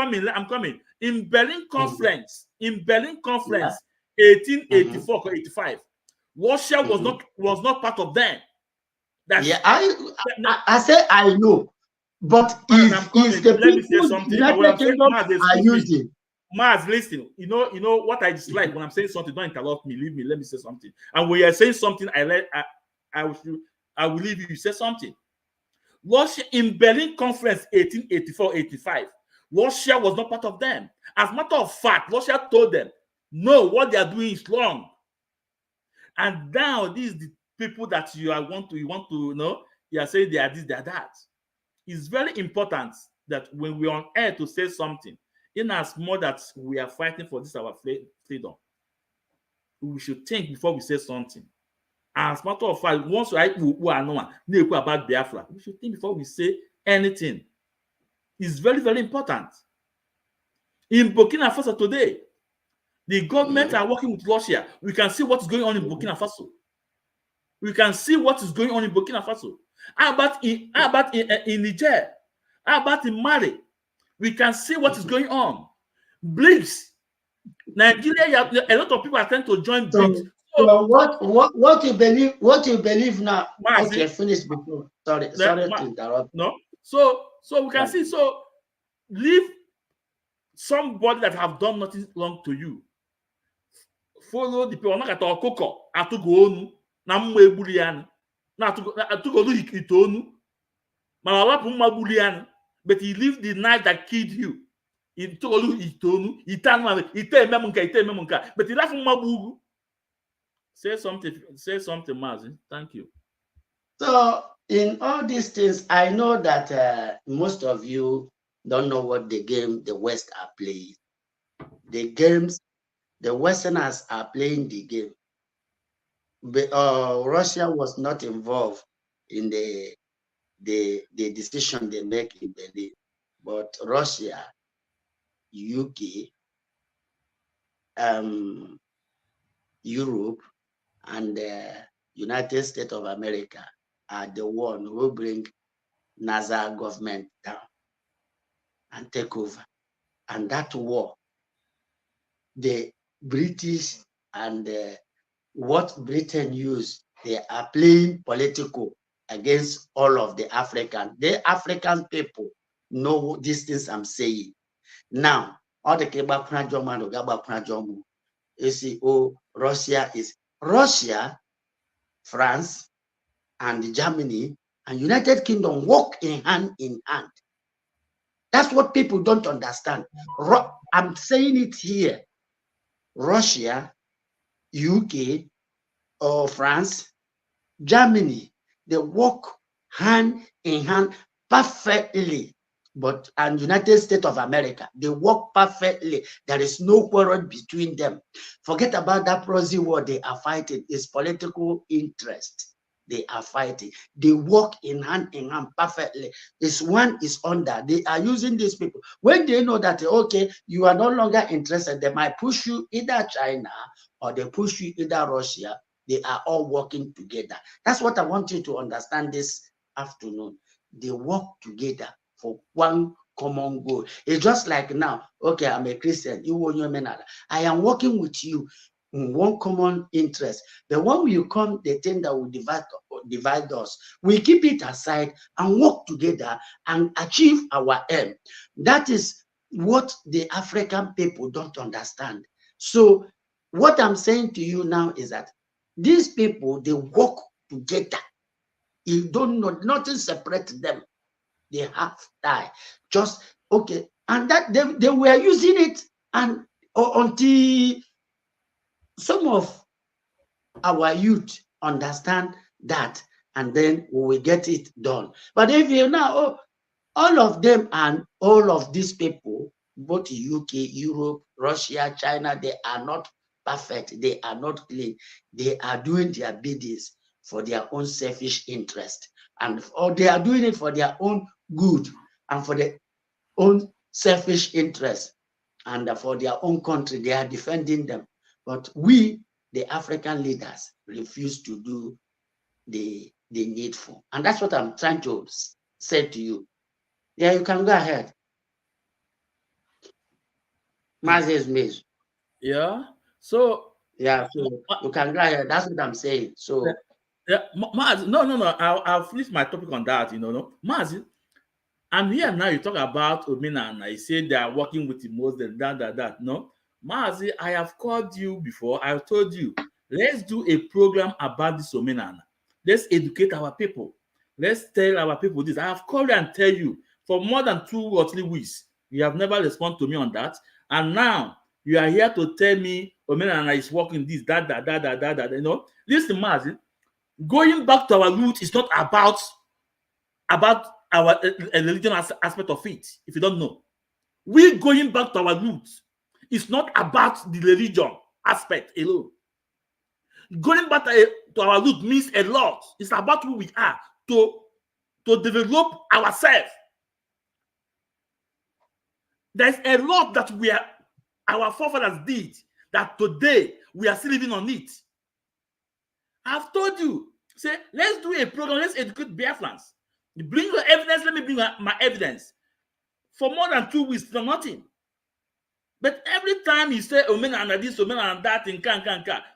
Speaker 3: coming. In Berlin Conference, 1884 or 85, Russia was not part of them.
Speaker 9: I say I know, but is the people United Kingdom are using.
Speaker 3: Maz, listen. You know what I dislike when I'm saying something. Don't interrupt me. Leave me. Let me say something. And when you're saying something, I will leave you. You say something. Russia in Berlin Conference 1884-85. Russia was not part of them. As a matter of fact, Russia told them, no, what they are doing is wrong. And now these the people that you want to know, you are saying they are this, they are that. It's very important that when we are on air to say something, in as much that we are fighting for this our freedom, we should think before we say something. As a matter of fact, once who are know about Biafra, we should think before we say anything. It's very, very important. In Burkina Faso today, the government are working with Russia. We can see what's going on in Burkina Faso. How about in Niger? How about in Mali? We can see what is going on. BRICS. Nigeria, a lot of people are trying to join BRICS.
Speaker 9: So what you believe now? Mazi, okay, finish before. Sorry to interrupt.
Speaker 3: No. So we can see. So leave somebody that have done nothing wrong to you. Follow the people. Not at all. Koko atugo onu na mma ebulian. Na atugo lu itonu. Malawapu mma bulian. But he lived the night that killed you. He told you itonu. Ite memunka. But he left mabugu. Say something, Mazi. Thank you.
Speaker 9: So, in all these things, I know that most of you don't know what the game the West are playing. The games, the Westerners are playing the game. But, Russia was not involved in the decision they make in Berlin. But Russia, UK, Europe, and the United States of America are the one who bring NASA government down and take over. And that war, the British and what Britain used, they are playing political against all of the Africans. The African people know these things I'm saying. Now, all the you see, Russia, France, and Germany, and United Kingdom work in hand. That's what people don't understand. I'm saying it here. Russia, UK, or France, Germany, they work hand in hand perfectly. And United States of America, they work perfectly. There is no quarrel between them. Forget about that proxy war they are fighting. It's political interest they are fighting. They work in hand perfectly. This one is under. They are using these people. When they know that, okay, you are no longer interested, they might push you either China or they push you either Russia. They are all working together. That's what I want you to understand this afternoon. They work together for one common goal. It's just like now, okay, I'm a Christian. I am working with you in one common interest. But when you come, the thing that will divide us, we keep it aside and work together and achieve our aim. That is what the African people don't understand. So what I'm saying to you now is that these people, they work together. You don't know, nothing separates them. They have die. Just okay. And that they were using it and until some of our youth understand that, and then we will get it done. But if you now, all of them and all of these people, both UK, Europe, Russia, China, they are not perfect. They are not clean. They are doing their biddings for their own selfish interest, or they are doing it for their own good and for their own selfish interest and for their own country. They are defending them. But we, the African leaders, refuse to do the needful. And that's what I'm trying to say to you. Yeah, you can go ahead. Mazi is Mazi.
Speaker 3: Yeah. So
Speaker 9: yeah, so you can go ahead. That's what I'm saying. So
Speaker 3: yeah, Mazi, no. I'll finish my topic on that. No, Mazi, I'm here now. You talk about Omenana. You say they are working with the Muslims. That. No, Mazi, I have called you before. I told you, let's do a program about this Omenana. Let's educate our people. Let's tell our people this. I have called you and tell you for more than 2 or 3 weeks. You have never responded to me on that. And now you are here to tell me Omenana is working this, that. You know, listen, Mazi, going back to our root is not about our religion aspect of it. If you don't know, we going back to our roots. It's not about the religion aspect alone. Going back to our root means a lot. It's about who we are to develop ourselves. There's a lot that our forefathers did that today we are still living on it. I've told you, say, let's do a program, let's educate Biafrans. You bring your evidence, let me bring my evidence. For more than 2 weeks, for nothing. But every time you say, Omenana this, Omenana that, in can.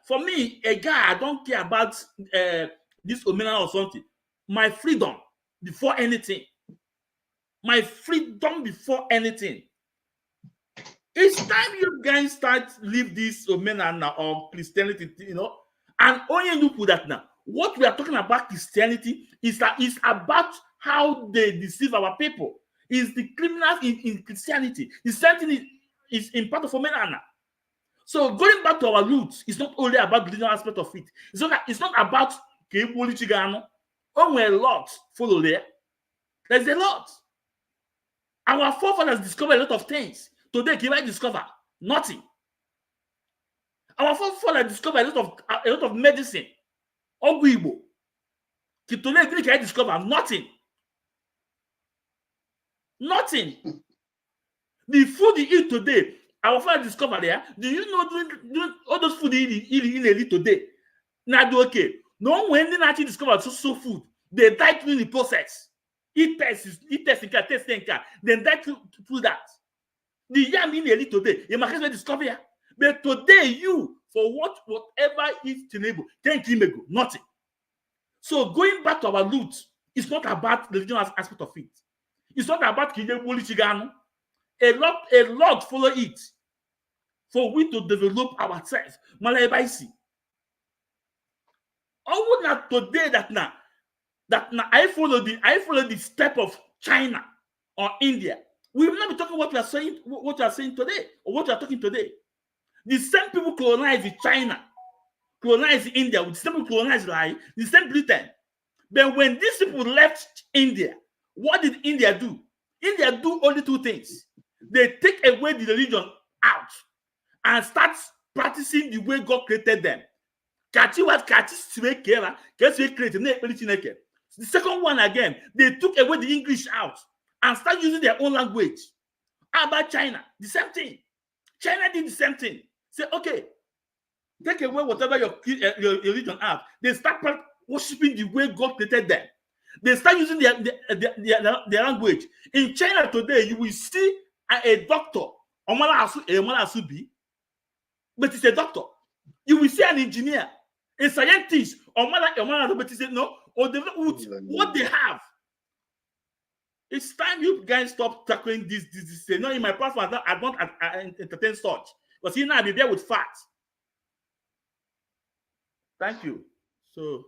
Speaker 3: For me, a guy, I don't care about this Omenana or something. My freedom before anything. My freedom before anything. It's time you guys start leave this Omenana or Christianity, you know, and only look with that now. What we are talking about Christianity is about how they deceive our people. Is the criminals in Christianity. The same thing is in part of Omenana. So going back to our roots, it's not only about the religious aspect of it. It's not about Geopolitical. Only a lot follow there. There's a lot. Our forefathers discovered a lot of things. Today, can I discover nothing? Our forefathers discovered a lot of medicine. Ogwibo. Today, can I discover nothing? Nothing. The food you eat today, our father discovered there. Do you know doing all those food you eat today? Now, okay. No, when they actually discovered so food, they died through the process. Eat test, then die through that. The yam in elite today, you might discover here. But today, you, for whatever is tenable, can't go, nothing. So going back to our roots, it's not about the religious aspect of it. It's not about Geopolitical. A lot follow it for we to develop ourselves. Malabaisi. I would not today that now I follow the step of China or India. We will not be talking what we are saying, what you are saying today, or what you are talking today. The same people colonized China, colonized India, the same people colonized the same Britain. But when these people left India, what did India do? India do only two things. They take away the religion out and start practicing the way God created them. The second one again, they took away the English out and start using their own language. How about China? The same thing. China did the same thing. Say, okay, take away whatever your religion out. They start worshiping the way God created them. They start using their language. In China today, you will see a doctor, but it's a doctor. You will see an engineer, a scientist, but it's no, or what they have. It's time you guys stop tackling this. No, in my platform, I don't entertain such. But see, now I'll be there with facts. Thank you. So,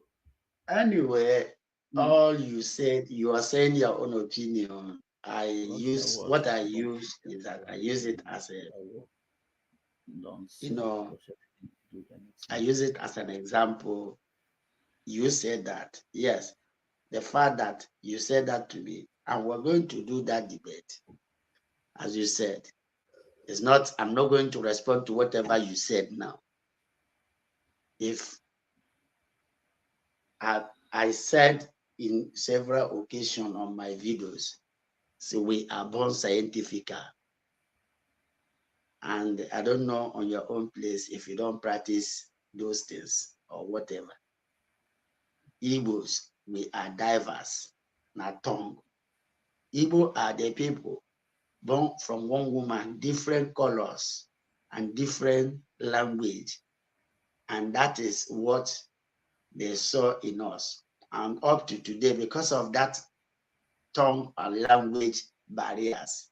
Speaker 9: anyway, all you said, you are saying your own opinion. I use is that I use it as a, I use it as an example. You said that, yes, the fact that you said that to me, and we're going to do that debate, as you said, it's not, I'm not going to respond to whatever you said now. If I said in several occasions on my videos, so we are born scientific. And I don't know on your own place if you don't practice those things or whatever. Igbos, we are diverse, not tongue. Igbo are the people born from one woman, different colors and different language. And that is what they saw in us. And up to today, because of that tongue and language barriers,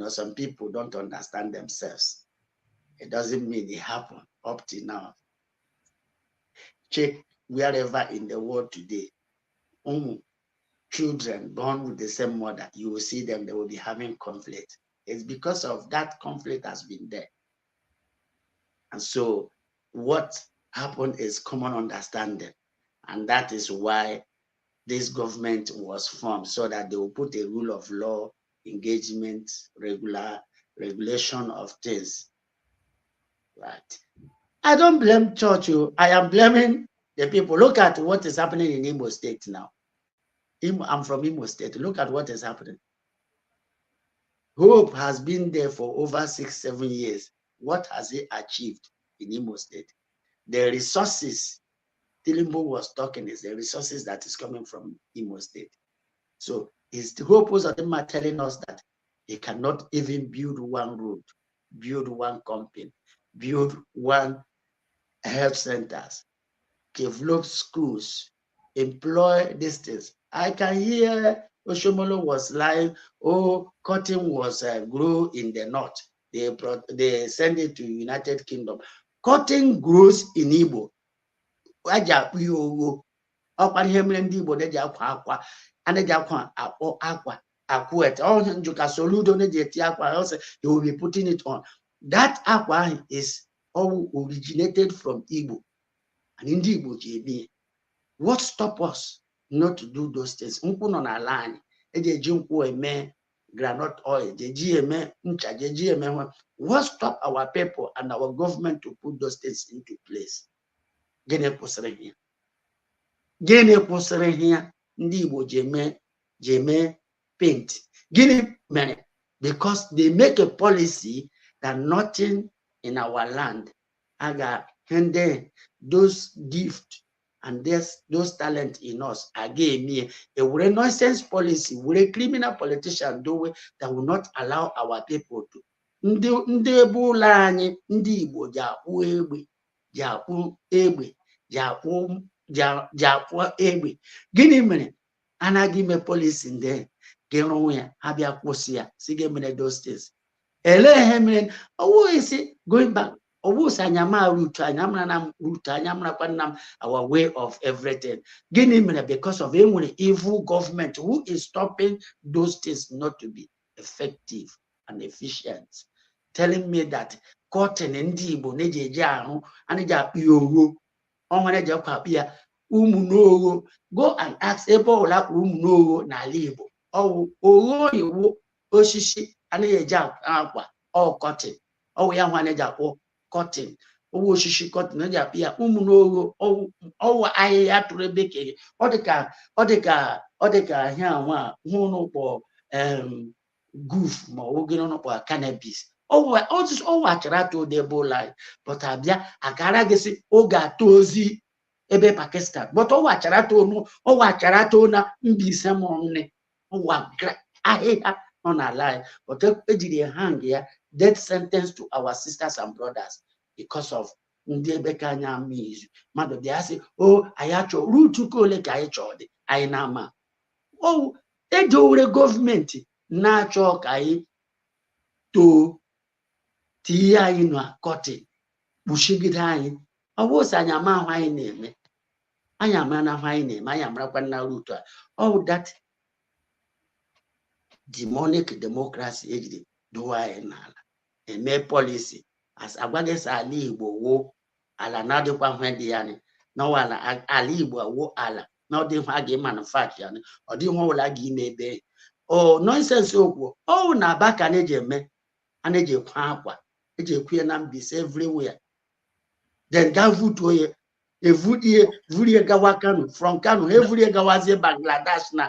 Speaker 9: some people don't understand themselves. It doesn't mean it happened up to now. Check wherever in the world today, children born with the same mother, you will see them, they will be having conflict. It's because of that conflict has been there. And so what happened is common understanding. And that is why this government was formed, so that they will put a rule of law, engagement, regulation of things. Right. I don't blame church. I am blaming the people. Look at what is happening in Imo State now. I'm from Imo State. Look at what is happening. Hope has been there for over 6-7 years. What has it achieved in Imo State? The resources Tilimbo was talking is the resources that is coming from Imo State. So it's the purpose of them are telling us that they cannot even build one road, build one company, build one health centers, develop schools, employ these things. I can hear Oshomolo was lying, cotton was grow in the north. They send it to United Kingdom. Cotton grows in Igbo. He will be putting it on. That aqua is all originated from Igbo. And in Igbo, JB, what stops us not to do those things? On our line, granite oil, what stop our people and our government to put those things into place? Gene kwụsịrị here, ndị Igbo jeme paint. Gịnị mere? Because they make a policy that nothing in our land handle those gifts and those talent in us again. A nonsense policy, with a criminal politician do that will not allow our people to. Ndị bụla anyị, ndị Igbo jakpụ egbe. Gịnị mere? Anaghị ime policy ndị ga-enwe ya, ha bịa kwụsị ya, si ga-emere those things. Ele mere, isi going back, si anyama route, our way of everything. Gịnị mere? Because of enwere evil government who is stopping those things not to be. effective and efficient, telling me that cotton and Dibo, Neja, and Japi, go and ask Ebola no na libo. Oh, you oshishi and a jab aqua or cotton. Oh, ya one or cotton. Oh, shishi cotton and Japia no. Oh, I had to rebeke. Odeka, here, one for goof, more cannabis. Oh, just acharato de bolai, but abia agaragesi oga tozi ebe Pakistan. But acharato na mbise monne. Ahia on a lie. But did hang here death sentence to our sisters and brothers because of Ndebekanya means. Mother, they say, oh, I actually root to call it I nama. Oh, they do the government natural kai to tia in a cottage. Bushigidine. I was a yama wine name. I am an wine name. I am Rapana Ruta. Oh, that demonic democracy do I a mere policy as Abages Ali wo ala na de kwa hwendiane no ala Ali wo ala no de hwage manufacture or de ho la gi mebe oh nonsense okwo oh na baka na je me ana je kwa akwa eje kue na mbise everywhere then gavuto ye Vurie gawa Kanu from Kanu every gawazi Bangladesh na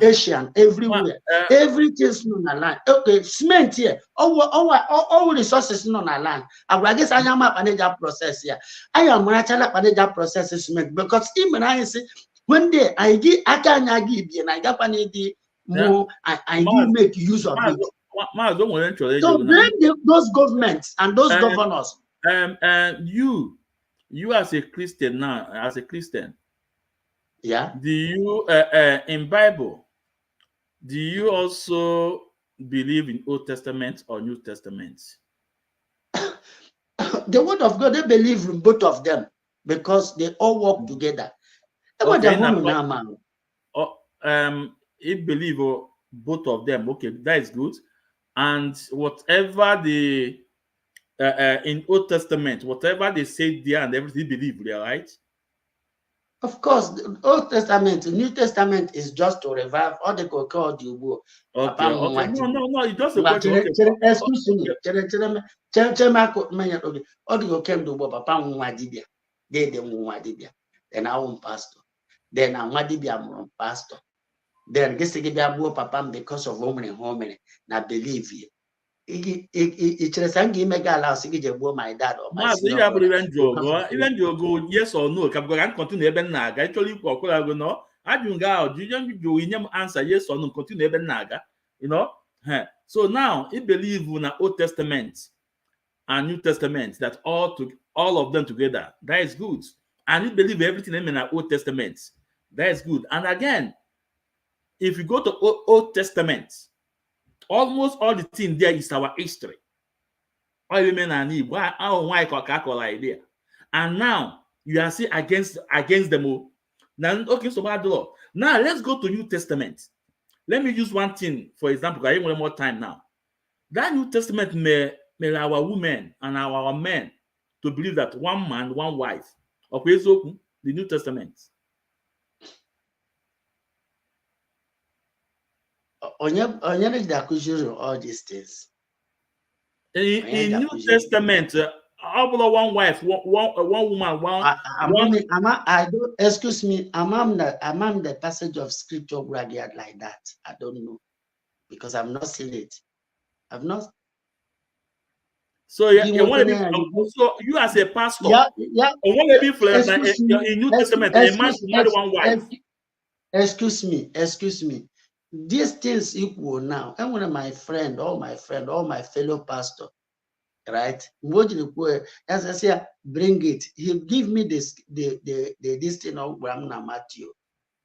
Speaker 9: Asian everywhere everything on the line. Okay, cement here all resources on the line. I guess I am a manager process here. I am manager process cement because even I say when day I give Akanya give and I got more I do make use of it. So blame those governments and those governors.
Speaker 3: And you as a Christian now,
Speaker 9: yeah,
Speaker 3: do you in Bible, do you also believe in Old Testament or New Testament?
Speaker 9: The word of God, they believe in both of them because they all work together.
Speaker 3: Okay, it believe both of them. Okay, that is good. And whatever the in Old Testament, whatever they say there and everything, believe they are right.
Speaker 9: Of course, the Old Testament, the New Testament is just to revive all the called you.
Speaker 3: Okay. No, it's just a question.
Speaker 9: Excuse me. Then I won't pastor. Then I'm a pastor. Then this papa because of woman na believe you. My dad or my
Speaker 3: even go yes or no continue actually no answer yes or no continue you know. So now he believe in the Old Testament and New Testament that all of them together, that is good, and he believe everything in the Old Testament, that is good. And again, if you go to Old Testament, almost all the thing there is our history. And now you are saying against them all. Now, okay, so bad law. Now let's go to New Testament. Let me use one thing, for example, I have more time now. That New Testament may our women and our men to believe that one man, one wife. Okay, so the New Testament.
Speaker 9: All these things.
Speaker 3: In New Testament, one wife, one woman, one.
Speaker 9: I don't. Excuse me. I'm the passage of scripture graduate like that. I don't know because I've not seen it. I've not.
Speaker 3: So so you as a pastor, in New Testament, a man to marry one wife.
Speaker 9: Excuse me. These things equal now. And one of my friend, all my fellow pastor, right? As I say, bring it. He give me this thing of Matthew.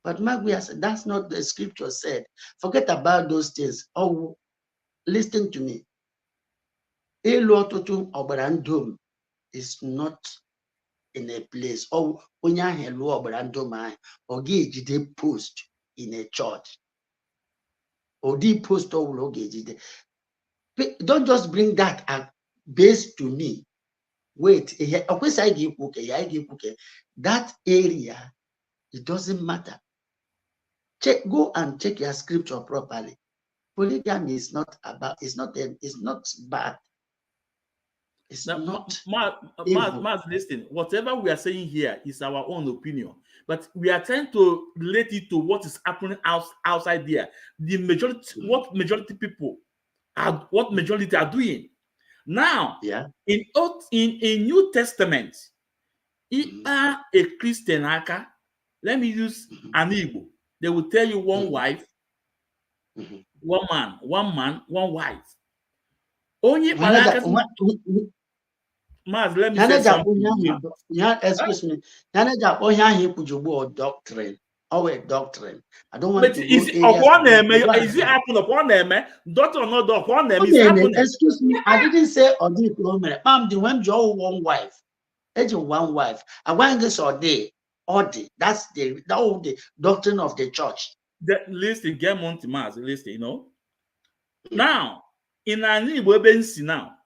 Speaker 9: But Magui said, that's not the scripture said. Forget about those things. Oh, listen to me. Is not in a place. Oh, when you or gauge the post in a church. or the post or don't just bring that base to me. Wait, that area, it doesn't matter. Go and check your scripture properly. Polygamy is not about, it's not bad. It's
Speaker 3: now,
Speaker 9: not.
Speaker 3: Maz, listen, whatever we are saying here is our own opinion, but we are trying to relate it to what is happening outside there. The majority, what majority are doing. Now, in New Testament, if you are a Christian, let me use an Igbo. They will tell you one wife, one man, one wife. Only Maz, let me say something.
Speaker 9: Excuse me. Doctrine. Our doctrine. I don't want to go
Speaker 3: is it happen upon them? Doctor or not doctor upon them is happening.
Speaker 9: Excuse me, I didn't say or the ma'am, the one Joe one wife. One wife. I want this or day. That's the doctrine of the church.
Speaker 3: Listen, get Monty Maz, listen, you know. Now, in an Igbo now,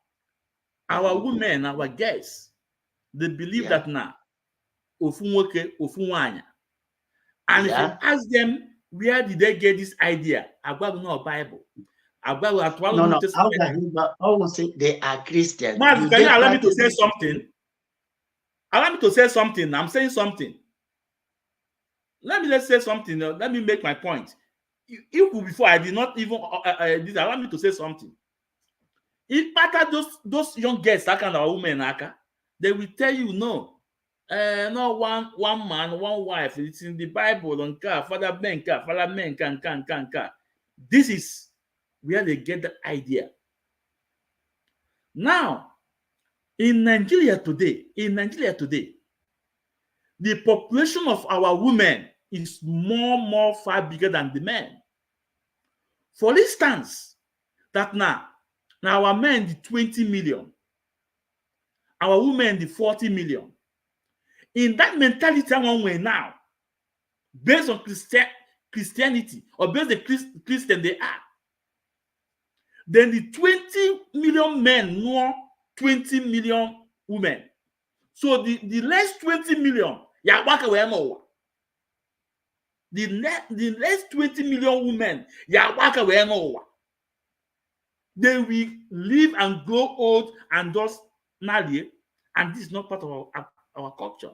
Speaker 3: our women, our guests, they believe that now, and if you ask them, where did they get this idea? About no Bible. About
Speaker 9: no. Say they are Christian.
Speaker 3: Maz, can you allow me to say something? Allow me to say something. I'm saying something. Let me say something. Let me make my point. If before I did not even allow me to say something. If matter those young girls, that kind of women, they will tell you no. No one man, one wife. It's in the Bible. On father men can. This is where they get the idea. Now, in Nigeria today, the population of our women is more far bigger than the men. For instance, that now our men the 20 million, our women the 40 million. In that mentality, one way now, based on Christianity or based on Christian they are, then the 20 million men know 20 million women. So the last 20 million, the last 20 million women, they will live and grow old and just marry, and this is not part of our culture.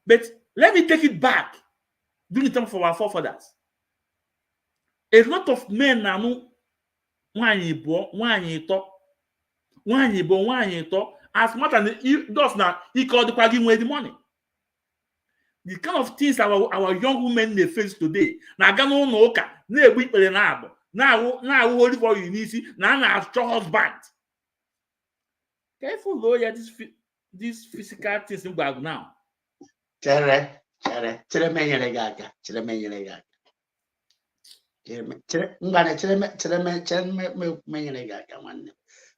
Speaker 3: But let me take it back during the time for our forefathers. A lot of men now know as much as he does now, he called the party with the money. The kind of things our young women they face today. Now gano noka, na we pelenabo. Now holy for you now husband. Careful lawyer this physical things now.
Speaker 9: Chere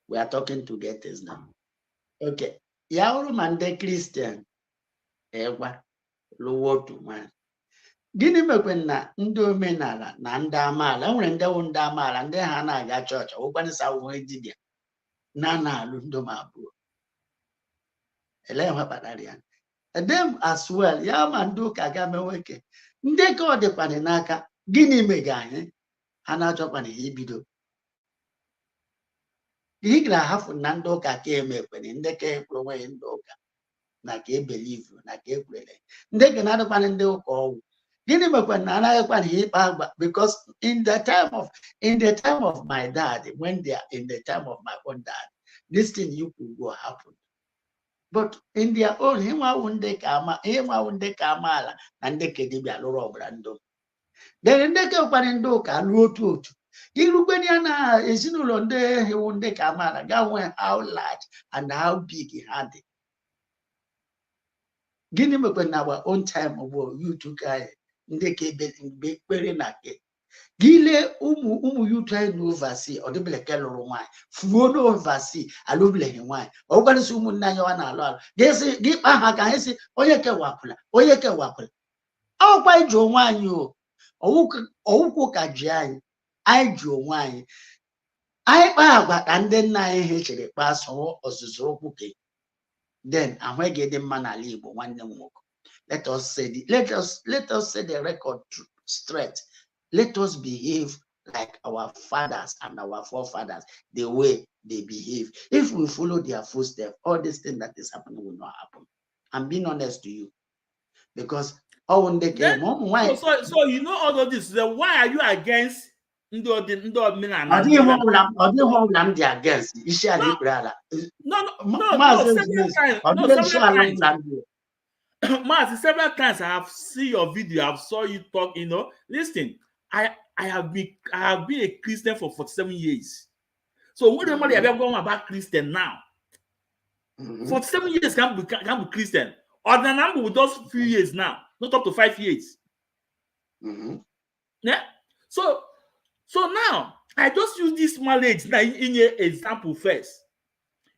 Speaker 9: we are talking to get this now. Okay. Yauru mande Christian. Ewa. Lowo to man. Gini mekwen na ndị omenala na ndị amaala. Enwere ndị wụ ndị amaala ndị ha na-aga chọọchị. Ụkwanụ sa uwe dibịa. Na alụ ndị m abụọ. Ele ha kpatara ya. Them as well. Ya ma ndị ụka ga-emeweke. Ndị ka ọ dịkwana n'aka. Gịnị mega anyị? Ha na-achọkwana ya ibido. Ihe ga-ahafụ na ndị ụka ka emekwana. Ndị ka ekwuru onwe ndị ụka. Na ka believe na ka ekwere. Ndị ka na-adịkwana ndị ụka ọgwụ. Gịnị mekwana na anaghịkwana ihe ikpe agba, because in the time of my dad, when they are in the time of my own dad, this thing you could go happen. But in their own, he wonde kama ala na ndị ka dibịa lụrụ ọbara ndụ. Then ndị ka ụkwana ndị ụka lụọ otu. Irukweni ya na ezinụlọ ndị iwu ndị ka amala ga nwee how large and how big he had it. Gịnị mekwe na our own time of you took ndị ka ebe kpere na ke. Gile ụmụ yutu anyị na oversee ọ dịbele ke lụrụ nwanyị fuo na oversee alụbeleghị nwanyị ọ gwarịsị ụmụnne anyị wa na-alụ gị kpa ha ka anyị si onye kewapụla ọkwa iji onwe anyị Owuko kajian, I drew wine. I buy and then I hate the pass or Suzuki. Then I will get the man a leave one walk. Let us say let us say the record straight. Let us behave like our fathers and our forefathers, the way they behave. If we follow their footsteps, all this thing that is happening will not happen. I'm being honest to you. Because when they came home, why?
Speaker 3: So you know all of this. Then why are you against Ndo
Speaker 9: I didn't hold them against.
Speaker 3: No, several times. Mazi, several times I have seen your video, I've saw you talk, you know. Listen, I have been a Christian for 47 years. So what the money have you going about Christian now? 47 years can be Christian. Or the number with those few years now, not up to 5 years. Yeah. So now I just use this marriage now in your example first.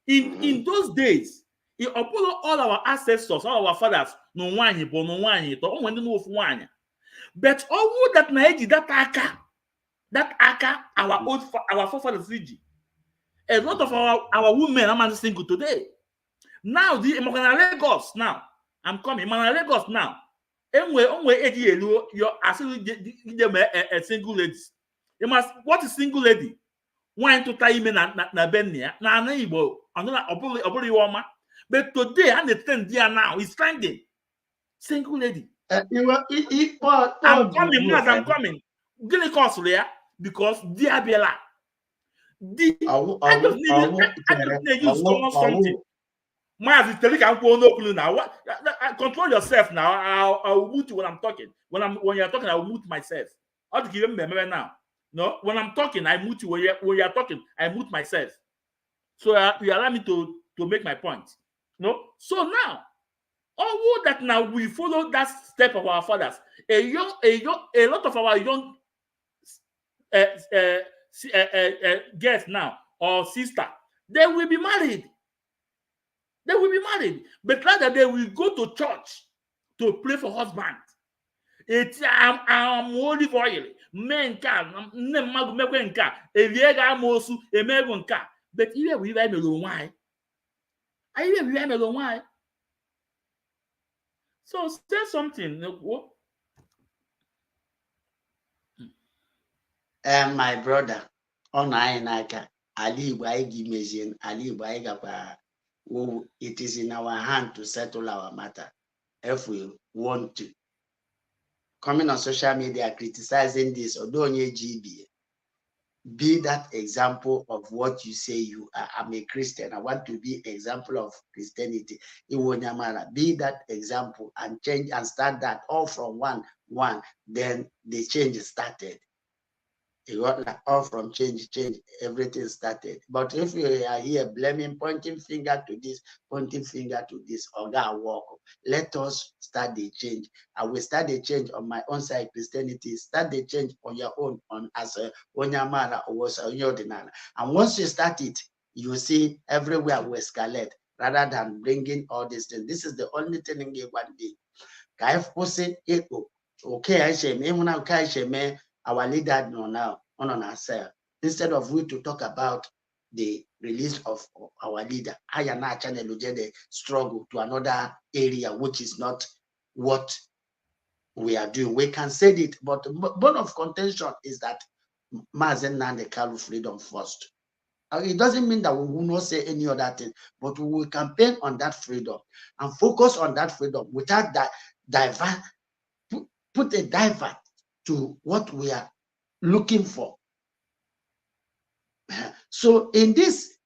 Speaker 3: In those days, in Apollo, all our ancestors, all our fathers, no one, but all that Naiji, that aka, our forefathers, a lot of our women are single today. Now the Lagos now, I'm coming. Lagos now. You're asking a single lady. You must. What is single lady? Why to tie me na Benia? Na Igbo. But today, and the trend there now is trending. Single lady. I'm coming, Maz, I'm coming. Gilly cost there because dear Bella. I just need to use something. Mazi, tell you no clue now. What? Control yourself now. I'll mute you when I'm talking. When you're talking, I will mute myself. How to give him remember now? No, when I'm talking, I mute you. When you're talking, I mute myself. So you allow me to make my point. No. So now, all that now we follow that step of our fathers. A lot of our young girls now or sister, they will be married. They will be married, but rather they will go to church to pray for husband. It's olive oil, menka, nemagumenka, eviega mosu, emegunka. But here we have no why. Why? So say something.
Speaker 9: My brother, on Ainaka, Ali Waigi Mezian, Ali Waigapa. It is in our hand to settle our matter if we want to. Coming on social media criticizing this, or don't you GB, be that example of what you say you are. I'm a Christian. I want to be example of Christianity. Be that example and change and start that all from one. Then the change started. It got like all from change, everything started. But if you are here blaming, pointing finger to this, or God walk, let us start the change. I will start the change on my own side, Christianity. Start the change on your own, on as a Onyamara or was a Yodinana. And once you start it, you will see everywhere will escalate rather than bringing all these things. This is the only thing in one day. Okay, I say, me, our leader now on ourselves. Instead of we to talk about the release of our leader, I am not channel the struggle to another area which is not what we are doing. We can say it, but bone of contention is that Mazi Nnamdi Kanu freedom first. It doesn't mean that we will not say any other thing, but we will campaign on that freedom and focus on that freedom without that put a divert to what we are looking for. So in this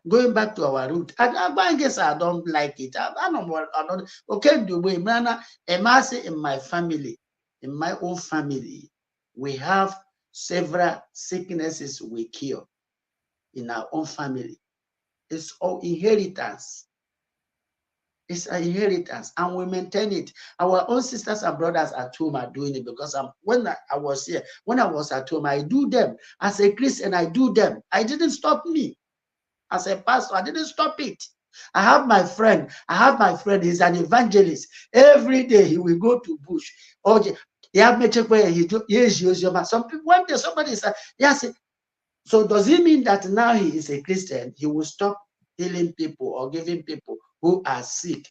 Speaker 9: going back to our root, I guess I don't like it. I don't okay the way Mazi in my family, in my own family, we have several sicknesses we cure in our own family. It's all inheritance. It's an inheritance, and we maintain it. Our own sisters and brothers at home are doing it because when I was here, when I was at home, I do them. As a Christian, I do them. I didn't stop me. As a pastor, I didn't stop it. I have my friend. He's an evangelist. Every day he will go to bush. Some people, one day somebody said, yes, so does it mean that now he is a Christian, he will stop healing people or giving people who are sick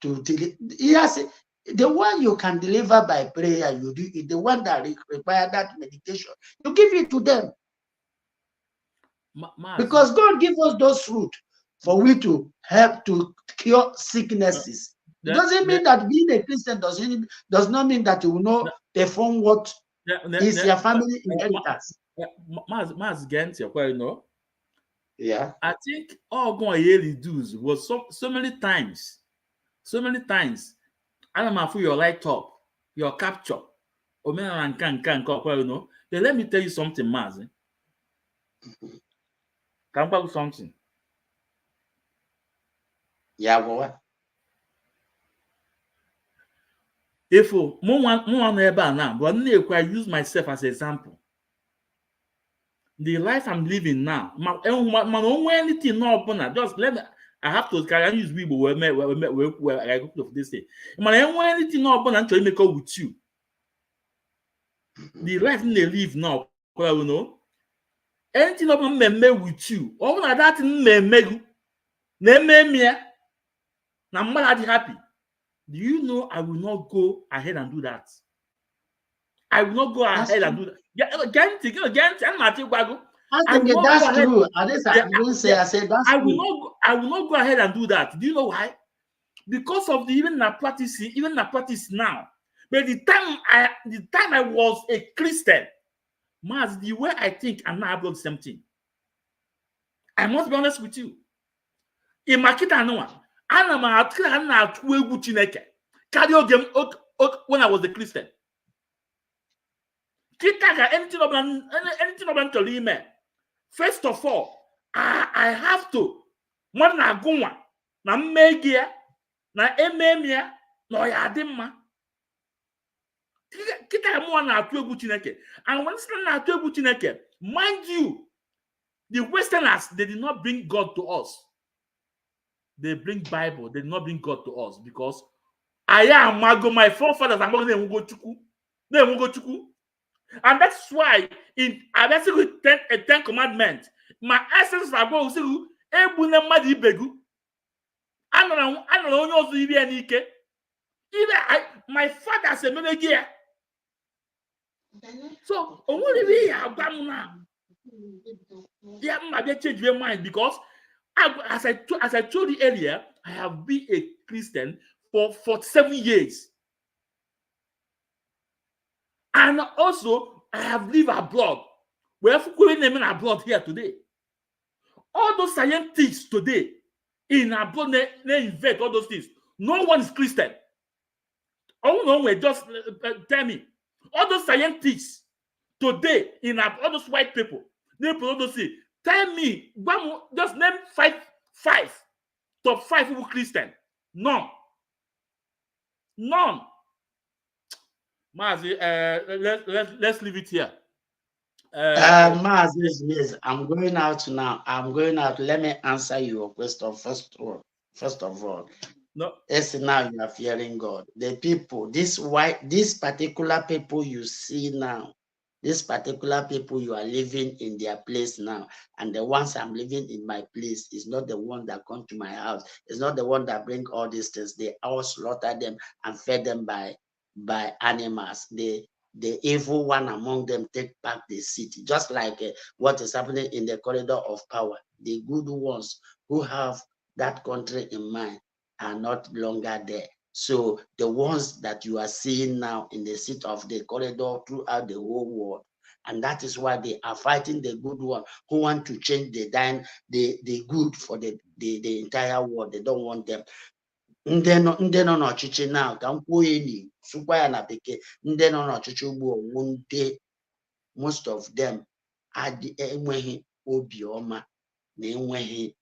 Speaker 9: to deliver? Yes, the one you can deliver by prayer, you do it. The one that require that medication, you give it to them. Because God give us those fruit for we to help to cure sicknesses. It doesn't mean that being a Christian does not mean that you will not perform what is your family inheritance.
Speaker 3: Mazi Gent, you know.
Speaker 9: Yeah.
Speaker 3: I think all going to reduce was so many times. I'm after your light up, your capture. You know. Then let me tell you something, Mazi. Can I tell you something?
Speaker 9: Yeah, what?
Speaker 3: If you now, but I use myself as an example. The life I'm living now, anything no open. Just let me. I have to carry use Weibo where I go to this day. Anything no open and try to make up with you. The life they live now, you know. Anything open me with you. All that me now I'm happy. Do you know I will not go ahead and do that? I will not go ahead and do that. Yeah, again, I'm not
Speaker 9: I will that's true. I will
Speaker 3: not go ahead and do that. Do you know why? Because of the even na practice now. But the time I was a Christian, Maz, the way I think and now I the same thing. I must be honest with you. In Makita Noah, when I was a Christian. Anything about to email. First of all, I have to one na gunwa na mmegia na ememia no ya adimma. Kita mo na atu egwu Chineke. And when it's na atu egwu Chineke, mind you, the Westerners, they did not bring God to us. They bring Bible. They did not bring God to us because I am my forefathers are going to go. And that's why in I basically 10 commandments, my ancestors are going to say, Ebune madi begu. I don't know even my father said me. So only now. Yeah, I change your mind because as I told you earlier, I have been a Christian for 47 years. And also, I have lived abroad. We have going abroad here today. All those scientists today in abroad, they invent all those things. No one is Christian. Oh no, just tell me. All those scientists today in abroad, all those white people, they put all those things. Tell me, just name top 5 people Christian. None. Mazi, let's leave it here.
Speaker 9: Mazi, yes, I'm going out now. Let me answer your question first of all.
Speaker 3: No.
Speaker 9: Yes, now you are fearing God. The people, this particular people you see now, this particular people you are living in their place now, and the ones I'm living in my place is not the one that come to my house. It's not the one that bring all these things. They all slaughter them and fed them by animals. The evil one among them take back the city, just like what is happening in the corridor of power. The good ones who have that country in mind are not longer there. So the ones that you are seeing now in the seat of the corridor throughout the whole world, and that is why they are fighting the good one who want to change the good for the entire world. They don't want them. Ndị nọ n'ọchịchị now ka m kwuo enyi sụkwa ya na bekee, ndị nọ n'ọchịchị ugbu owu ndị most of them enweghị obiọma na enweghị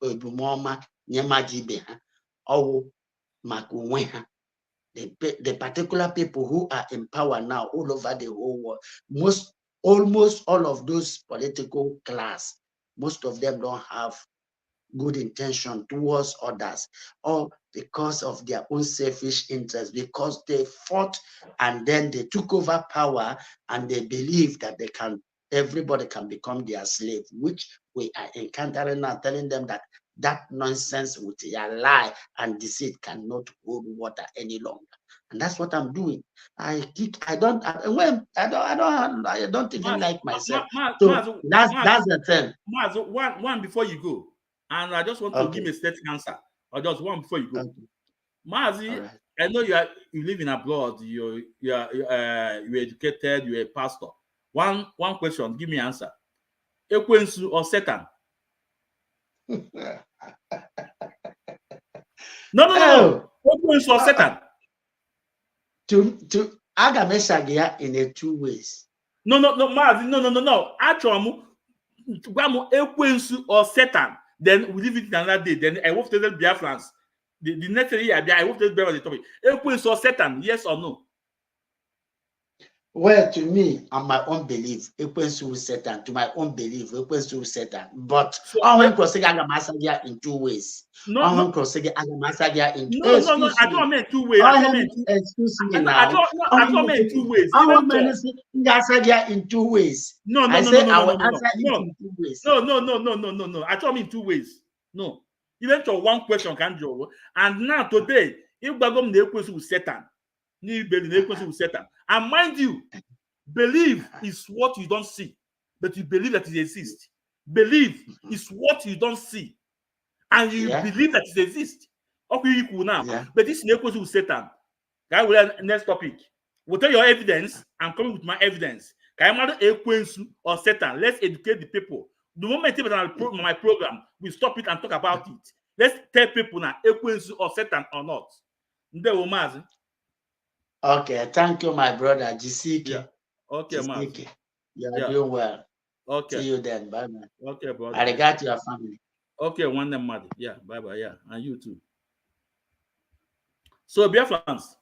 Speaker 9: ebumọma nye mmadụ ibe ha, ọwụ maka onwe ha. The particular people who are in power now all over the whole world, almost all of those political class, most of them don't have good intention towards others, or because of their own selfish interests, because they fought and then they took over power and they believe that everybody can become their slave, which we are encountering now, telling them that nonsense with a lie and deceit cannot hold water any longer. And that's what I'm doing. I don't even like myself. So that's the thing.
Speaker 3: Maz, one before you go, and I just want to give a static answer, or just one before you go. Okay. Mazi, right. I know you live in abroad. You're educated. You're a pastor. One question. Give me an answer. Ekwensu or Satan? No. Ekwensu or Satan?
Speaker 9: To Agamesagia in 2 ways.
Speaker 3: No, Mazi, no. Actually, Ekwensu or Satan. Then we leave it another day. Then I hope to tell Biafrans. The next year, I hope to tell the topic. Ekwensu or Satan? Yes or no?
Speaker 9: Well, to me, on my own belief, Ekwensu Satan. To my own belief, Ekwensu Satan. But I want to say Agamasagia in 2 ways. I want to say Agamasagia in 2 ways.
Speaker 3: No. I don't mean 2 ways.
Speaker 9: Excuse me now.
Speaker 3: I don't mean 2 ways.
Speaker 9: I want to say Agamasagia in 2 ways.
Speaker 3: No.
Speaker 9: I say I will answer it in 2 ways.
Speaker 3: No. I don't mean 2 ways. No. Even to one question can do. And now today, if Bagom the Ekwensu Satan. And mind you, believe is what you don't see, but you believe that it exists. Believe is what you don't see, and you believe that it exists. Okay, equal now. Yeah. But this is with Satan. Guy, will next topic. We'll tell your evidence. I'm coming with my evidence. Or Satan. Let's educate the people. The moment my program, we stop it and talk about it. Let's tell people now, or Satan or not.
Speaker 9: Okay, thank you, my brother. Jisike.
Speaker 3: Yeah. Okay, man.
Speaker 9: You're doing well.
Speaker 3: Okay.
Speaker 9: See you then. Bye, man.
Speaker 3: Okay, brother.
Speaker 9: I regard your family.
Speaker 3: Okay, one name, Mazi. Yeah, bye. Yeah, and you too. So, dear friends,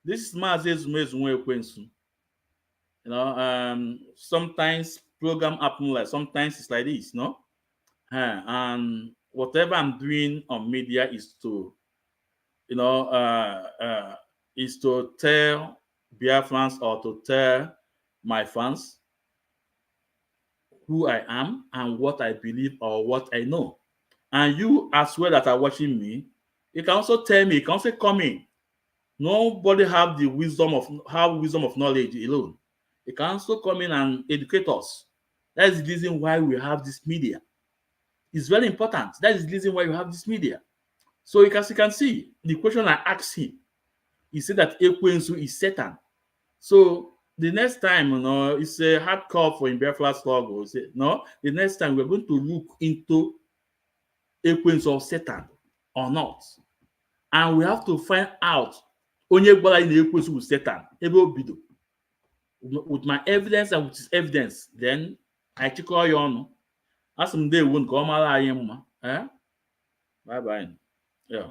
Speaker 3: this is Mazi's Ekwensu. You know, sometimes program happen like sometimes it's like this, no? And whatever I'm doing on media is to, you know, is to tell Biafrans or to tell my fans who I am and what I believe or what I know. And you as well that are watching me, you can also tell me, you can also come in. Nobody have the wisdom of knowledge alone. You can also come in and educate us. That is the reason why we have this media. It's very important. That is the reason why you have this media. So you can see the question I asked him. He said that Ekwensu is Satan. So the next time, you know, it's a hard call for Biafra struggle. No, the next time we're going to look into Ekwensu of Satan or not. And we have to find out onye gbara in Ekwensu with Satan. With my evidence and with his evidence, then I check all your on. As some day won't come out. Bye bye. Yeah.